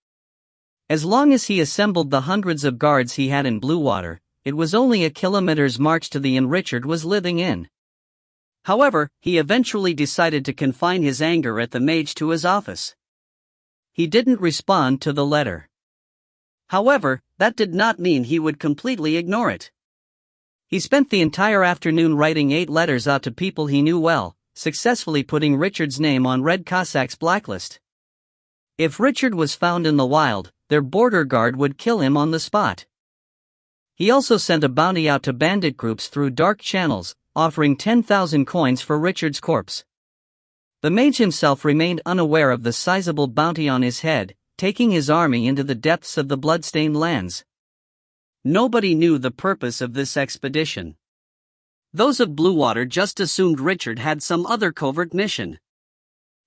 As long as he assembled the hundreds of guards he had in Bluewater, it was only a kilometer's march to the inn Richard was living in. However, he eventually decided to confine his anger at the mage to his office. He didn't respond to the letter. However, that did not mean he would completely ignore it. He spent the entire afternoon writing 8 letters out to people he knew well, successfully putting Richard's name on Red Cossack's blacklist. If Richard was found in the wild, their border guard would kill him on the spot. He also sent a bounty out to bandit groups through dark channels, offering 10,000 coins for Richard's corpse. The mage himself remained unaware of the sizable bounty on his head, taking his army into the depths of the blood-stained lands. Nobody knew the purpose of this expedition. Those of Bluewater just assumed Richard had some other covert mission.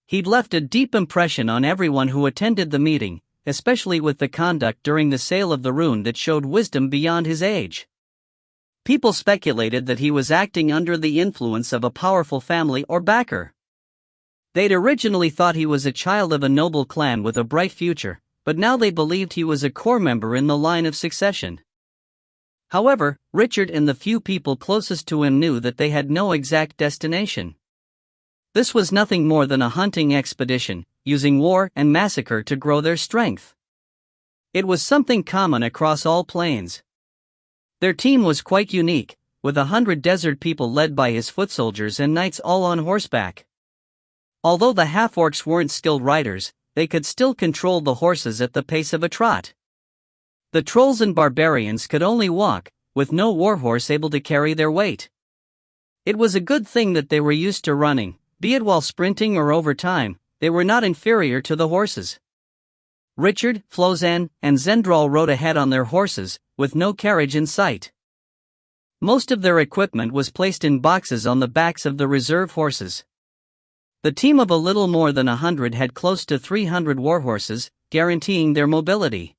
He'd left a deep impression on everyone who attended the meeting, especially with the conduct during the sale of the rune that showed wisdom beyond his age. People speculated that he was acting under the influence of a powerful family or backer. They'd originally thought he was a child of a noble clan with a bright future, but now they believed he was a core member in the line of succession. However, Richard and the few people closest to him knew that they had no exact destination. This was nothing more than a hunting expedition, using war and massacre to grow their strength. It was something common across all plains. Their team was quite unique, with 100 desert people led by his foot soldiers and knights all on horseback. Although the half-orcs weren't skilled riders, they could still control the horses at the pace of a trot. The trolls and barbarians could only walk, with no warhorse able to carry their weight. It was a good thing that they were used to running, be it while sprinting or over time. They were not inferior to the horses. Richard, Flozan, and Zendral rode ahead on their horses, with no carriage in sight. Most of their equipment was placed in boxes on the backs of the reserve horses. The team of a little more than 100 had close to 300 warhorses, guaranteeing their mobility.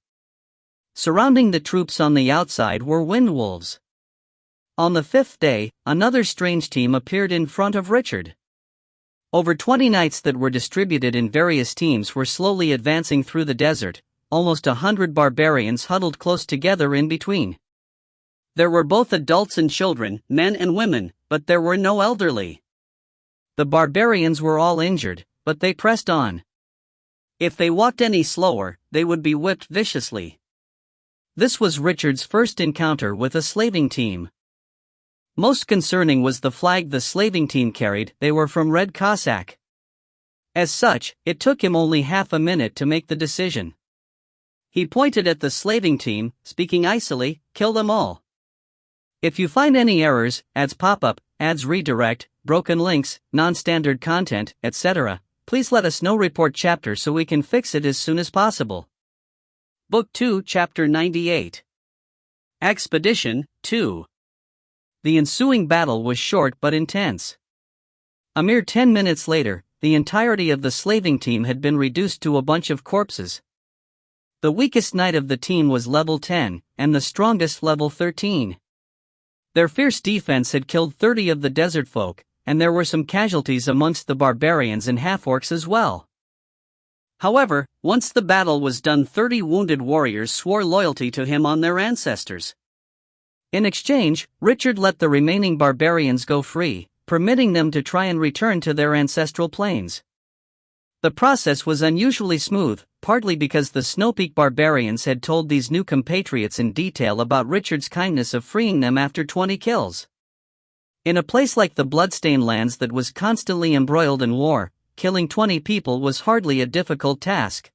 Surrounding the troops on the outside were wind wolves. On the 5th day, another strange team appeared in front of Richard. Over 20 knights that were distributed in various teams were slowly advancing through the desert, almost 100 barbarians huddled close together in between. There were both adults and children, men and women, but there were no elderly. The barbarians were all injured, but they pressed on. If they walked any slower, they would be whipped viciously. This was Richard's first encounter with a slaving team. Most concerning was the flag the slaving team carried. They were from Red Cossack. As such, it took him only half a minute to make the decision. He pointed at the slaving team, speaking icily, "Kill them all. If you find any errors, ads pop up, ads redirect, broken links, non-standard content, etc., please let us know. Report chapter so we can fix it as soon as possible." Book 2, Chapter 98. Expedition 2. The ensuing battle was short but intense. A mere 10 minutes later, the entirety of the slaving team had been reduced to a bunch of corpses. The weakest knight of the team was level 10, and the strongest level 13. Their fierce defense had killed 30 of the desert folk, and there were some casualties amongst the barbarians and half-orcs as well. However, once the battle was done, 30 wounded warriors swore loyalty to him on their ancestors. In exchange, Richard let the remaining barbarians go free, permitting them to try and return to their ancestral planes. The process was unusually smooth, partly because the Snowpeak barbarians had told these new compatriots in detail about Richard's kindness of freeing them after 20 kills. In a place like the Bloodstained Lands that was constantly embroiled in war, killing 20 people was hardly a difficult task.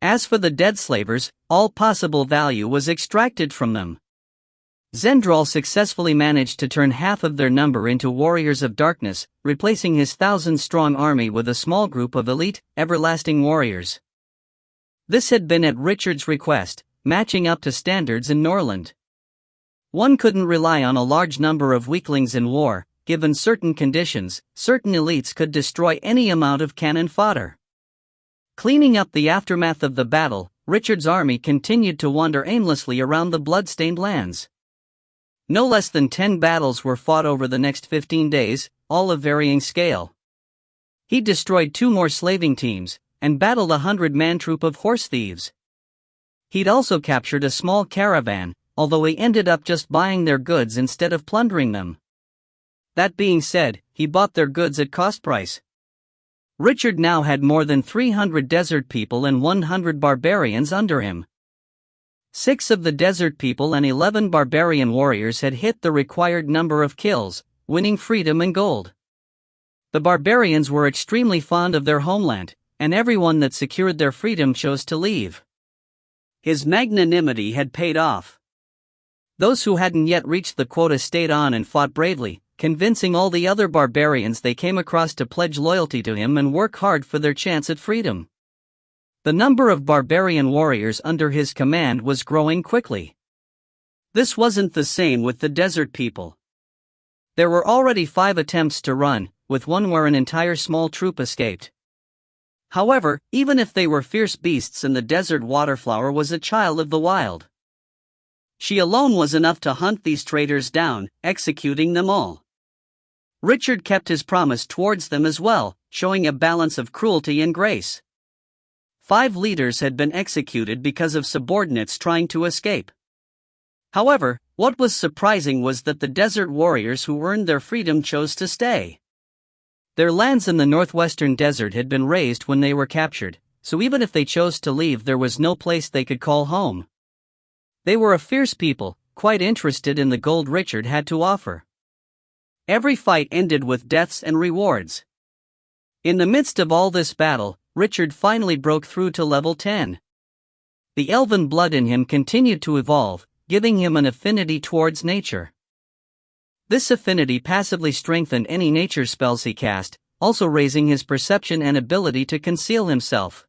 As for the dead slavers, all possible value was extracted from them. Zendral successfully managed to turn half of their number into warriors of darkness, replacing his 1,000-strong army with a small group of elite, everlasting warriors. This had been at Richard's request, matching up to standards in Norland. One couldn't rely on a large number of weaklings in war. Given certain conditions, certain elites could destroy any amount of cannon fodder. Cleaning up the aftermath of the battle, Richard's army continued to wander aimlessly around the Bloodstained Lands. No less than 10 battles were fought over the next 15 days, all of varying scale. He destroyed 2 more slaving teams, and battled a 100-man troop of horse thieves. He'd also captured a small caravan, although he ended up just buying their goods instead of plundering them. That being said, he bought their goods at cost price. Richard now had more than 300 desert people and 100 barbarians under him. 6 of the desert people and 11 barbarian warriors had hit the required number of kills, winning freedom and gold. The barbarians were extremely fond of their homeland, and everyone that secured their freedom chose to leave. His magnanimity had paid off. Those who hadn't yet reached the quota stayed on and fought bravely, convincing all the other barbarians they came across to pledge loyalty to him and work hard for their chance at freedom. The number of barbarian warriors under his command was growing quickly. This wasn't the same with the desert people. There were already 5 attempts to run, with one where an entire small troop escaped. However, even if they were fierce beasts and the desert waterflower was a child of the wild, she alone was enough to hunt these traitors down, executing them all. Richard kept his promise towards them as well, showing a balance of cruelty and grace. 5 leaders had been executed because of subordinates trying to escape. However, what was surprising was that the desert warriors who earned their freedom chose to stay. Their lands in the northwestern desert had been razed when they were captured, so even if they chose to leave, there was no place they could call home. They were a fierce people, quite interested in the gold Richard had to offer. Every fight ended with deaths and rewards. In the midst of all this battle, Richard finally broke through to level 10. The elven blood in him continued to evolve, giving him an affinity towards nature. This affinity passively strengthened any nature spells he cast, also raising his perception and ability to conceal himself.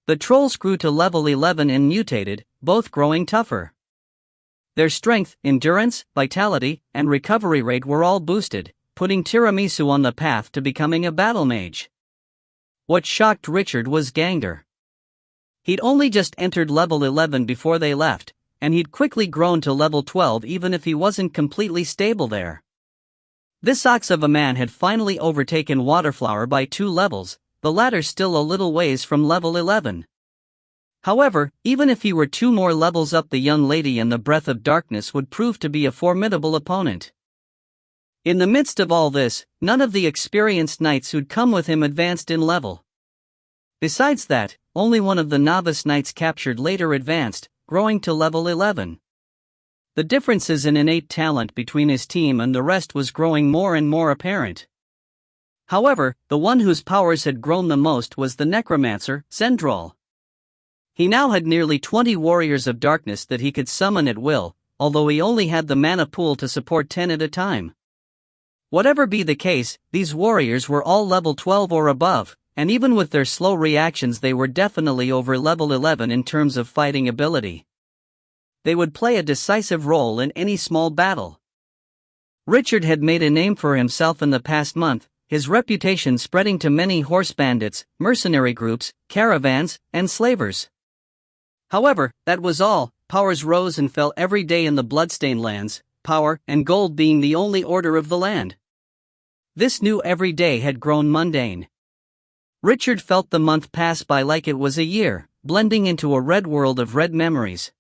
The trolls grew to level 11 and mutated, both growing tougher. Their strength, endurance, vitality, and recovery rate were all boosted, putting Tiramisu on the path to becoming a battle mage. What shocked Richard was Gangder. He'd only just entered level 11 before they left, and he'd quickly grown to level 12 even if he wasn't completely stable there. This ox of a man had finally overtaken Waterflower by 2 levels, the latter still a little ways from level 11. However, even if he were 2 more levels up, the young lady in the Breath of Darkness would prove to be a formidable opponent. In the midst of all this, none of the experienced knights who'd come with him advanced in level. Besides that, only one of the novice knights captured later advanced, growing to level 11. The differences in innate talent between his team and the rest was growing more and more apparent. However, the one whose powers had grown the most was the necromancer, Zendral. He now had nearly 20 warriors of darkness that he could summon at will, although he only had the mana pool to support 10 at a time. Whatever be the case, these warriors were all level 12 or above, and even with their slow reactions they were definitely over level 11 in terms of fighting ability. They would play a decisive role in any small battle. Richard had made a name for himself in the past month, his reputation spreading to many horse bandits, mercenary groups, caravans, and slavers. However, that was all. Powers rose and fell every day in the Bloodstained lands, power and gold being the only order of the land. This new every day had grown mundane. Richard felt the month pass by like it was a year, blending into a red world of red memories.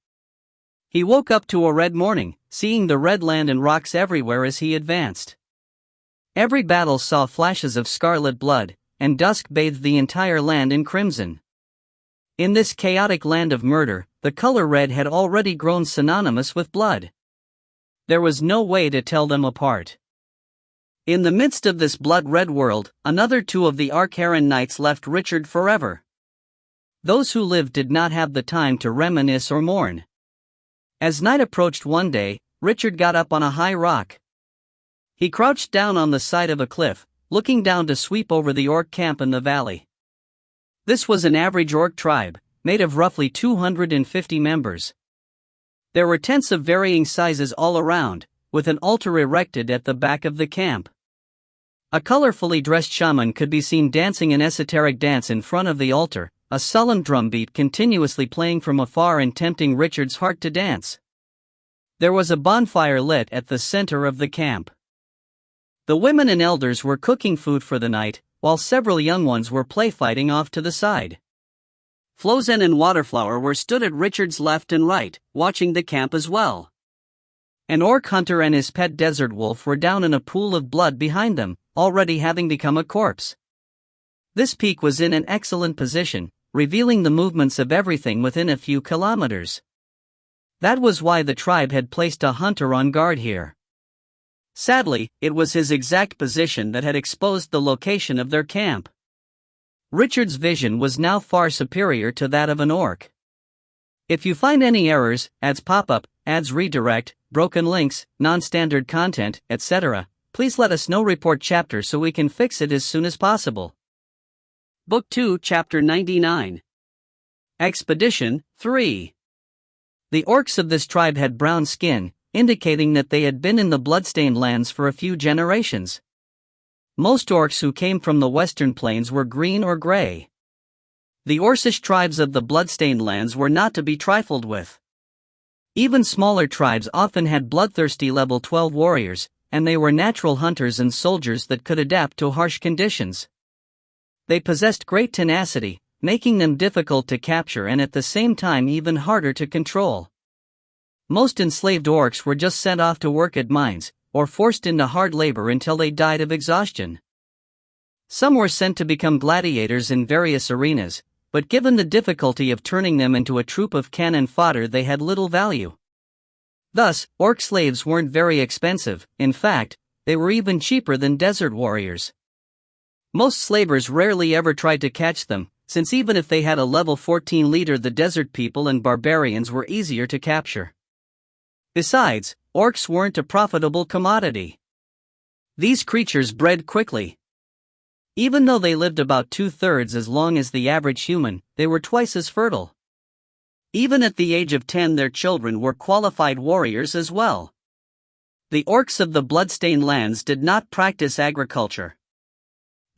He woke up to a red morning, seeing the red land and rocks everywhere as he advanced. Every battle saw flashes of scarlet blood, and dusk bathed the entire land in crimson. In this chaotic land of murder, the color red had already grown synonymous with blood. There was no way to tell them apart. In the midst of this blood-red world, another 2 of the Archaran Knights left Richard forever. Those who lived did not have the time to reminisce or mourn. As night approached one day, Richard got up on a high rock. He crouched down on the side of a cliff, looking down to sweep over the orc camp in the valley. This was an average orc tribe, made of roughly 250 members. There were tents of varying sizes all around, with an altar erected at the back of the camp. A colorfully dressed shaman could be seen dancing an esoteric dance in front of the altar, a sullen drumbeat continuously playing from afar and tempting Richard's heart to dance. There was a bonfire lit at the center of the camp. The women and elders were cooking food for the night, while several young ones were play-fighting off to the side. Flozen and Waterflower were stood at Richard's left and right, watching the camp as well. An orc hunter and his pet desert wolf were down in a pool of blood behind them, already having become a corpse. This peak was in an excellent position, revealing the movements of everything within a few kilometers. That was why the tribe had placed a hunter on guard here. Sadly, it was his exact position that had exposed the location of their camp. Richard's vision was now far superior to that of an orc. If you find any errors, ads pop up, ads redirect, broken links, non-standard content, etc., please let us know. Report chapter so we can fix it as soon as possible. Book 2, Chapter 99. Expedition 3. The orcs of this tribe had brown skin, indicating that they had been in the Bloodstained lands for a few generations. Most orcs who came from the western plains were green or gray. The Orcish tribes of the Bloodstained lands were not to be trifled with. Even smaller tribes often had bloodthirsty level 12 warriors, and they were natural hunters and soldiers that could adapt to harsh conditions. They possessed great tenacity, making them difficult to capture and at the same time even harder to control. Most enslaved orcs were just sent off to work at mines, or forced into hard labor until they died of exhaustion. Some were sent to become gladiators in various arenas, but given the difficulty of turning them into a troop of cannon fodder they had little value. Thus, orc slaves weren't very expensive, in fact, they were even cheaper than desert warriors. Most slavers rarely ever tried to catch them, since even if they had a level 14 leader, the desert people and barbarians were easier to capture. Besides, orcs weren't a profitable commodity. These creatures bred quickly. Even though they lived about 2/3 as long as the average human, they were twice as fertile. Even at the age of 10, their children were qualified warriors as well. The orcs of the Bloodstained lands did not practice agriculture.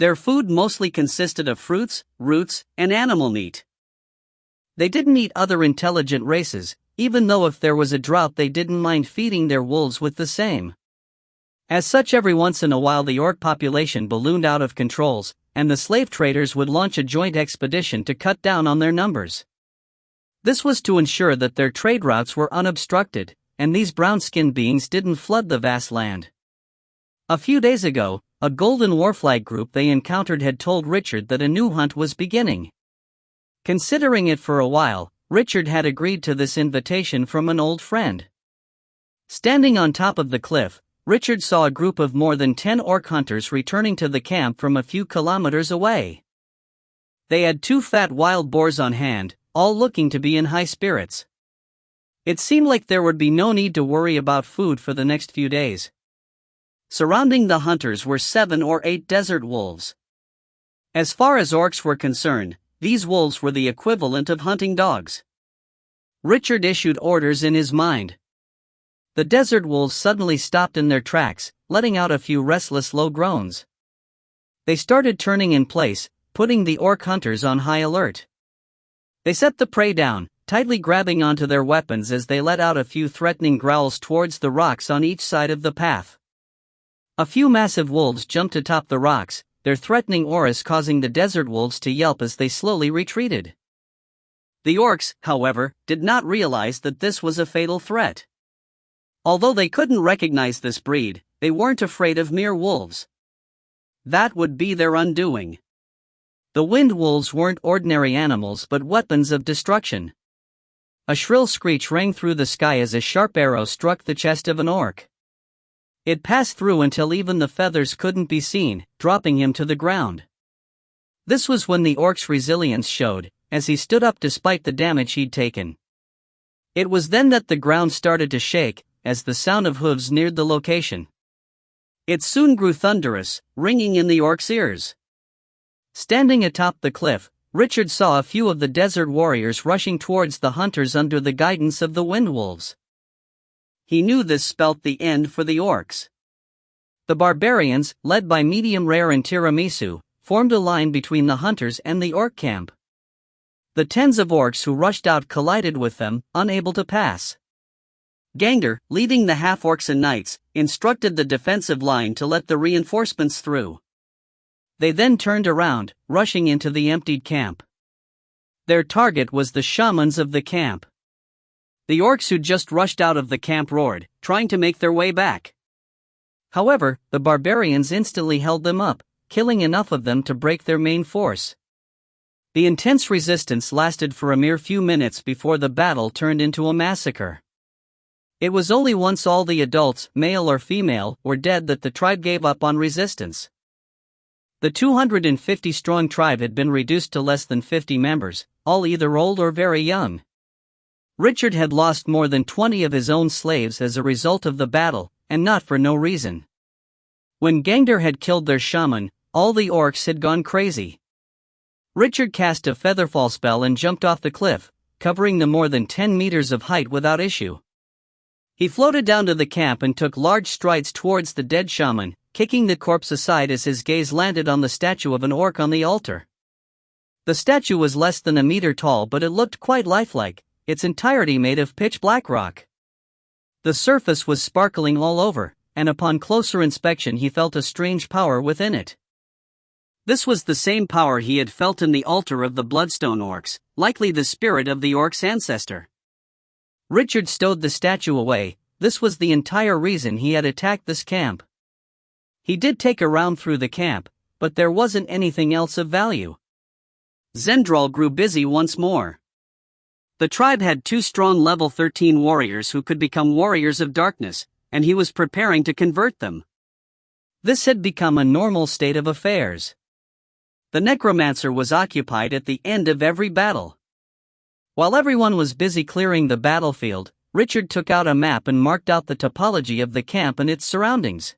Their food mostly consisted of fruits, roots, and animal meat. They didn't eat other intelligent races, even though if there was a drought they didn't mind feeding their wolves with the same. As such, every once in a while the orc population ballooned out of controls, and the slave traders would launch a joint expedition to cut down on their numbers. This was to ensure that their trade routes were unobstructed, and these brown-skinned beings didn't flood the vast land. A few days ago, a golden warflag group they encountered had told Richard that a new hunt was beginning. Considering it for a while, Richard had agreed to this invitation from an old friend. Standing on top of the cliff, Richard saw a group of more than 10 orc hunters returning to the camp from a few kilometers away. They had 2 fat wild boars on hand, all looking to be in high spirits. It seemed like there would be no need to worry about food for the next few days. Surrounding the hunters were 7 or 8 desert wolves. As far as orcs were concerned, these wolves were the equivalent of hunting dogs. Richard issued orders in his mind. The desert wolves suddenly stopped in their tracks, letting out a few restless low groans. They started turning in place, putting the orc hunters on high alert. They set the prey down, tightly grabbing onto their weapons as they let out a few threatening growls towards the rocks on each side of the path. A few massive wolves jumped atop the rocks, their threatening auras causing the desert wolves to yelp as they slowly retreated. The orcs, however, did not realize that this was a fatal threat. Although they couldn't recognize this breed, they weren't afraid of mere wolves. That would be their undoing. The wind wolves weren't ordinary animals but weapons of destruction. A shrill screech rang through the sky as a sharp arrow struck the chest of an orc. It passed through until even the feathers couldn't be seen, dropping him to the ground. This was when the orc's resilience showed, as he stood up despite the damage he'd taken. It was then that the ground started to shake, as the sound of hooves neared the location. It soon grew thunderous, ringing in the orc's ears. Standing atop the cliff, Richard saw a few of the desert warriors rushing towards the hunters under the guidance of the wind wolves. He knew this spelt the end for the orcs. The barbarians, led by medium rare and tiramisu, formed a line between the hunters and the orc camp. The tens of orcs who rushed out collided with them, unable to pass. Gangder, leading the half-orcs and knights, instructed the defensive line to let the reinforcements through. They then turned around, rushing into the emptied camp. Their target was the shamans of the camp. The orcs who just rushed out of the camp roared, trying to make their way back. However, the barbarians instantly held them up, killing enough of them to break their main force. The intense resistance lasted for a mere few minutes before the battle turned into a massacre. It was only once all the adults, male or female, were dead that the tribe gave up on resistance. The 250-strong tribe had been reduced to less than 50 members, all either old or very young. Richard had lost more than 20 of his own slaves as a result of the battle, and not for no reason. When Gangder had killed their shaman, all the orcs had gone crazy. Richard cast a featherfall spell and jumped off the cliff, covering the more than 10 meters of height without issue. He floated down to the camp and took large strides towards the dead shaman, kicking the corpse aside as his gaze landed on the statue of an orc on the altar. The statue was less than a meter tall, but it looked quite lifelike, its entirety made of pitch black rock. The surface was sparkling all over, and upon closer inspection he felt a strange power within it. This was the same power he had felt in the altar of the bloodstone orcs, likely the spirit of the orc's ancestor. Richard stowed the statue away. This was the entire reason he had attacked this camp. He did take a round through the camp, but there wasn't anything else of value. Zendral grew busy once more. The tribe had 2 strong level 13 warriors who could become warriors of darkness, and he was preparing to convert them. This had become a normal state of affairs. The necromancer was occupied at the end of every battle. While everyone was busy clearing the battlefield, Richard took out a map and marked out the topology of the camp and its surroundings.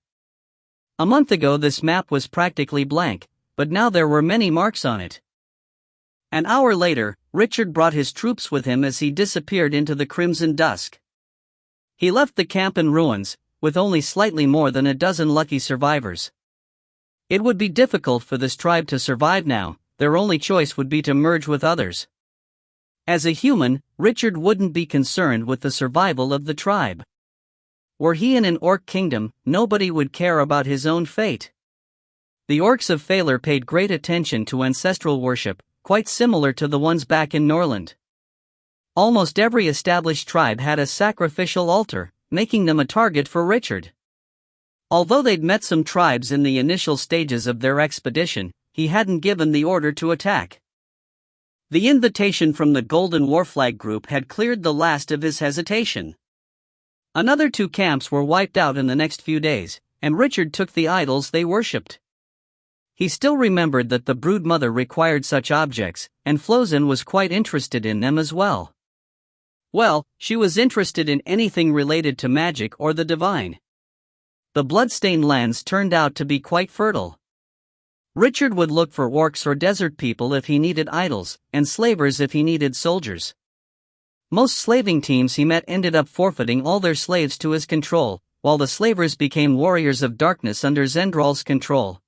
A month ago this map was practically blank, but now there were many marks on it. An hour later, Richard brought his troops with him as he disappeared into the crimson dusk. He left the camp in ruins, with only slightly more than a dozen lucky survivors. It would be difficult for this tribe to survive now, their only choice would be to merge with others. As a human, Richard wouldn't be concerned with the survival of the tribe. Were he in an orc kingdom, nobody would care about his own fate. The orcs of Phalar paid great attention to ancestral worship, quite similar to the ones back in Norland. Almost every established tribe had a sacrificial altar, making them a target for Richard. Although they'd met some tribes in the initial stages of their expedition, he hadn't given the order to attack. The invitation from the Golden Warflag group had cleared the last of his hesitation. Another 2 camps were wiped out in the next few days, and Richard took the idols they worshipped. He still remembered that the brood mother required such objects, and Flozin was quite interested in them as well. Well, she was interested in anything related to magic or the divine. The bloodstained lands turned out to be quite fertile. Richard would look for orcs or desert people if he needed idols, and slavers if he needed soldiers. Most slaving teams he met ended up forfeiting all their slaves to his control, while the slavers became warriors of darkness under Zendral's control.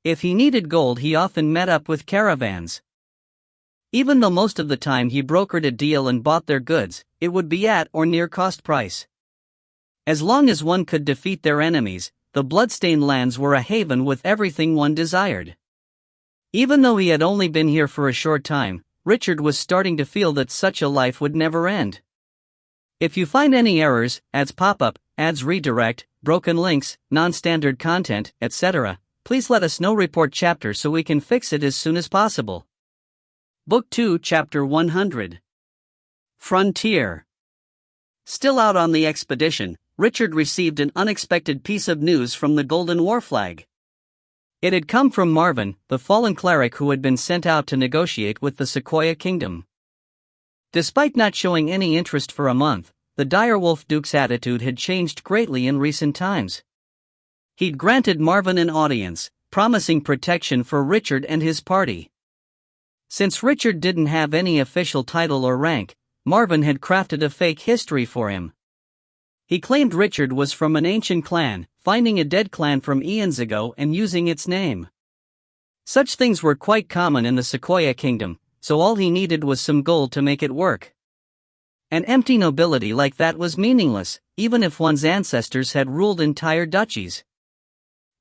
If he needed gold, he often met up with caravans. Even though most of the time he brokered a deal and bought their goods, it would be at or near cost price. As long as one could defeat their enemies, the bloodstained lands were a haven with everything one desired. Even though he had only been here for a short time, Richard was starting to feel that such a life would never end. If you find any errors, ads pop up, ads redirect, broken links, non-standard content, etc., please let us know. Report chapter so we can fix it as soon as possible. Book 2, Chapter 100. Frontier. Still out on the expedition, Richard received an unexpected piece of news from the Golden War Flag. It had come from Marvin, the fallen cleric who had been sent out to negotiate with the Sequoia Kingdom. Despite not showing any interest for a month, the direwolf Duke's attitude had changed greatly in recent times. He'd granted Marvin an audience, promising protection for Richard and his party. Since Richard didn't have any official title or rank, Marvin had crafted a fake history for him. He claimed Richard was from an ancient clan, finding a dead clan from eons ago and using its name. Such things were quite common in the Sequoia Kingdom, so all he needed was some gold to make it work. An empty nobility like that was meaningless, even if one's ancestors had ruled entire duchies.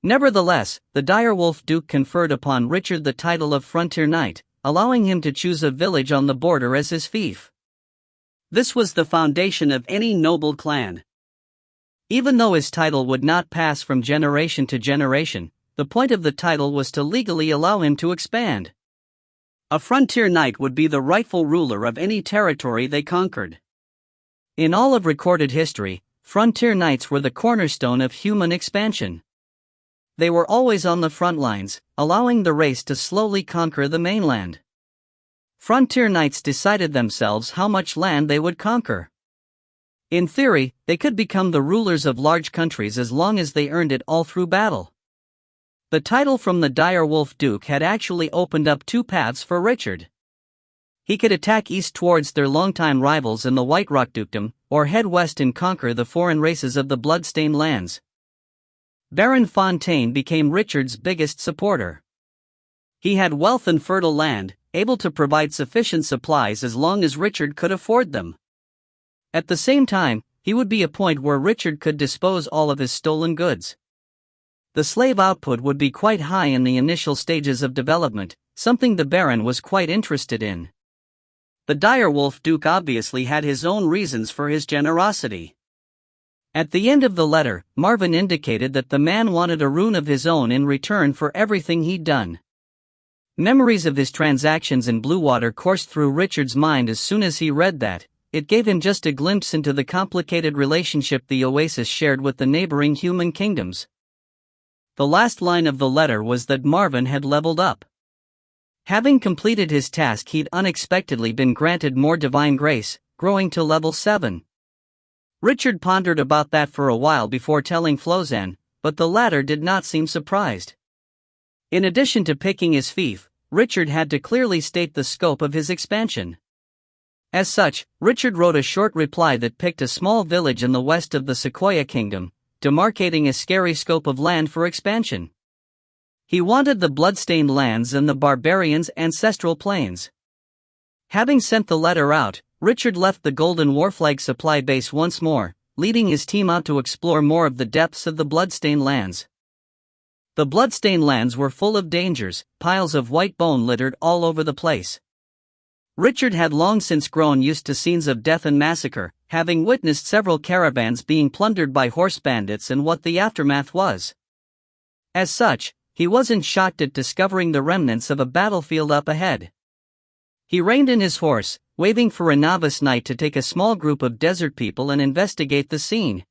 Nevertheless, the direwolf Duke conferred upon Richard the title of Frontier Knight, allowing him to choose a village on the border as his fief. This was the foundation of any noble clan. Even though his title would not pass from generation to generation, the point of the title was to legally allow him to expand. A frontier knight would be the rightful ruler of any territory they conquered. In all of recorded history, frontier knights were the cornerstone of human expansion. They were always on the front lines, allowing the race to slowly conquer the mainland. Frontier knights decided themselves how much land they would conquer. In theory, they could become the rulers of large countries as long as they earned it all through battle. The title from the direwolf Duke had actually opened up 2 paths for Richard. He could attack east towards their longtime rivals in the White Rock Dukedom, or head west and conquer the foreign races of the bloodstained lands. Baron Fontaine became Richard's biggest supporter. He had wealth and fertile land, able to provide sufficient supplies as long as Richard could afford them. At the same time, he would be a point where Richard could dispose all of his stolen goods. The slave output would be quite high in the initial stages of development, something the Baron was quite interested in. The direwolf Duke obviously had his own reasons for his generosity. At the end of the letter, Marvin indicated that the man wanted a rune of his own in return for everything he'd done. Memories of his transactions in Bluewater coursed through Richard's mind as soon as he read that. It gave him just a glimpse into the complicated relationship the oasis shared with the neighboring human kingdoms. The last line of the letter was that Marvin had leveled up. Having completed his task, he'd unexpectedly been granted more divine grace, growing to level 7. Richard pondered about that for a while before telling Flozin, but the latter did not seem surprised. In addition to picking his fief, Richard had to clearly state the scope of his expansion. As such, Richard wrote a short reply that picked a small village in the west of the Sequoia Kingdom, demarcating a scary scope of land for expansion. He wanted the bloodstained lands and the barbarians' ancestral plains. Having sent the letter out, Richard left the Golden War Flag supply base once more, leading his team out to explore more of the depths of the bloodstained lands. The bloodstained lands were full of dangers, piles of white bone littered all over the place. Richard had long since grown used to scenes of death and massacre, having witnessed several caravans being plundered by horse bandits and what the aftermath was. As such, he wasn't shocked at discovering the remnants of a battlefield up ahead. He reined in his horse, waving for a novice knight to take a small group of desert people and investigate the scene.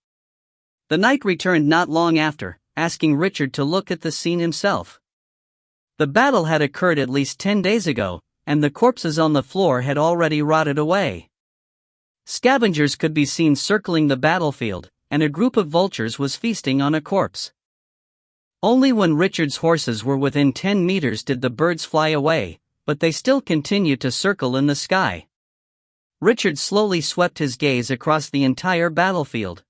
The knight returned not long after, asking Richard to look at the scene himself. The battle had occurred at least 10 days ago, and the corpses on the floor had already rotted away. Scavengers could be seen circling the battlefield, and a group of vultures was feasting on a corpse. Only when Richard's horses were within 10 meters did the birds fly away, but they still continued to circle in the sky. Richard slowly swept his gaze across the entire battlefield.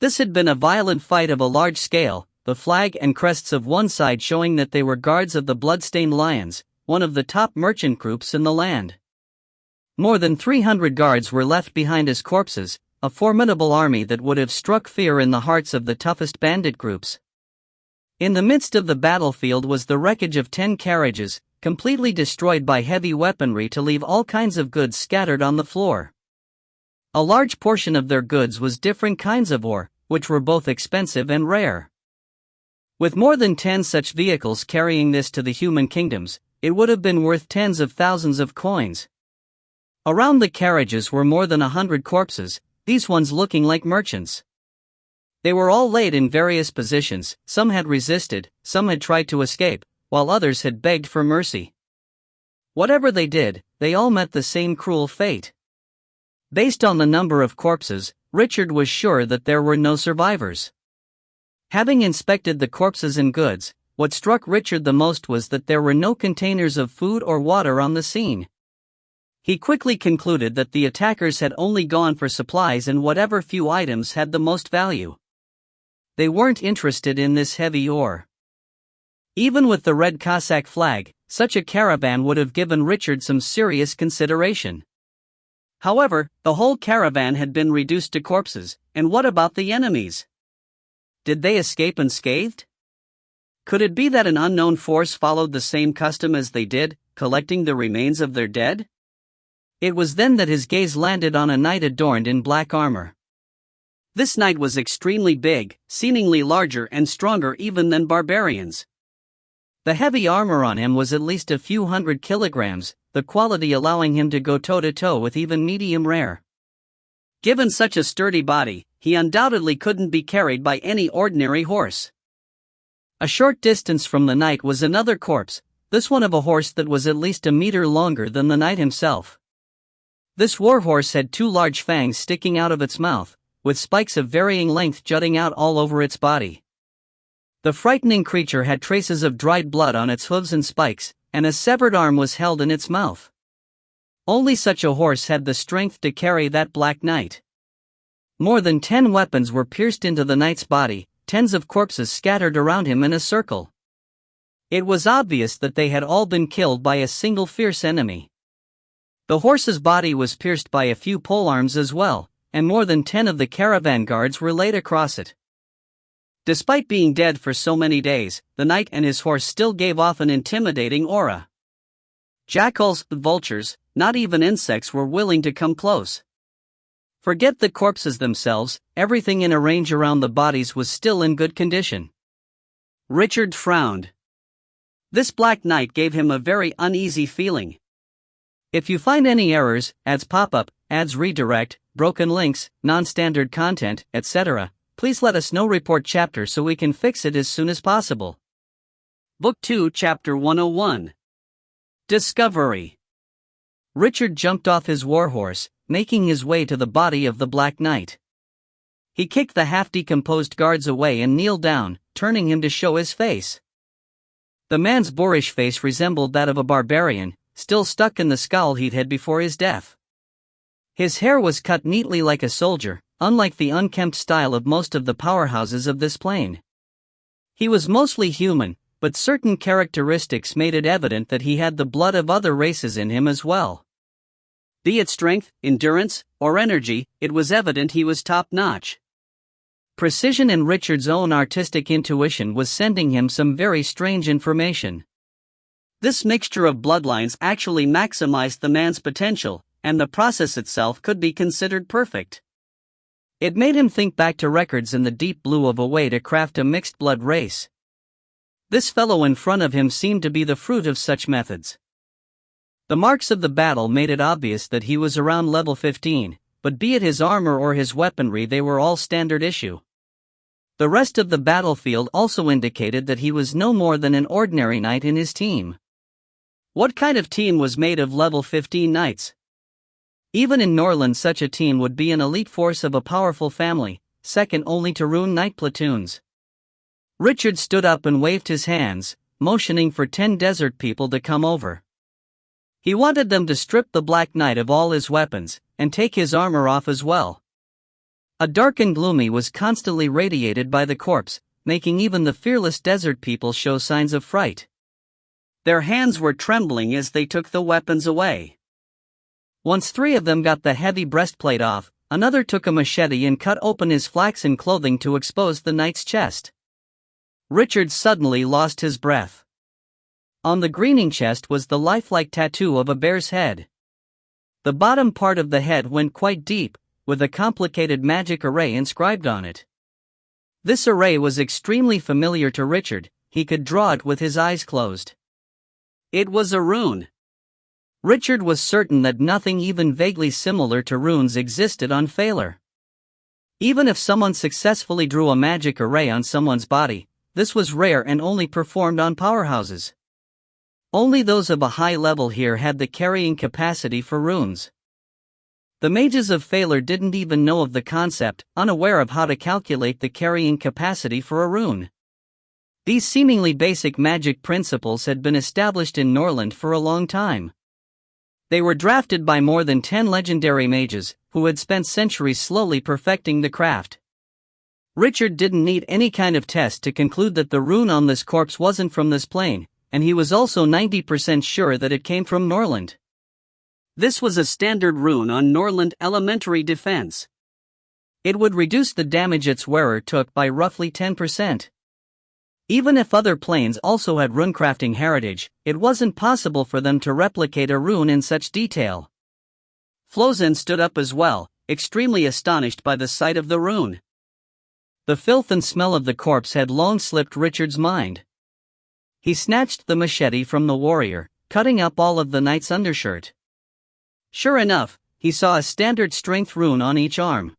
This had been a violent fight of a large scale, the flag and crests of one side showing that they were guards of the Bloodstained Lions, one of the top merchant groups in the land. More than 300 guards were left behind as corpses, a formidable army that would have struck fear in the hearts of the toughest bandit groups. In the midst of the battlefield was the wreckage of 10 carriages, completely destroyed by heavy weaponry to leave all kinds of goods scattered on the floor. A large portion of their goods was different kinds of ore, which were both expensive and rare. With more than 10 such vehicles carrying this to the human kingdoms, it would have been worth tens of thousands of coins. Around the carriages were more than 100 corpses, these ones looking like merchants. They were all laid in various positions, some had resisted, some had tried to escape, while others had begged for mercy. Whatever they did, they all met the same cruel fate. Based on the number of corpses, Richard was sure that there were no survivors. Having inspected the corpses and goods, what struck Richard the most was that there were no containers of food or water on the scene. He quickly concluded that the attackers had only gone for supplies and whatever few items had the most value. They weren't interested in this heavy ore. Even with the Red Cossack flag, such a caravan would have given Richard some serious consideration. However, the whole caravan had been reduced to corpses, and what about the enemies? Did they escape unscathed? Could it be that an unknown force followed the same custom as they did, collecting the remains of their dead? It was then that his gaze landed on a knight adorned in black armor. This knight was extremely big, seemingly larger and stronger even than barbarians. The heavy armor on him was at least a few hundred kilograms, the quality allowing him to go toe-to-toe with even medium rare. Given such a sturdy body, he undoubtedly couldn't be carried by any ordinary horse. A short distance from the knight was another corpse, this one of a horse that was at least a meter longer than the knight himself. This warhorse had 2 large fangs sticking out of its mouth, with spikes of varying length jutting out all over its body. The frightening creature had traces of dried blood on its hooves and spikes, and a severed arm was held in its mouth. Only such a horse had the strength to carry that black knight. More than 10 weapons were pierced into the knight's body, tens of corpses scattered around him in a circle. It was obvious that they had all been killed by a single fierce enemy. The horse's body was pierced by a few polearms as well, and more than 10 of the caravan guards were laid across it. Despite being dead for so many days, the knight and his horse still gave off an intimidating aura. Jackals, vultures, not even insects were willing to come close. Forget the corpses themselves, everything in a range around the bodies was still in good condition. Richard frowned. This black knight gave him a very uneasy feeling. If you find any errors, ads pop up, ads redirect, broken links, non-standard content, etc., please let us know. Report chapter so we can fix it as soon as possible. Book 2 Chapter 101. Discovery. Richard jumped off his warhorse, making his way to the body of the Black Knight. He kicked the half-decomposed guards away and kneeled down, turning him to show his face. The man's boorish face resembled that of a barbarian, still stuck in the scowl he'd had before his death. His hair was cut neatly like a soldier, unlike the unkempt style of most of the powerhouses of this plane. He was mostly human, but certain characteristics made it evident that he had the blood of other races in him as well. Be it strength, endurance, or energy, it was evident he was top-notch. Precision and Richard's own artistic intuition was sending him some very strange information. This mixture of bloodlines actually maximized the man's potential, and the process itself could be considered perfect. It made him think back to records in the deep blue of a way to craft a mixed-blood race. This fellow in front of him seemed to be the fruit of such methods. The marks of the battle made it obvious that he was around level 15, but be it his armor or his weaponry, they were all standard issue. The rest of the battlefield also indicated that he was no more than an ordinary knight in his team. What kind of team was made of level 15 knights? Even in Norland, such a team would be an elite force of a powerful family, second only to rune knight platoons. Richard stood up and waved his hands, motioning for 10 desert people to come over. He wanted them to strip the Black Knight of all his weapons, and take his armor off as well. A dark and gloomy was constantly radiated by the corpse, making even the fearless desert people show signs of fright. Their hands were trembling as they took the weapons away. Once 3 of them got the heavy breastplate off, another took a machete and cut open his flaxen clothing to expose the knight's chest. Richard suddenly lost his breath. On the greening chest was the lifelike tattoo of a bear's head. The bottom part of the head went quite deep, with a complicated magic array inscribed on it. This array was extremely familiar to Richard, he could draw it with his eyes closed. It was a rune. Richard was certain that nothing even vaguely similar to runes existed on Phalar. Even if someone successfully drew a magic array on someone's body, this was rare and only performed on powerhouses. Only those of a high level here had the carrying capacity for runes. The mages of Phalar didn't even know of the concept, unaware of how to calculate the carrying capacity for a rune. These seemingly basic magic principles had been established in Norland for a long time. They were drafted by more than 10 legendary mages, who had spent centuries slowly perfecting the craft. Richard didn't need any kind of test to conclude that the rune on this corpse wasn't from this plane, and he was also 90% sure that it came from Norland. This was a standard rune on Norland elementary defense. It would reduce the damage its wearer took by roughly 10%. Even if other planes also had runecrafting heritage, it wasn't possible for them to replicate a rune in such detail. Flozen stood up as well, extremely astonished by the sight of the rune. The filth and smell of the corpse had long slipped Richard's mind. He snatched the machete from the warrior, cutting up all of the knight's undershirt. Sure enough, he saw a standard strength rune on each arm.